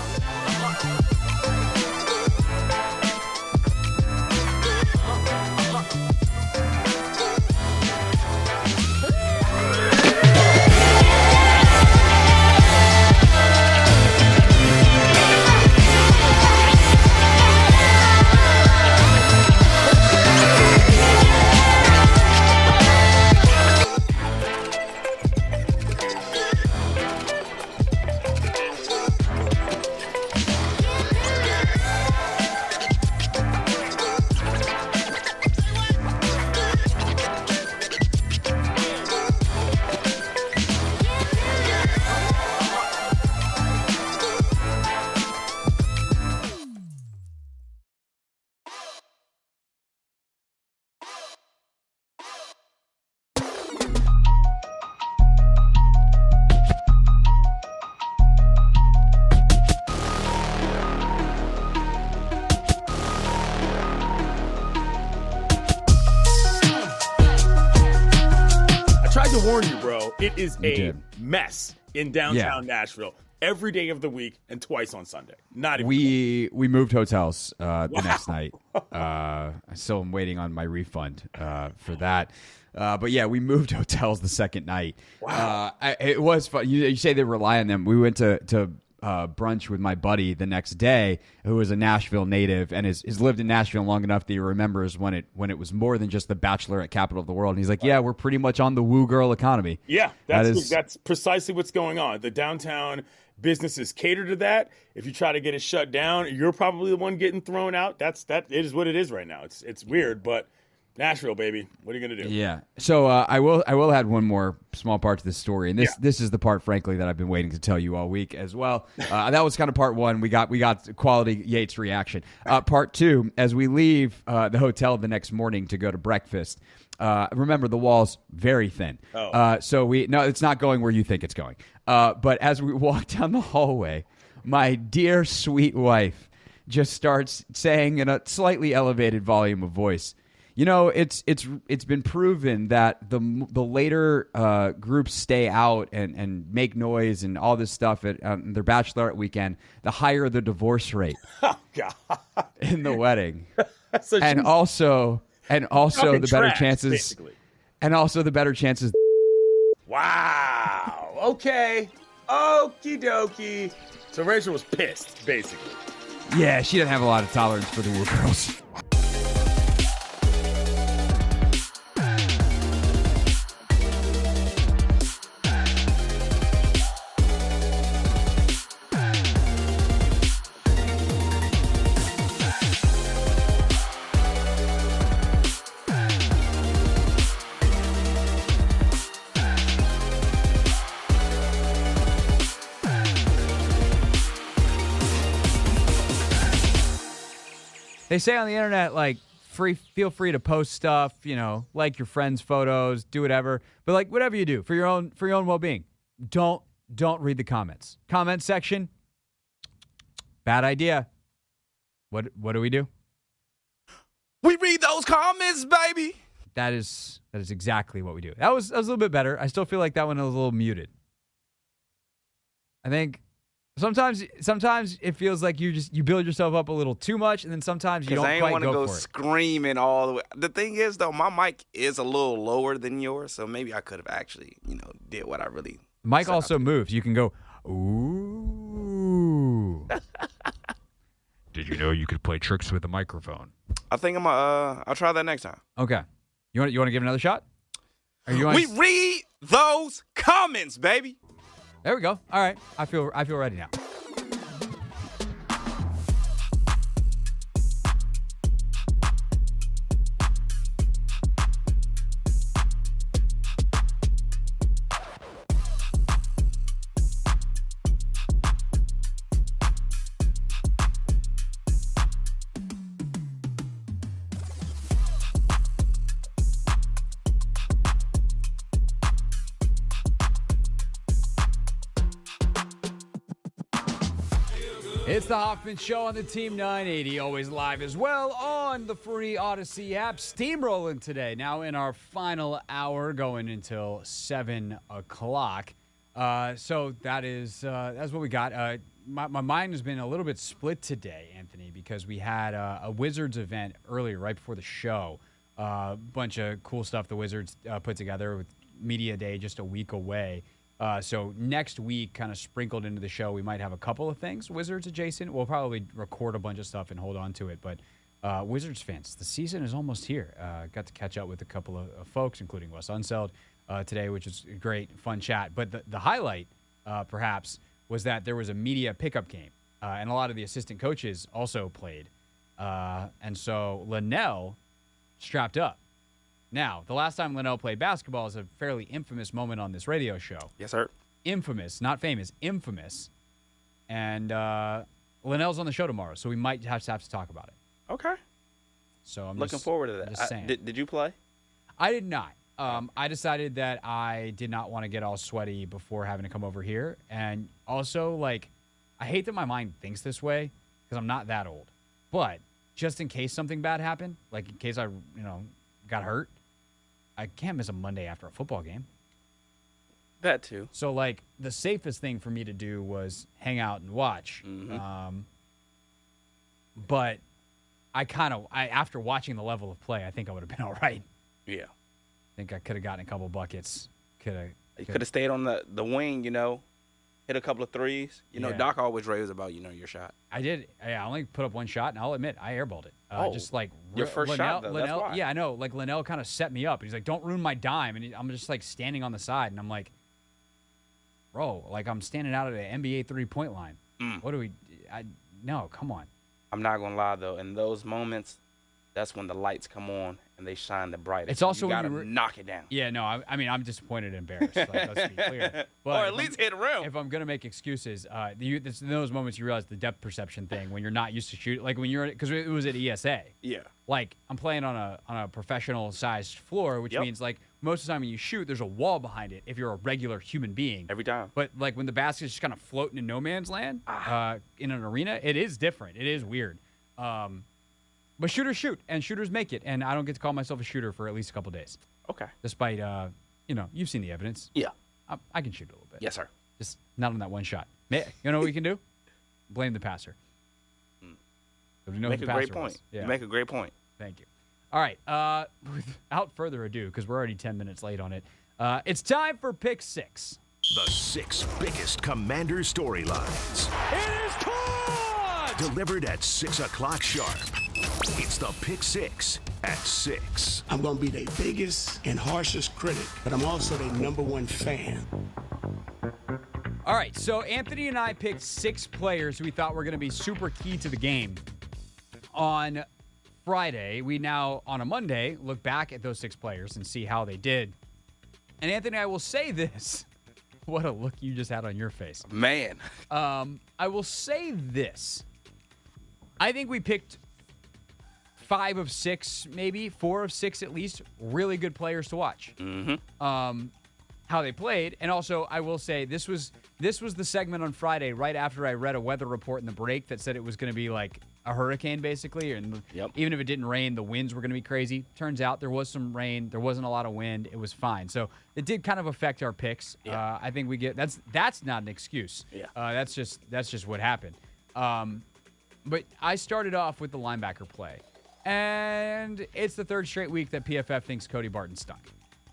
warn you, bro. It is a mess in downtown Nashville every day of the week and twice on Sunday. Not even we moved hotels the next night. I still am waiting on my refund for that. But yeah, we moved hotels the second night. Wow. It was fun. You say they rely on them. We went to brunch with my buddy the next day, who was a Nashville native and has lived in Nashville long enough that he remembers when it was more than just the bachelorette capital of the world. And he's like, yeah, we're pretty much on the woo girl economy. Yeah, that's precisely what's going on. The downtown businesses cater to that. If you try to get it shut down, you're probably the one getting thrown out. It is what it is right now. It's weird, but Nashville, baby. What are you gonna do? Yeah. So I will add one more small part to this story, and this is the part, frankly, that I've been waiting to tell you all week as well. That was kind of part one. We got quality Yates reaction. Part two, as we leave the hotel the next morning to go to breakfast. Remember, the wall's very thin. So it's not going where you think it's going. But as we walk down the hallway, my dear sweet wife just starts saying in a slightly elevated volume of voice, you know, it's been proven that the later groups stay out and make noise and all this stuff at their bachelorette weekend, the higher the divorce rate. Oh God! In the wedding, so and also the better trash, chances, basically. and also the better chances. Wow. Okay. Okie dokie. So Rachel was pissed, basically. Yeah, she didn't have a lot of tolerance for the woo girls. They say on the internet, like, feel free to post stuff, like your friends' photos, do whatever. But like whatever you do for your own well-being, don't read the comments. Comment section, bad idea. What do we do? We read those comments, baby. That is exactly what we do. That was a little bit better. I still feel like that one was a little muted. I think sometimes it feels like you build yourself up a little too much, and then sometimes you don't I ain't quite want to go for it. screaming all the way. The thing is, though, my mic is a little lower than yours, so maybe I could have actually, did what I really. Mike also moves. You can go, ooh. Did you know you could play tricks with a microphone? I think I'll try that next time. Okay. You want to give it another shot? We read those comments, baby. There we go. All right. I feel ready now. It's the Hoffman Show on the Team 980, always live as well on the free Odyssey app. Steamrolling today, now in our final hour, going until 7 o'clock. So that's what we got. My mind has been a little bit split today, Anthony, because we had a Wizards event earlier, right before the show. Bunch of cool stuff the Wizards put together with Media Day just a week away. So next week, kind of sprinkled into the show, we might have a couple of things Wizards adjacent. We'll probably record a bunch of stuff and hold on to it. But Wizards fans, the season is almost here. Got to catch up with a couple of folks, including Wes Unseld today, which is a great, fun chat. But the highlight, perhaps, was that there was a media pickup game. And a lot of the assistant coaches also played. And so Linnell strapped up. Now, the last time Linnell played basketball is a fairly infamous moment on this radio show. Yes, sir. Infamous, not famous, infamous. And Linnell's on the show tomorrow, so we might have to talk about it. Okay. So I'm looking forward to that. Just saying. Did you play? I did not. I decided that I did not want to get all sweaty before having to come over here. And also, I hate that my mind thinks this way because I'm not that old. But just in case something bad happened, in case I, got hurt, I can't miss a Monday after a football game. That too. So, the safest thing for me to do was hang out and watch. Mm-hmm. But after watching the level of play, I think I would have been all right. Yeah. I think I could have gotten a couple buckets. You could have stayed on the wing, hit a couple of threes. Yeah. Doc always raves about, your shot. I did. I only put up one shot, and I'll admit, I airballed it. Your first shot, though. That's why. Yeah, I know. Linnell kind of set me up. He's like, don't ruin my dime. And I'm just, standing on the side, and I'm like, bro, I'm standing out at an NBA three-point line. What do we – no, come on. I'm not going to lie, though. In those moments, that's when the lights come on and they shine the brightest. It's also you got to knock it down. Yeah, no, I mean, I'm disappointed and embarrassed. Let's be clear. But or at least hit a rim. If I'm going to make excuses, it's in those moments you realize the depth perception thing when you're not used to shooting. When you're – because it was at ESA. Yeah. I'm playing on a professional-sized floor, which means, most of the time when you shoot, there's a wall behind it if you're a regular human being. Every time. But, when the basket's just kind of floating in no man's land in an arena, it is different. It is weird. But shooters shoot, and shooters make it. And I don't get to call myself a shooter for at least a couple days. Okay. Despite, you've seen the evidence. Yeah. I can shoot a little bit. Yes, sir. Just not on that one shot. You know what we can do? Blame the passer. You make a great point. Yeah. You make a great point. Thank you. All right. Without further ado, because we're already 10 minutes late on it, it's time for Pick 6. The 6 biggest Commander storylines. It is caught! Delivered at 6 o'clock sharp. It's the Pick 6 at 6. I'm going to be their biggest and harshest critic, but I'm also their #1 fan. All right, so Anthony and I picked 6 players who we thought were going to be super key to the game. On Friday, we now, on a Monday, look back at those 6 players and see how they did. And Anthony, I will say this. What a look you just had on your face. Man. I will say this. I think we picked 5 of 6, maybe 4 of 6 at least, really good players to watch. Mm-hmm. How they played, and also I will say this was the segment on Friday right after I read a weather report in the break that said it was going to be a hurricane, basically. And even if it didn't rain, the winds were going to be crazy. Turns out there was some rain. There wasn't a lot of wind. It was fine. So it did kind of affect our picks. I think we get that's not an excuse. That's just what happened. But I started off with the linebacker play. And it's the third straight week that PFF thinks Cody Barton stunk.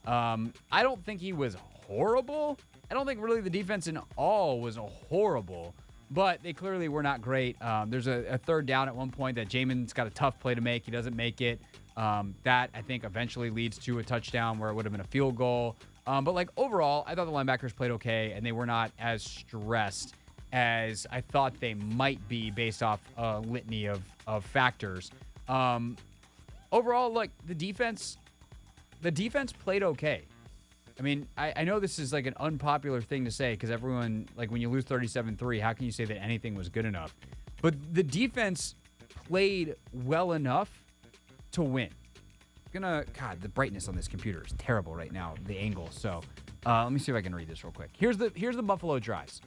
I don't think he was horrible. I don't think really the defense in all was horrible. But they clearly were not great. There's a third down at one point that Jamin's got a tough play to make. He doesn't make it. That, I think, eventually leads to a touchdown where it would have been a field goal. But, like, overall, I thought the linebackers played okay, and they were not as stressed as I thought they might be based off a litany of factors. Overall, like, the defense played okay. I mean, I know this is like an unpopular thing to say because everyone, like when you lose 37-3, how can you say that anything was good enough? But the defense played well enough to win. God, the brightness on this computer is terrible right now, the angle. So let me see if I can read this real quick. Here's the Buffalo drives.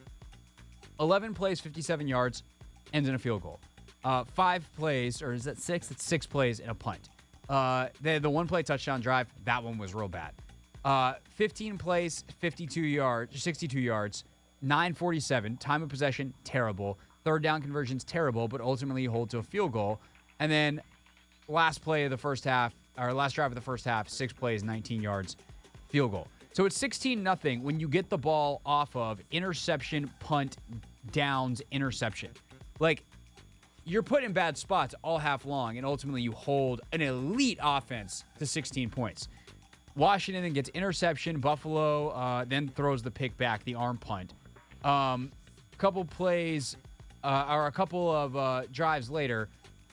11 plays, 57 yards, ends in a field goal. 5 plays, or is that 6? It's 6 plays and a punt. The one play touchdown drive, that one was real bad. 15 plays, 62 yards, 9:47. Time of possession, terrible. Third down conversions, terrible, but ultimately hold to a field goal. And then last play of the first half, or last drive of the first half, 6 plays, 19 yards, field goal. So it's 16-0 when you get the ball off of interception, punt, downs, interception. Like, you're put in bad spots all half long, and ultimately you hold an elite offense to 16 points. Washington then gets interception. Buffalo then throws the pick back, the arm punt. Couple plays, or a couple of drives later,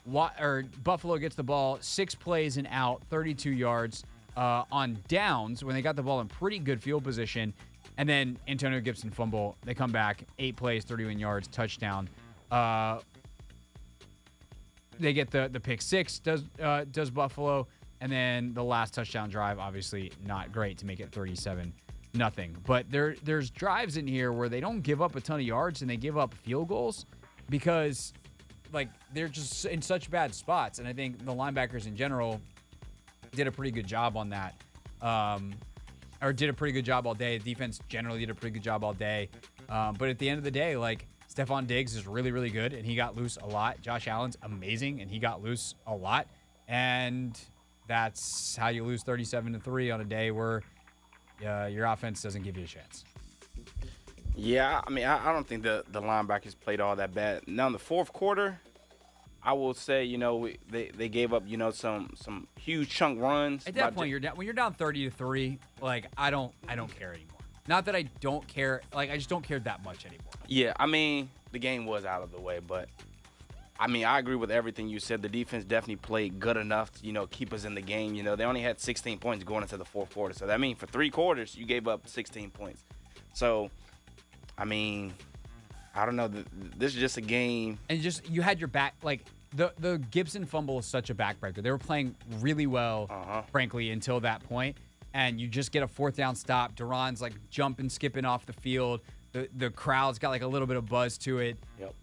Buffalo gets the ball, 6 plays and out, 32 yards on downs when they got the ball in pretty good field position. And then Antonio Gibson fumble. They come back, 8 plays, 31 yards, touchdown. They get the pick 6, does Buffalo. And then the last touchdown drive, obviously not great to make it 37-0. But there's drives in here where they don't give up a ton of yards and they give up field goals because, like, they're just in such bad spots. And I think the linebackers in general did a pretty good job on that, or did a pretty good job all day. The defense generally did a pretty good job all day. But at the end of the day, like, Stephon Diggs is really, really good, and he got loose a lot. Josh Allen's amazing, and he got loose a lot. And that's how you lose 37-3 on a day where your offense doesn't give you a chance. Yeah, I mean, I don't think the linebackers played all that bad. Now, in the fourth quarter, I will say, they gave up, some huge chunk runs. At that point, when you're down 30-3, like, I don't care anymore. Not that I don't care, like, I just don't care that much anymore. Yeah, I mean, the game was out of the way, but I mean, I agree with everything you said. The defense definitely played good enough to, keep us in the game. They only had 16 points going into the fourth quarter. So that means for 3 quarters, you gave up 16 points. So, I mean, I don't know. This is just a game. And you had your back, like, the Gibson fumble is such a backbreaker. They were playing really well, frankly, until that point. And you just get a 4th down stop. Duran's, like, jumping, skipping off the field. The crowd's got, like, a little bit of buzz to it. Yep.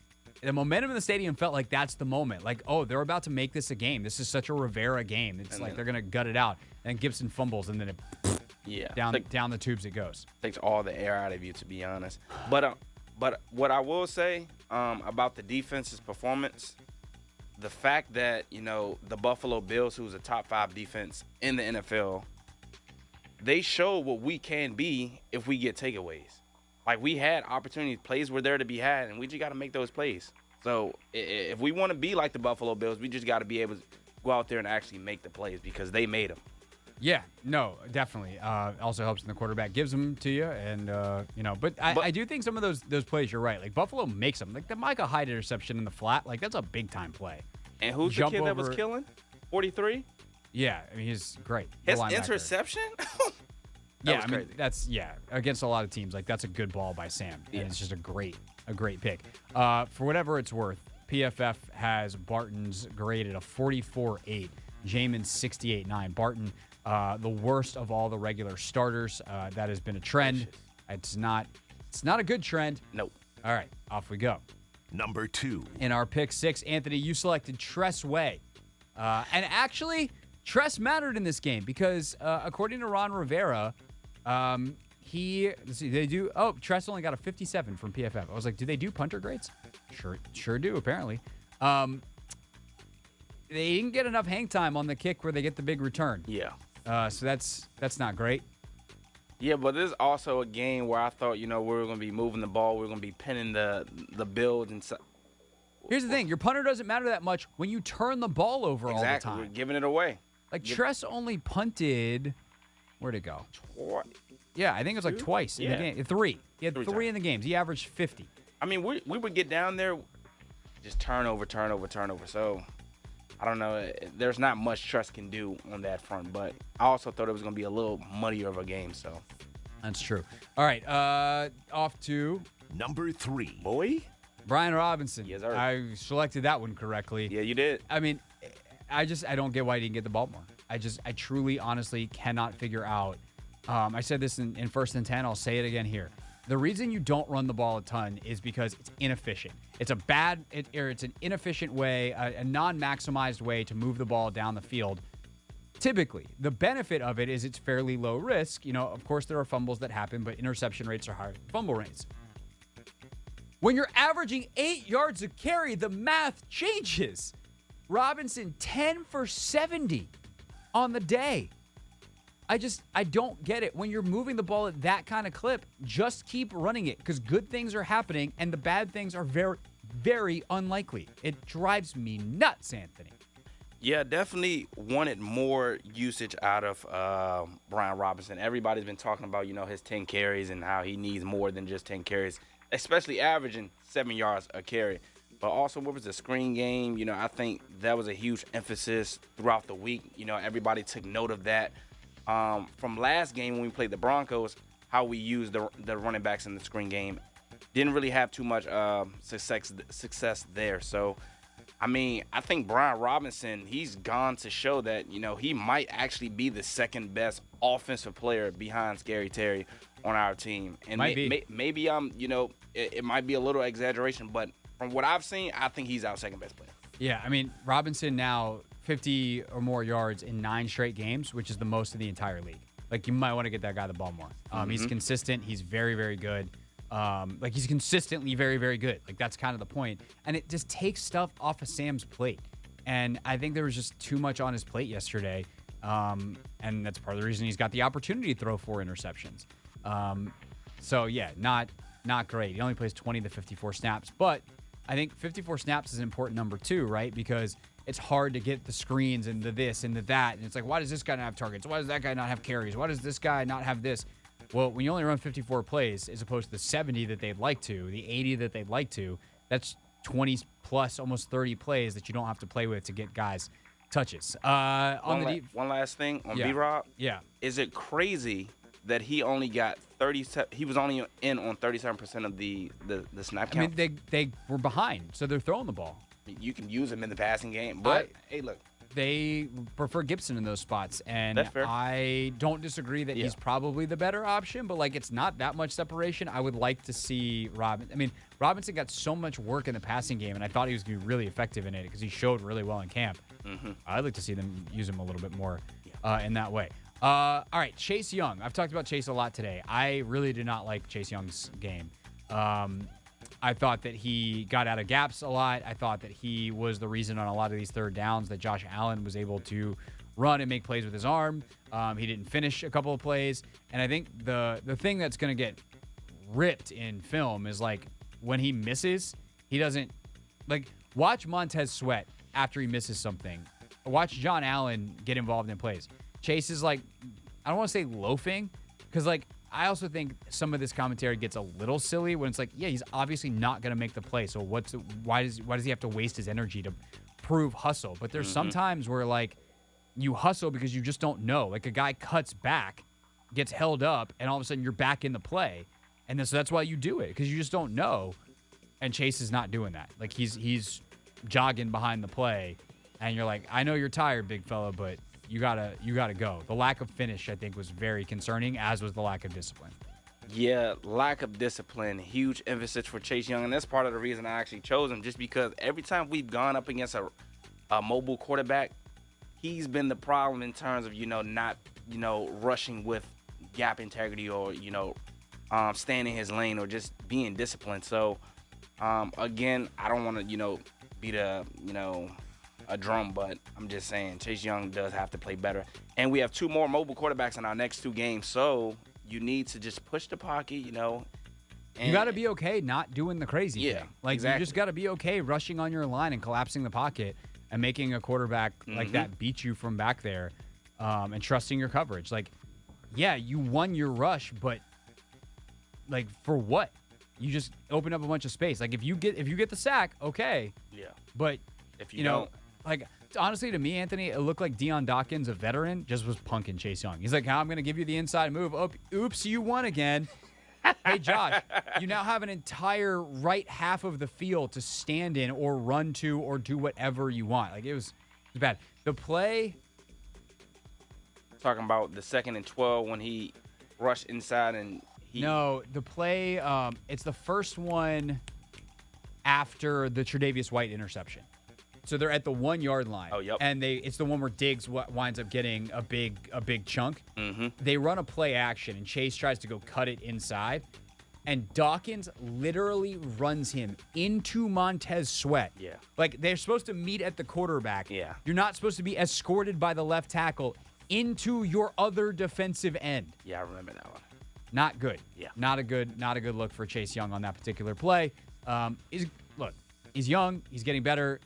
The momentum in the stadium felt like that's the moment. Like, oh, they're about to make this a game. This is such a Rivera game. It's like they're going to gut it out. And Gibson fumbles, and then it down the tubes it goes. Takes all the air out of you, to be honest. But what I will say about the defense's performance, the fact that, the Buffalo Bills, who's a top 5 defense in the NFL, they show what we can be if we get takeaways. Like, we had opportunities, plays were there to be had, and we just got to make those plays. So if we want to be like the Buffalo Bills, we just got to be able to go out there and actually make the plays because they made them. Yeah, no, definitely. Also helps when the quarterback gives them to you, and But I do think some of those plays, you're right. Like, Buffalo makes them. Like the Micah Hyde interception in the flat, like, that's a big time play. And who's the kid that was killing? 43. Yeah, I mean, he's great. His interception. Yeah, I mean, that's against a lot of teams. Like, that's a good ball by Sam, and it's just a great pick. For whatever it's worth, PFF has Barton's graded a 44.8, Jamin's 68.9. Barton, the worst of all the regular starters. That has been a trend. It's not a good trend. Nope. All right, off we go. Number 2. In our pick 6, Anthony, you selected Tress Way. And actually, Tress mattered in this game because according to Ron Rivera, Tress only got a 57 from PFF. I was like, do they do punter grades? Sure do, apparently. They didn't get enough hang time on the kick where they get the big return. Yeah. So that's not great. Yeah, but this is also a game where I thought, we were going to be moving the ball. We were going to be pinning the build. And Here's the thing. Your punter doesn't matter that much when you turn the ball over all the time. Exactly. We're giving it away. Like, Tress only punted, where'd it go? Yeah, I think it was like twice in the game. 3. He had 3 in the games. He averaged 50. I mean, we would get down there, just turnover. So, I don't know. There's not much Tress can do on that front, but I also thought it was going to be a little muddier of a game, so. That's true. All right, off to Number 3. Boy? Brian Robinson. Yes, sir. I selected that one correctly. Yeah, you did. I mean, I don't get why he didn't get the ball more. I truly, honestly cannot figure out. I said this in First and 10. I'll say it again here. The reason you don't run the ball a ton is because it's inefficient. It's it's an inefficient way, a non-maximized way to move the ball down the field. Typically, the benefit of it is it's fairly low risk. Of course, there are fumbles that happen, but interception rates are higher than fumble rates. When you're averaging 8 yards a carry, the math changes. Robinson, 10 for 70 on the day. I don't get it. When you're moving the ball at that kind of clip, just keep running it because good things are happening and the bad things are very, very unlikely. It drives me nuts, Anthony. Yeah, definitely wanted more usage out of Brian Robinson. Everybody's been talking about, his 10 carries and how he needs more than just 10 carries, especially averaging 7 yards a carry. But also, what was the screen game? I think that was a huge emphasis throughout the week. Everybody took note of that. From last game when we played the Broncos, how we used the running backs in the screen game. Didn't really have too much success there. So, I mean, I think Brian Robinson, he's gone to show that, he might actually be the second best offensive player behind Scary Terry on our team. And maybe it might be a little exaggeration, but from what I've seen, I think he's our second best player. Yeah, I mean, Robinson now 50 or more yards in 9 straight games, which is the most in the entire league. Like, you might want to get that guy the ball more. He's consistent. He's very, very good. He's consistently very, very good. Like, that's kind of the point. And it just takes stuff off of Sam's plate. And I think there was just too much on his plate yesterday. And that's part of the reason he's got the opportunity to throw 4 interceptions. So, yeah, not great. He only plays 20 to 54 snaps. But I think 54 snaps is an important number, too, right? Because it's hard to get the screens and the this and the that. And it's like, why does this guy not have targets? Why does that guy not have carries? Why does this guy not have this? Well, when you only run 54 plays as opposed to the 70 that they'd like to, the 80 that they'd like to, that's 20 plus, almost 30 plays that you don't have to play with to get guys touches. One last thing on B-Rob. Yeah. Is it crazy that he only got 37? He was only in on 37% of the snap count. I mean, they were behind, so they're throwing the ball. You can use him in the passing game, but hey, look. They prefer Gibson in those spots, and That's fair. I don't disagree that he's probably the better option, but, like, it's not that much separation. I would like to see Robinson got so much work in the passing game, and I thought he was going to be really effective in it because he showed really well in camp. I'd like to see them use him a little bit more in that way. All right, Chase Young. I've talked about Chase a lot today. I really did not like Chase Young's game. I thought that he got out of gaps a lot. I thought that he was the reason on a lot of these third downs that Josh Allen was able to run and make plays with his arm. He didn't finish a couple of plays. And I think the thing that's going to get ripped in film is, like, when he misses, he doesn't, like, watch Montez Sweat after he misses something. Watch John Allen get involved in plays. Chase is, like, I don't want to say loafing because, like, I also think some of this commentary gets a little silly when it's like, yeah, he's obviously not going to make the play. So why does he have to waste his energy to prove hustle? But there's some times where, like, you hustle because you just don't know. Like, a guy cuts back, gets held up, and all of a sudden you're back in the play. And then, so that's why you do it, because you just don't know. And Chase is not doing that. Like, he's jogging behind the play, and you're like, I know you're tired, big fella, but you gotta go. The lack of finish, I think, was very concerning, as was the lack of discipline. Yeah, lack of discipline, huge emphasis for Chase Young, and that's part of the reason I actually chose him, just because every time we've gone up against a mobile quarterback, he's been the problem in terms of, not, rushing with gap integrity or, staying in his lane or just being disciplined. So, again, I don't want to, beat a drum, but I'm just saying Chase Young does have to play better. And we have 2 more mobile quarterbacks in our next 2 games, so you need to just push the pocket, And you got to be okay not doing the crazy thing. Like, exactly. You just got to be okay rushing on your line and collapsing the pocket and making a quarterback like that beat you from back there, and trusting your coverage. Like, yeah, you won your rush, but, like, for what? You just open up a bunch of space. Like, if you get the sack, okay. Yeah. But, if you don't. Like, honestly, to me, Anthony, it looked like Deion Dawkins, a veteran, just was punking Chase Young. He's like, I'm going to give you the inside move. Oh, oops, you won again. Hey, Josh, you now have an entire right half of the field to stand in or run to or do whatever you want. Like, it was bad. The play. Talking about the 2nd and 12 when he rushed inside and No, the play, it's the first one after the Tre'Davious White interception. So they're at the 1 yard line. Oh, yep. And it's the one where Diggs winds up getting a big chunk. Mm-hmm. They run a play action, and Chase tries to go cut it inside. And Dawkins literally runs him into Montez Sweat. Yeah. Like, they're supposed to meet at the quarterback. Yeah. You're not supposed to be escorted by the left tackle into your other defensive end. Yeah, I remember that one. Not good. Yeah. Not a good look for Chase Young on that particular play. He's young. He's getting better.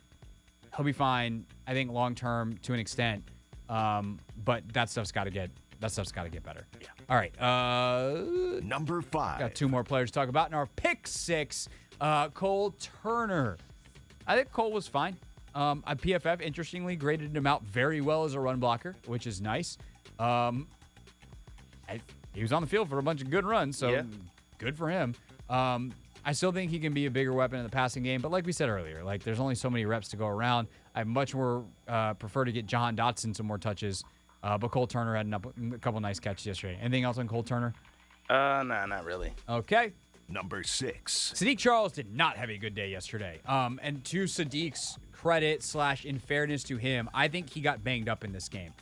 He'll be fine, I think, long term to an extent. But that stuff's got to get better. Yeah. All right. Number 5. Got 2 more players to talk about in our pick 6. Cole Turner. I think Cole was fine. PFF, interestingly, graded him out very well as a run blocker, which is nice. He was on the field for a bunch of good runs, so good for him. I still think he can be a bigger weapon in the passing game, but like we said earlier, like, there's only so many reps to go around. I much more prefer to get Jahan Dotson some more touches, but Cole Turner had a couple nice catches yesterday. Anything else on Cole Turner? Nah, not really. Okay. Number 6. Sadiq Charles did not have a good day yesterday. And to Sadiq's credit / in fairness to him, I think he got banged up in this game.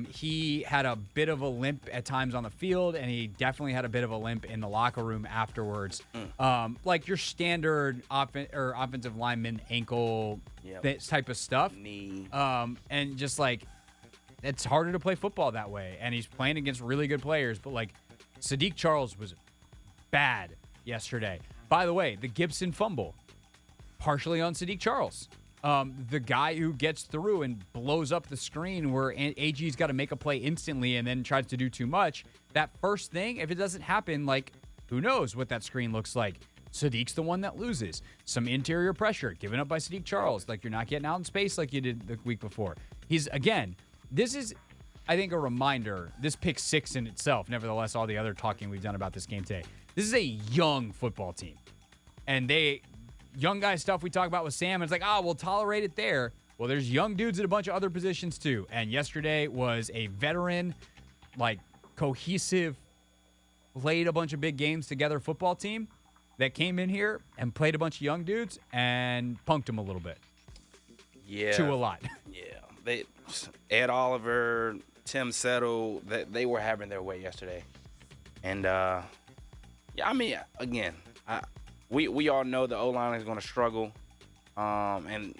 He had a bit of a limp at times on the field, and he definitely had a bit of a limp in the locker room afterwards. Like your standard offensive lineman ankle type of stuff. Knee. And just like, it's harder to play football that way. And he's playing against really good players, but like Sadiq Charles was bad yesterday. By the way, the Gibson fumble, partially on Sadiq Charles. The guy who gets through and blows up the screen where AG's got to make a play instantly and then tries to do too much. That first thing, if it doesn't happen, like, who knows what that screen looks like. Sadiq's the one that loses. Some interior pressure given up by Sadiq Charles. Like, you're not getting out in space like you did the week before. This is, I think, a reminder. This pick 6 in itself, nevertheless, all the other talking we've done about this game today. This is a young football team. And young guy stuff we talk about with Sam, it's like, we'll tolerate it there. Well, there's young dudes at a bunch of other positions too. And yesterday was a veteran, like, cohesive, played a bunch of big games together football team that came in here and played a bunch of young dudes and punked them a little bit. Yeah. To a lot. Yeah. Ed Oliver, Tim Settle, they were having their way yesterday. And, again, we all know the O-line is going to struggle. And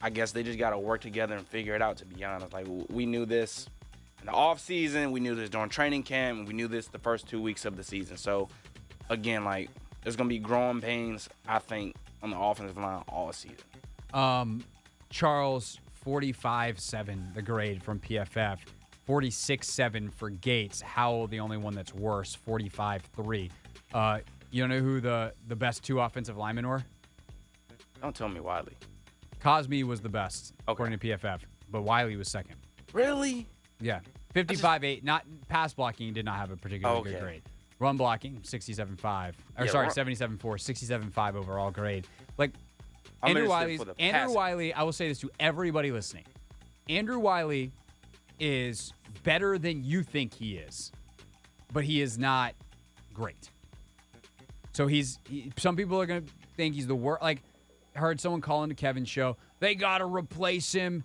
I guess they just got to work together and figure it out, to be honest. Like, we knew this in the offseason. We knew this during training camp. And we knew this the first 2 weeks of the season. So, again, like, there's going to be growing pains, I think, on the offensive line all season. Charles, 45.7, the grade from PFF. 46.7 for Gates. Howell, the only one that's worse, 45.3. You know who the best 2 offensive linemen were? Don't tell me Wiley. Cosme was the best, according to PFF, but Wiley was second. Really? Yeah. 55.8. Not pass blocking, did not have a particularly good grade. Run blocking, 67.5. Or 77.4, 67.5 overall grade. Like, Andrew Wiley, I will say this to everybody listening. Andrew Wiley is better than you think he is, but he is not great. So some people are going to think he's the worst. Like, I heard someone calling the Kevin show. They got to replace him.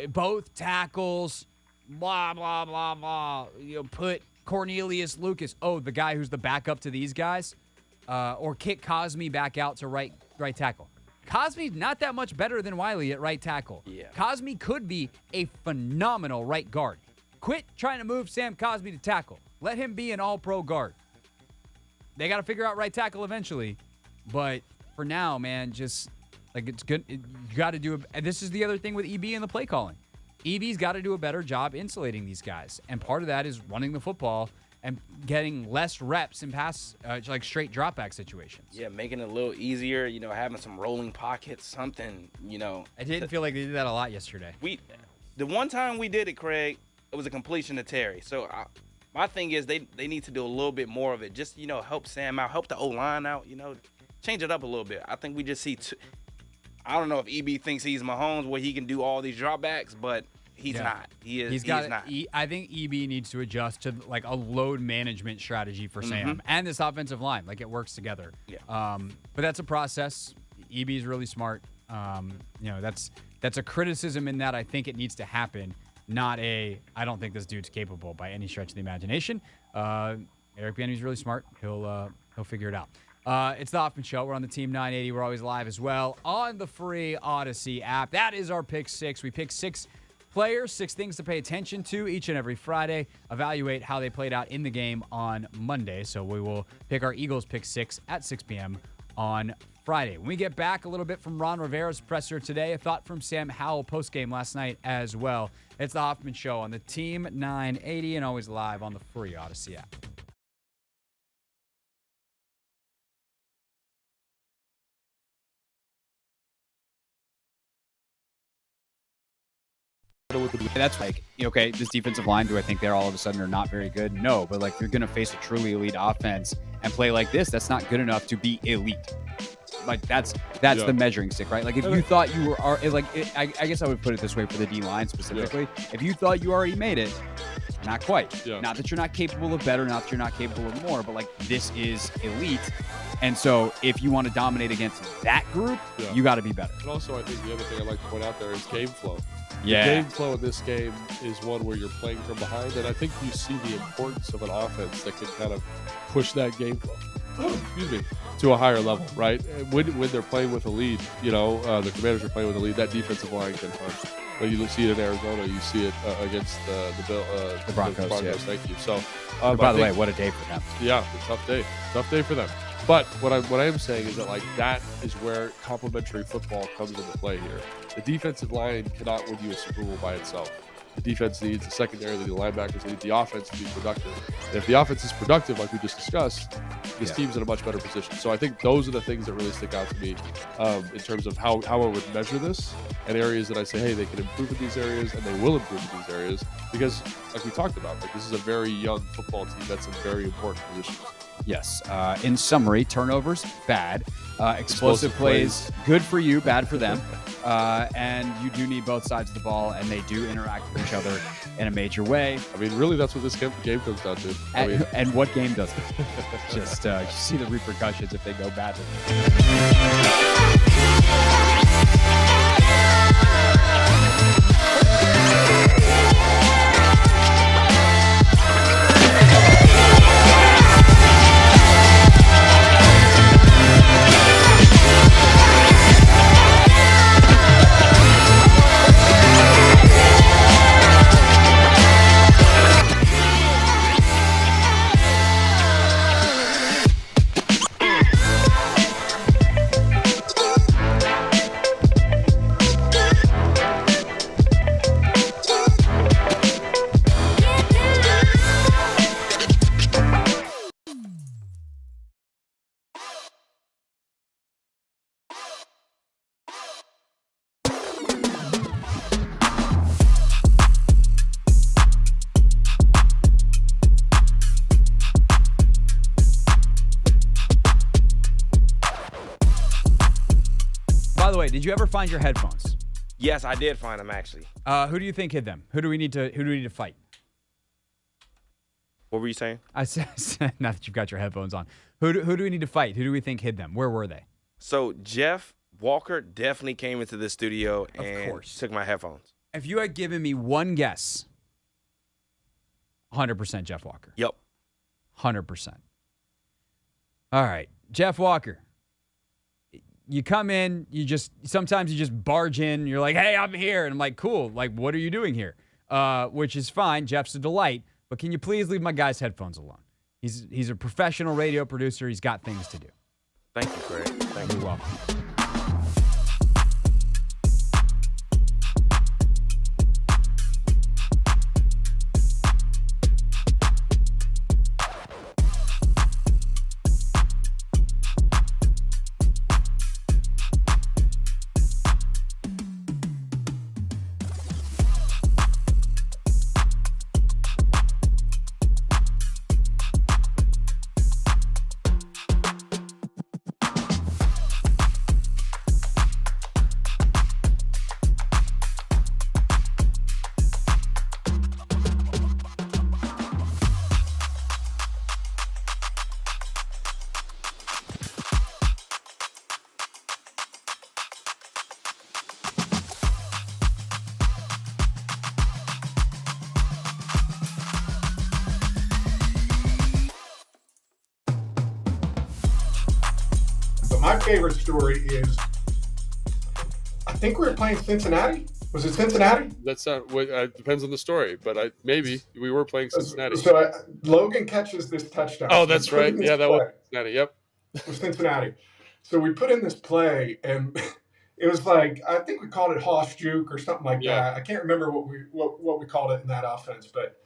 Both tackles. Blah, blah, blah, blah. Put Cornelius Lucas. Oh, the guy who's the backup to these guys. Or kick Cosme back out to right tackle. Cosme's not that much better than Wiley at right tackle. Yeah. Cosme could be a phenomenal right guard. Quit trying to move Sam Cosme to tackle. Let him be an all-pro guard. They got to figure out right tackle eventually. But for now, man, just like it's good. You got to do and this is the other thing with EB and the play calling. EB's got to do a better job insulating these guys. And part of that is running the football and getting less reps in pass, like straight drop back situations. Yeah, making it a little easier, having some rolling pockets, something, I didn't feel like they did that a lot yesterday. The one time we did it, Craig, it was a completion to Terry. So my thing is they need to do a little bit more of it. Just, help Sam out, help the O-line out, change it up a little bit. I think we just see I don't know if EB thinks he's Mahomes where he can do all these dropbacks, but he's not. He's not. I think EB needs to adjust to like a load management strategy for Sam and this offensive line. Like it works together. Yeah. But that's a process. EB is really smart. That's a criticism in that I think it needs to happen. Not I don't think this dude's capable by any stretch of the imagination. Eric Bieniemy's really smart. He'll figure it out. It's the Hoffman Show. We're on the Team 980. We're always live as well on the free Odyssey app. That is our Pick 6. We pick 6 players, 6 things to pay attention to each and every Friday. Evaluate how they played out in the game on Monday. So we will pick our Eagles Pick 6 at 6 p.m. on Friday. When we get back, a little bit from Ron Rivera's presser today, a thought from Sam Howell postgame last night as well. It's the Hoffman Show on the Team 980 and always live on the free Odyssey app. That's like, okay, this defensive line, do I think they're all of a sudden are not very good? No, but like you're going to face a truly elite offense and play like this, that's not good enough to be elite. Like that's the measuring stick, right? Like if you thought you were, I guess I would put it this way for the D-line specifically. Yeah. If you thought you already made it, not quite. Yeah. Not that you're not capable of better, not that you're not capable of more, but like this is elite. And so if you want to dominate against that group, you got to be better. And also I think the other thing I'd like to point out there is game flow. Yeah. The game flow in this game is one where you're playing from behind, and I think you see the importance of an offense that can kind of push that game flow to a higher level, right? When they're playing with a lead, the Commanders are playing with a lead, that defensive line can hunt. But you see it in Arizona, you see it against the Broncos. Yeah. Thank you. So, by the way, what a day for them. Yeah, a tough day for them. But what I am saying is that like that is where complementary football comes into play here. The defensive line cannot win you a Super Bowl by itself. The defense needs the secondary, the linebackers, they need the offense to be productive. And if the offense is productive, like we just discussed, this team's in a much better position. So I think those are the things that really stick out to me in terms of how I would measure this and areas that I say, hey, they can improve in these areas and they will improve in these areas because, like we talked about, like this is a very young football team that's in very important positions. Yes. In summary, turnovers, bad. Explosive plays, good for you, bad for them. And you do need both sides of the ball, and they do interact with each other in a major way. I mean, really, that's what this game comes down to. And what game doesn't? Just you see the repercussions if they go badly. Did you ever find your headphones? Yes, I did find them actually. Who do you think hid them? Who do we need to fight? What were you saying? I said, now that you've got your headphones on, who do we need to fight? Who do we think hid them? Where were they? So Jeff Walker definitely came into the studio and course. took my headphones. If you had given me one guess, 100% Jeff Walker. Yep. 100%. All right, Jeff Walker. You come in, sometimes you just barge in, you're like, hey, I'm here. And I'm like, cool, like, what are you doing here? Which is fine, Jeff's a delight, but can you please leave my guy's headphones alone? He's a professional radio producer, he's got things to do. Thank you, Craig. Thank you. You're welcome. But my favorite story is, I think we were playing Cincinnati. Was it Cincinnati? That's not what depends on the story, but maybe we were playing Cincinnati. So Logan catches this touchdown. Oh, that's right. Yeah, that was Cincinnati. Yep. It was Cincinnati. So we put in this play, and it was like, I think we called it Hoss Juke or something like that. I can't remember what we called it in that offense, but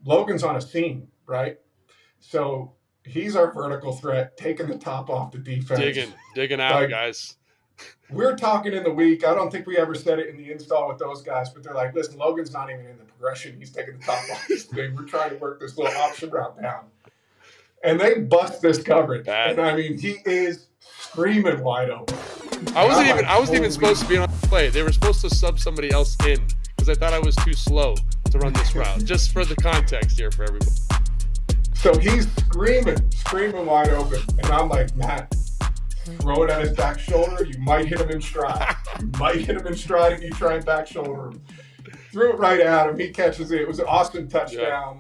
Logan's on a seam, right? So he's our vertical threat, taking the top off the defense. Digging out, guys. We're talking in the week. I don't think we ever said it in the install with those guys, but they're like, listen, Logan's not even in the progression. He's taking the top off this thing. We're trying to work this little option route down. And they bust this coverage. And I mean, he is screaming wide open. I wasn't even supposed to be on the play. They were supposed to sub somebody else in because I thought I was too slow to run this route. Just for the context here for everybody. So he's screaming wide open. And I'm like, Matt, throw it at his back shoulder. You might hit him in stride. If you try and back shoulder him. Threw it right at him. He catches it. It was an awesome touchdown.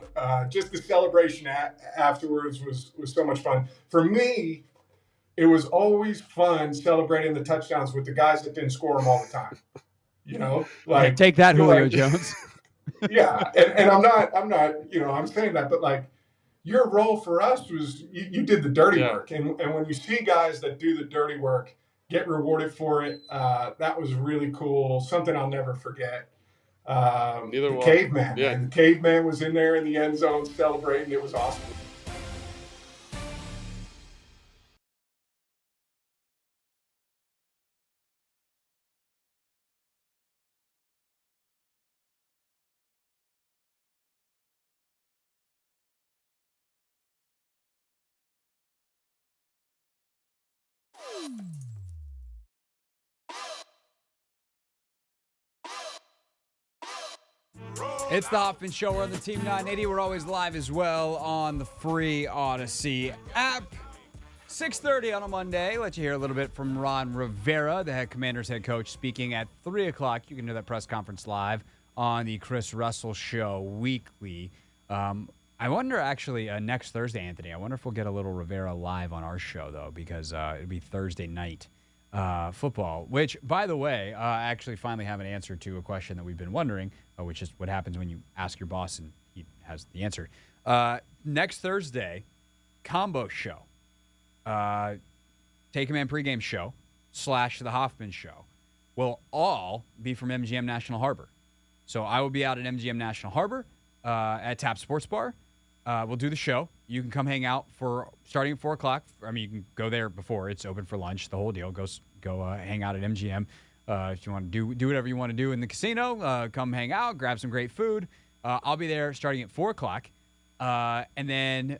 Just the celebration afterwards was so much fun. For me, it was always fun celebrating the touchdowns with the guys that didn't score them all the time. You know, like take that, Julio Jones. Yeah, and I'm not, I'm saying that, but like your role for us was you did the dirty work, and when you see guys that do the dirty work get rewarded for it, that was really cool. Something I'll never forget. The caveman. Yeah. And the caveman was in there in the end zone celebrating. It was awesome. It's the Hoffman Show. We're on the Team 980. We're always live as well on the free Odyssey app. 6:30 on a Monday. Let you hear a little bit from Ron Rivera, the Commanders head coach, speaking at 3 o'clock. You can hear that press conference live on the Chris Russell Show weekly. I wonder, actually, next Thursday, Anthony, I wonder if we'll get a little Rivera live on our show, though, because it'll be Thursday night football, which, by the way, I actually finally have an answer to a question that we've been wondering, which is what happens when you ask your boss and he has the answer. Next Thursday, combo show. Take a Man pregame show / the Hoffman Show will all be from MGM National Harbor. So I will be out at MGM National Harbor at Tap Sports Bar. We'll do the show. You can come hang out starting at 4 o'clock. I mean, you can go there before. It's open for lunch, the whole deal. Go hang out at MGM. If you want to do whatever you want to do in the casino, come hang out, grab some great food. I'll be there starting at 4 o'clock. And then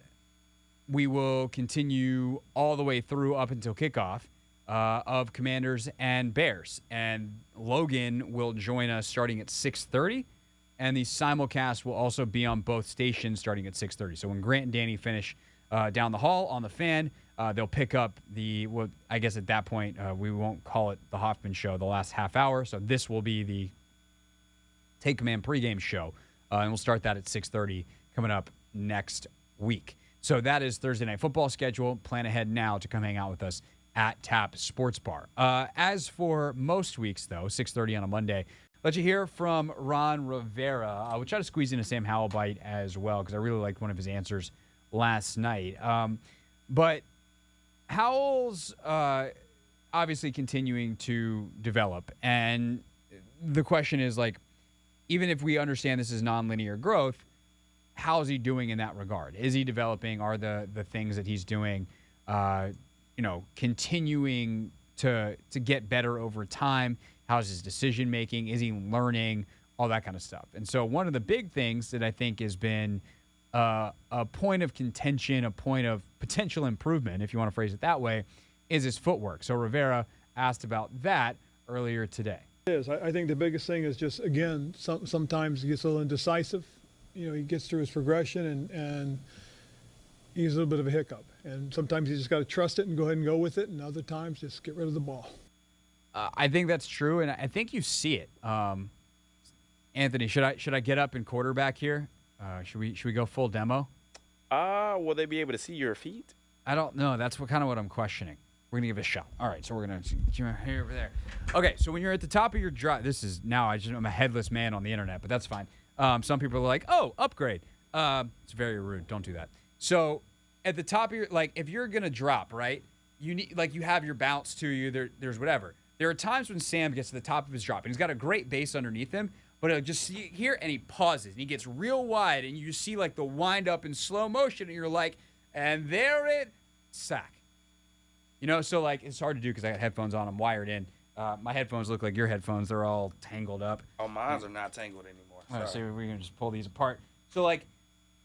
we will continue all the way through up until kickoff of Commanders and Bears. And Logan will join us starting at 6:30. and the simulcast will also be on both stations starting at 6:30. So when Grant and Danny finish down the hall on the Fan, they'll pick up I guess at that point, we won't call it the Hoffman Show, the last half hour. So this will be the Take Command pregame show, and we'll start that at 6:30 coming up next week. So that is Thursday Night Football schedule. Plan ahead now to come hang out with us at Tap Sports Bar. As for most weeks, though, 6:30 on a Monday, let you hear from Ron Rivera. We'll try to squeeze in a Sam Howell bite as well because I really liked one of his answers last night. But Howell's obviously continuing to develop, and the question is, like, even if we understand this is nonlinear growth, how is he doing in that regard? Is he developing? Are the things that he's doing, continuing to get better over time? How's his decision making? Is he learning? All that kind of stuff. And so one of the big things that I think has been a point of contention, a point of potential improvement, if you want to phrase it that way, is his footwork. So Rivera asked about that earlier today. I think the biggest thing is just, again, sometimes he gets a little indecisive. He gets through his progression and he's a little bit of a hiccup. And sometimes you just got to trust it and go ahead and go with it. And other times, just get rid of the ball. I think that's true, and I think you see it. Anthony, should I get up and quarterback here? Should we go full demo? Will they be able to see your feet? I don't know. That's kind of what I'm questioning. We're going to give it a shot. All right, so we're going to here over there. Okay, so when you're at the top of your drive, I'm a headless man on the internet, but that's fine. Some people are like, oh, upgrade. It's very rude. Don't do that. So at the top of your, if you're going to drop, right, you need, you have your bounce to you, there's whatever. There are times when Sam gets to the top of his drop, and he's got a great base underneath him, but he'll just see here, and he pauses, and he gets real wide, and you see, the wind up in slow motion, and you're like, and there it, sack. So, it's hard to do because I got headphones on. I'm wired in. My headphones look like your headphones. They're all tangled up. Oh, mine are not tangled anymore. All right, so we're going to just pull these apart. So,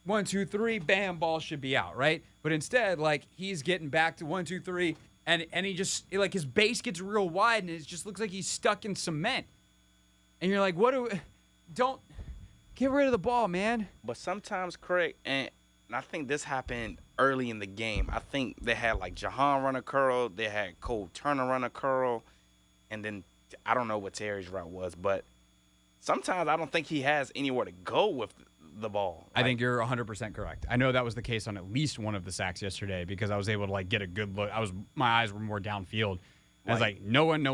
1, 2, 3, bam, ball should be out, right? But instead, he's getting back to 1, 2, 3, and he just, his base gets real wide, and it just looks like he's stuck in cement. And you're like, don't get rid of the ball, man. But sometimes, Craig, and I think this happened early in the game. I think they had Jahan run a curl, they had Cole Turner run a curl, and then I don't know what Terry's route was, but sometimes I don't think he has anywhere to go with the ball. I think you're 100% correct. I know that was the case on at least one of the sacks yesterday because I was able to get a good look. My eyes were more downfield. I was like, no one.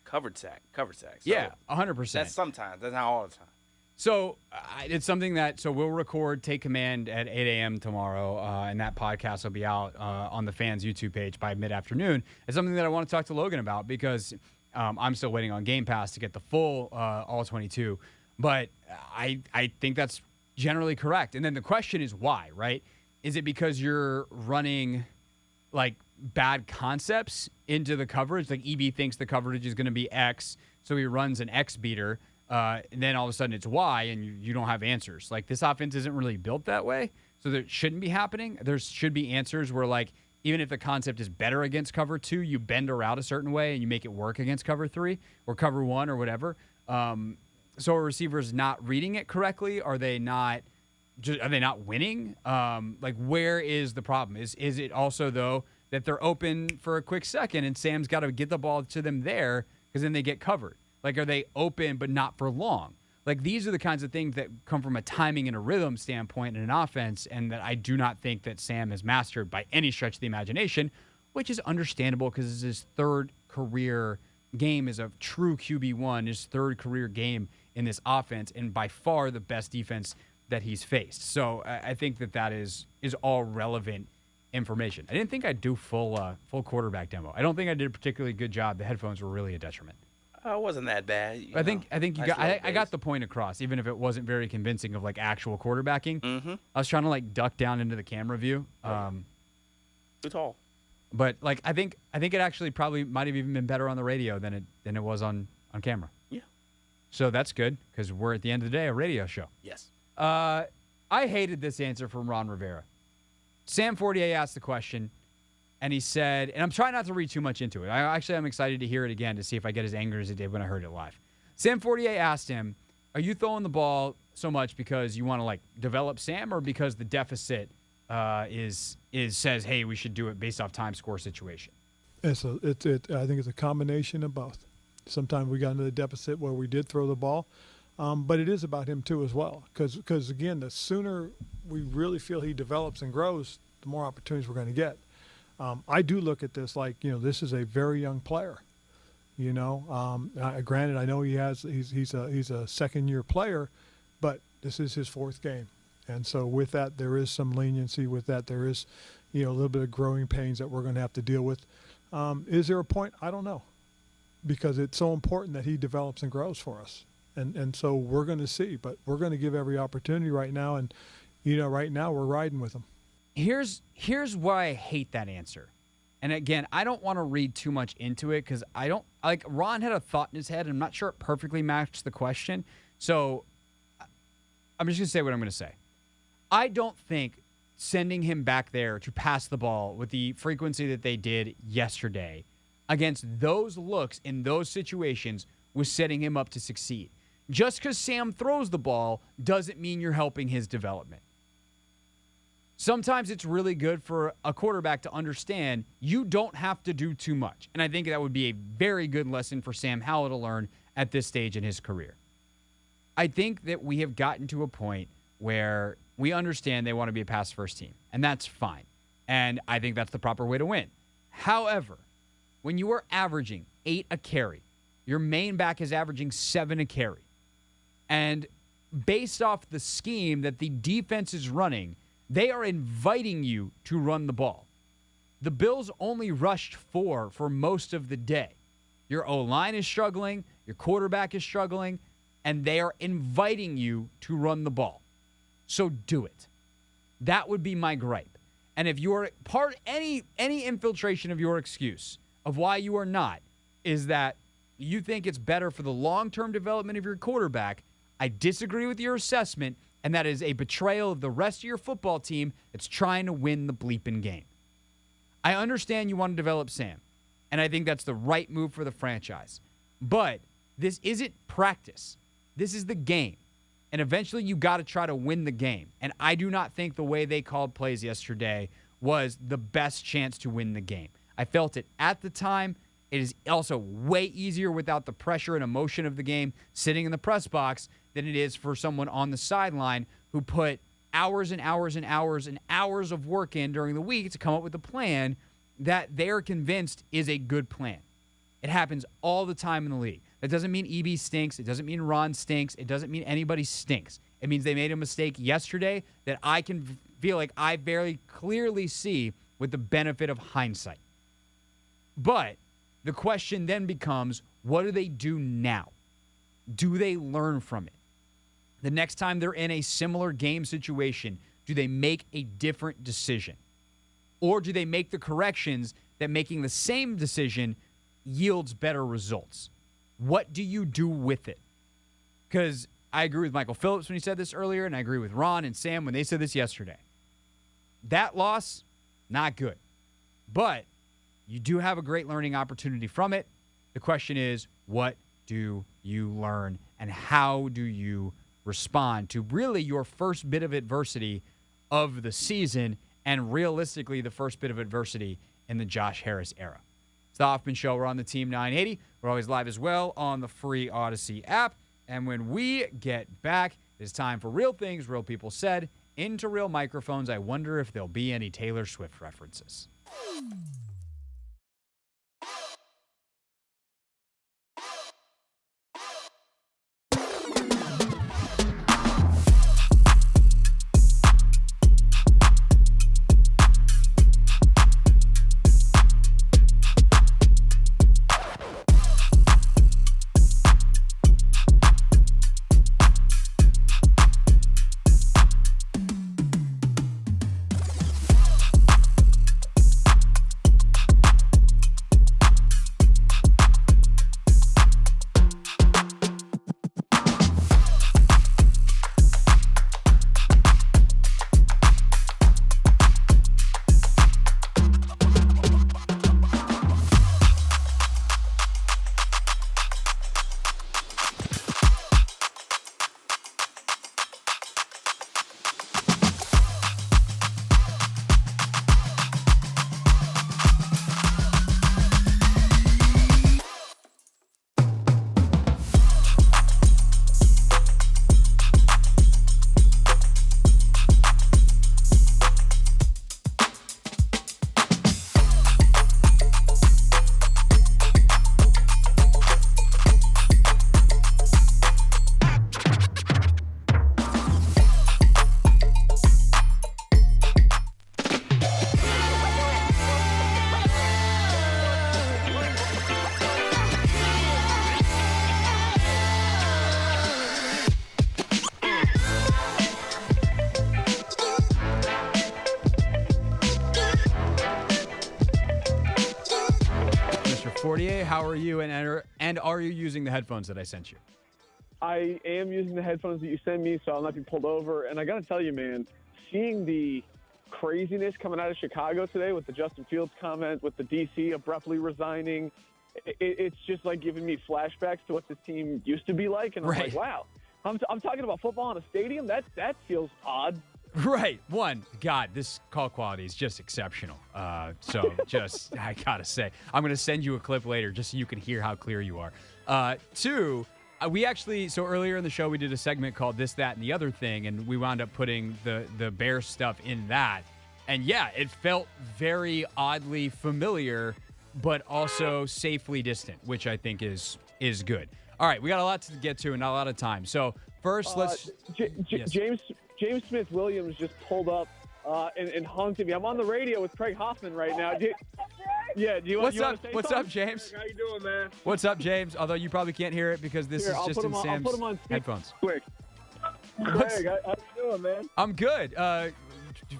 Covered sack. So yeah, 100%. That's sometimes. That's not all the time. So it's something so we'll record Take Command at 8 a.m. tomorrow, and that podcast will be out on the Fans YouTube page by mid-afternoon. It's something that I want to talk to Logan about because I'm still waiting on Game Pass to get the full all 22. But I think that's generally correct. And then the question is why, right? Is it because you're running bad concepts into the coverage? EB thinks the coverage is going to be X, so he runs an X beater. And then all of a sudden it's Y, and you don't have answers. This offense isn't really built that way, so that shouldn't be happening. There should be answers where, even if the concept is better against cover 2, you bend a route a certain way and you make it work against cover 3 or cover 1 or whatever. So a receiver's not reading it correctly? Are they not winning? Where is the problem? Is it also, though, that they're open for a quick second and Sam's got to get the ball to them there because then they get covered? Are they open but not for long? These are the kinds of things that come from a timing and a rhythm standpoint in an offense, and that I do not think that Sam has mastered by any stretch of the imagination, which is understandable because it's his third career game as a true QB1, his third career game in this offense, and by far the best defense that he's faced. So I think that is all relevant information. I didn't think I'd do full quarterback demo. I don't think I did a particularly good job. The headphones were really a detriment. It wasn't that bad. I think you got. I got the point across, even if it wasn't very convincing of actual quarterbacking. Mm-hmm. I was trying to duck down into the camera view. Too tall. But I think it actually probably might have even been better on the radio than it was on camera. Yeah. So that's good because we're at the end of the day a radio show. Yes. I hated this answer from Ron Rivera. Sam Fortier asked the question. And he said, and I'm trying not to read too much into it. I'm excited to hear it again to see if I get as angry as I did when I heard it live. Sam Fortier asked him Are you throwing the ball so much because you want to like develop Sam, or because the deficit says, hey, we should do it based off time score situation? I think it's a combination of both. Sometimes we got into the deficit where we did throw the ball, but it is about him too as well. Because again, the sooner we really feel he develops and grows, the more opportunities we're going to get. I do look at this like, this is a very young player. Granted, I know he's a second-year player, but this is his fourth game, and so with that, there is some leniency. With that, there is, a little bit of growing pains that we're going to have to deal with. Is there a point? I don't know, because it's so important that he develops and grows for us, and so we're going to see. But we're going to give every opportunity right now, and right now we're riding with him. Here's why I hate that answer. And again, I don't want to read too much into it because Ron had a thought in his head, and I'm not sure it perfectly matched the question. So I'm just going to say what I'm going to say. I don't think sending him back there to pass the ball with the frequency that they did yesterday against those looks in those situations was setting him up to succeed. Just because Sam throws the ball doesn't mean you're helping his development. Sometimes it's really good for a quarterback to understand you don't have to do too much. And I think that would be a very good lesson for Sam Howell to learn at this stage in his career. I think that we have gotten to a point where we understand they want to be a pass-first team, and that's fine. And I think that's the proper way to win. However, when you are averaging 8 a carry, your main back is averaging 7 a carry, and based off the scheme that the defense is running, they are inviting you to run the ball. The Bills only rushed 4 for most of the day. Your O-line is struggling, your quarterback is struggling, and they are inviting you to run the ball. So do it. That would be my gripe. And if you're any infiltration of your excuse of why you are not is that you think it's better for the long-term development of your quarterback, I disagree with your assessment. And that is a betrayal of the rest of your football team that's trying to win the bleeping game. I understand you want to develop Sam, and I think that's the right move for the franchise. But this isn't practice. This is the game. And eventually you got to try to win the game. And I do not think the way they called plays yesterday was the best chance to win the game. I felt it at the time. It is also way easier without the pressure and emotion of the game sitting in the press box than it is for someone on the sideline who put hours and hours and hours and hours of work in during the week to come up with a plan that they're convinced is a good plan. It happens all the time in the league. That doesn't mean EB stinks. It doesn't mean Ron stinks. It doesn't mean anybody stinks. It means they made a mistake yesterday that I can feel like I very clearly see with the benefit of hindsight. But the question then becomes, what do they do now? Do they learn from it? The next time they're in a similar game situation, do they make a different decision? Or do they make the corrections that making the same decision yields better results? What do you do with it? Because I agree with Michael Phillips when he said this earlier, and I agree with Ron and Sam when they said this yesterday. That loss, not good. But you do have a great learning opportunity from it. The question is, what do you learn, and how do you respond to really your first bit of adversity of the season, and realistically the first bit of adversity in the Josh Harris era? It's the Hoffman Show. We're on the Team 980. We're always live as well on the free Odyssey app. And when we get back, it's time for Real Things Real People Said into real microphones. I wonder if there'll be any Taylor Swift references. Fortier. How are you? And are you using the headphones that I sent you? I am using the headphones that you send me, so I'll not be pulled over. And I got to tell you, man, seeing the craziness coming out of Chicago today with the Justin Fields comment, with the DC abruptly resigning, it's just like giving me flashbacks to what this team used to be like. And I'm like, wow, I'm talking about football in a stadium? That feels odd. Right. One, God, this call quality is just exceptional. So just, I got to say, I'm going to send you a clip later just so you can hear how clear you are. Two, we actually, so earlier in the show, we did a segment called This, That, and the Other Thing, and we wound up putting the Bears stuff in that. And yeah, it felt very oddly familiar, but also safely distant, which I think is good. All right, we got a lot to get to and not a lot of time. So first, let's... Yes. James Smith-Williams just pulled up and honked at me. I'm on the radio with Craig Hoffman right now. Do you want to say something? What's up, James? How you doing, man? What's up, James? Although you probably can't hear it because this is just in Sam's I'll put him on headphones. Quick. Craig, how you doing, man? I'm good.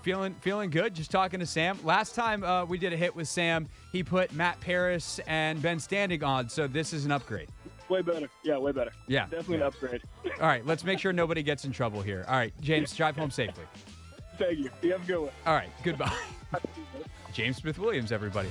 Feeling good. Just talking to Sam. Last time we did a hit with Sam, he put Matt Paris and Ben Standing on, so this is an upgrade. Way better. Yeah, way better. Yeah. Definitely an upgrade. All right, let's make sure nobody gets in trouble here. All right, James, drive home safely. Thank you. You have a good one. All right, goodbye. James Smith-Williams, everybody.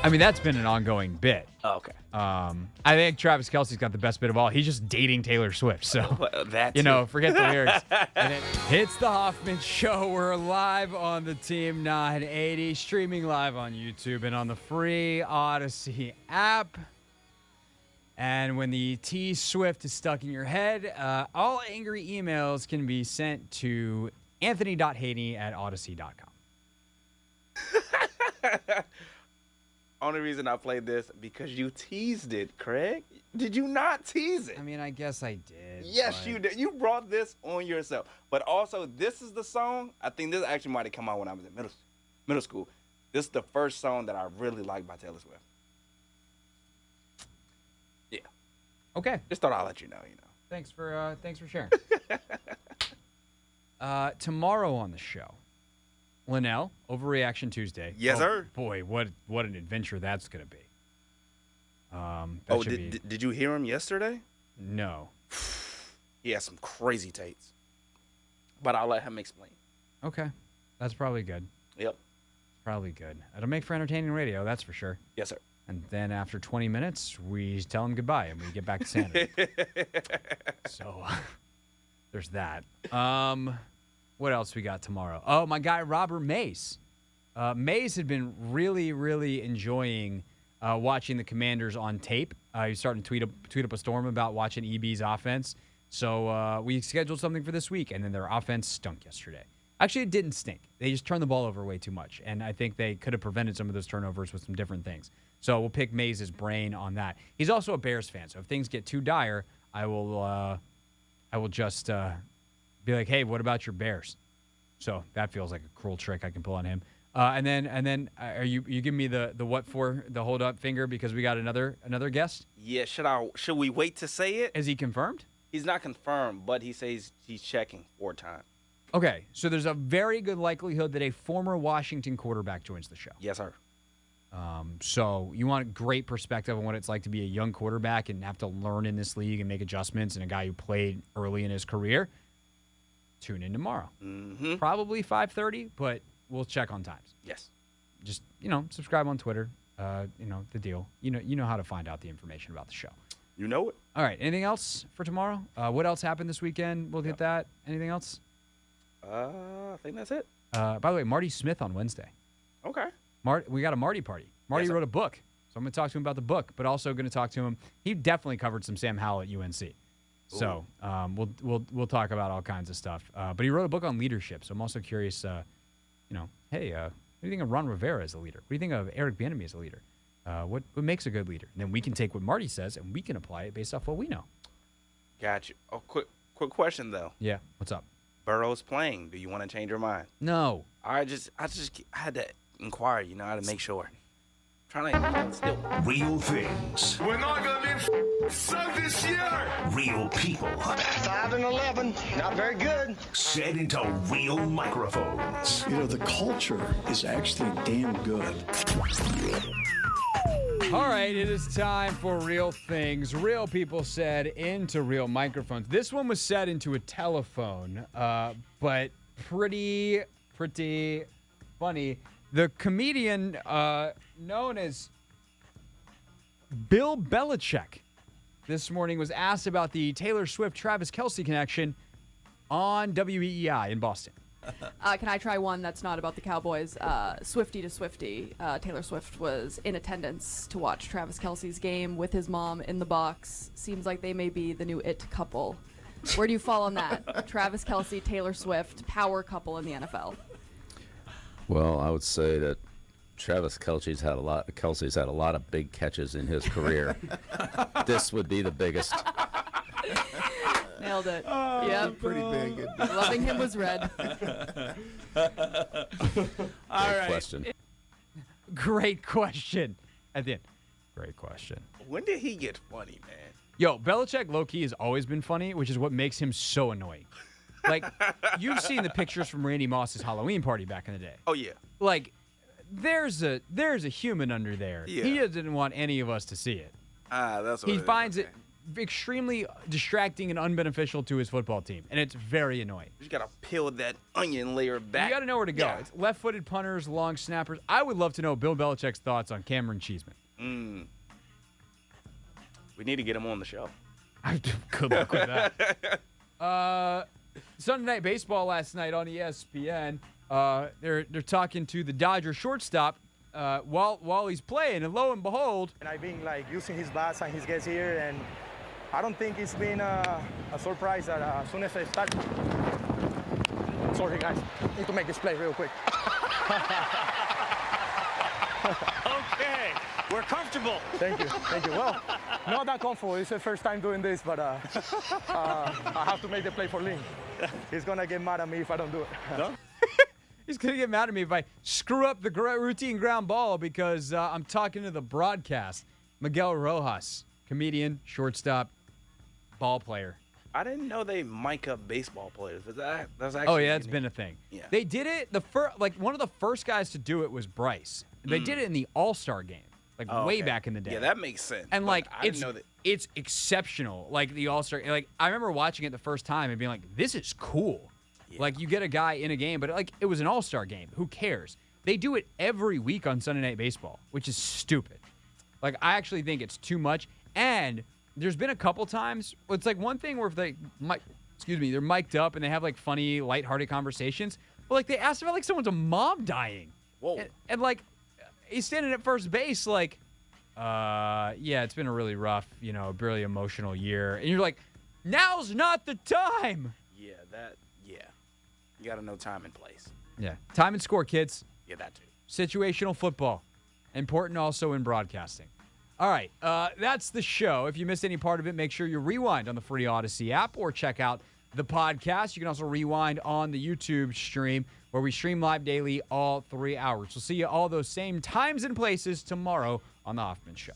I mean, that's been an ongoing bit. Oh, okay. I think Travis Kelce's got the best bit of all. He's just dating Taylor Swift. So, that you know, too. forget the lyrics. And it's the Hoffman Show. We're live on the Team 980, streaming live on YouTube and on the free Odyssey app. And when the T Swift is stuck in your head, all angry emails can be sent to anthony.haney@odyssey.com. Only reason I played this because you teased it, Craig. Did you not tease it? I mean, I guess I did. Yes, you did. You brought this on yourself. But also, this is the song. I think this actually might have come out when I was in middle school. This is the first song that I really liked by Taylor Swift. Yeah. Okay. Just thought I'd let you know. Thanks for sharing. Tomorrow on the show, Linnell, Overreaction Tuesday. Yes, sir. Boy, what an adventure that's going to be. Did you hear him yesterday? No. He has some crazy takes. But I'll let him explain. Okay. That's probably good. Yep. Probably good. It'll make for entertaining radio, that's for sure. Yes, sir. And then after 20 minutes, we tell him goodbye and we get back to sanity. So there's that. What else we got tomorrow? Oh, my guy Robert Mays. Mays had been really, really enjoying watching the Commanders on tape. He's starting to tweet up a storm about watching EB's offense. So we scheduled something for this week, and then their offense stunk yesterday. Actually, it didn't stink. They just turned the ball over way too much, and I think they could have prevented some of those turnovers with some different things. So we'll pick Mays' brain on that. He's also a Bears fan, so if things get too dire, I will just be like, hey, what about your Bears? So that feels like a cruel trick I can pull on him. And then are you giving me the what for the hold up finger because we got another guest? Yeah, should we wait to say it? Is he confirmed? He's not confirmed, but he says he's checking 4 times. Okay, so there's a very good likelihood that a former Washington quarterback joins the show. Yes, sir. So you want a great perspective on what it's like to be a young quarterback and have to learn in this league and make adjustments, and a guy who played early in his career. Tune in tomorrow. Mm-hmm. Probably 5:30, but we'll check on times. Yes. Just, subscribe on Twitter. The deal. You know how to find out the information about the show. You know it. All right. Anything else for tomorrow? What else happened this weekend? We'll hit that. Anything else? I think that's it. By the way, Marty Smith on Wednesday. Okay. We got a Marty party. Marty wrote a book, so I'm going to talk to him about the book, but also going to talk to him. He definitely covered some Sam Howell at UNC. So we'll talk about all kinds of stuff. But he wrote a book on leadership, so I'm also curious. Hey, what do you think of Ron Rivera as a leader? What do you think of Eric Bieniemy as a leader? What makes a good leader? And then we can take what Marty says and we can apply it based off what we know. Gotcha. Oh, quick question though. Yeah. What's up? Burrow's playing. Do you want to change your mind? No. I had to inquire. I had to make sure. Trying to still. Real things. We're not going to be sucked this year. Real people. 5 and 11. Not very good. Set into real microphones. The culture is actually damn good. All right, it is time for Real Things. Real people said into real microphones. This one was said into a telephone, but pretty funny. The comedian known as Bill Belichick this morning was asked about the Taylor Swift-Travis Kelce connection on WEEI in Boston. Can I try one that's not about the Cowboys? Swifty to Swifty. Taylor Swift was in attendance to watch Travis Kelce's game with his mom in the box. Seems like they may be the new it couple. Where do you fall on that? Travis Kelce, Taylor Swift, power couple in the NFL. Well, I would say that Travis Kelce's had a lot of big catches in his career. This would be the biggest. Nailed it. Oh, yep. Pretty big. Loving him was red. All right. Question. Great question. At the end. Great question. When did he get funny, man? Yo, Belichick low-key has always been funny, which is what makes him so annoying. Like, you've seen the pictures from Randy Moss's Halloween party back in the day. Oh, yeah. Like, there's a human under there. Yeah. He doesn't want any of us to see it. That's what He it is. finds it extremely distracting and unbeneficial to his football team, and it's very annoying. You just got to peel that onion layer back. You got to know where to go. Yeah. It's left-footed punters, long snappers. I would love to know Bill Belichick's thoughts on Cameron Cheeseman. We need to get him on the show. Good luck with that. Sunday Night Baseball last night on ESPN. They're talking to the Dodger shortstop while he's playing, and lo and behold, and I've been using his bats and he gets here, and I don't think it's been a surprise that as soon as I start. Sorry guys, need to make this play real quick. Okay, we're comfortable. Thank you. Well, not that comfortable. It's the first time doing this, but I have to make the play for Lynn. He's gonna get mad at me if I don't do it. No? He's going to get mad at me if I screw up the routine ground ball because I'm talking to the broadcast. Miguel Rojas, comedian, shortstop, ball player. I didn't know they mic up baseball players. That's actually Oh, yeah, it's been a thing. Yeah. They did it, one of the first guys to do it was Bryce. They did it in the All-Star game, way back in the day. Yeah, that makes sense. And, I didn't know that. It's exceptional. Like, the All-Star, I remember watching it the first time and being like, this is cool. Yeah. Like, you get a guy in a game, but, it was an All-Star game. Who cares? They do it every week on Sunday Night Baseball, which is stupid. I actually think it's too much. And there's been a couple times, it's one thing where if they're mic'd up and they have, funny, lighthearted conversations. But, they asked about, someone's mom dying. Whoa. And he's standing at first base, yeah, it's been a really rough, really emotional year. And you're like, now's not the time. Yeah, you got to know time and place. Yeah. Time and score, kids. Yeah, that too. Situational football. Important also in broadcasting. All right. That's the show. If you missed any part of it, make sure you rewind on the free Odyssey app or check out the podcast. You can also rewind on the YouTube stream where we stream live daily all 3 hours. We'll see you all those same times and places tomorrow on The Hoffman Show.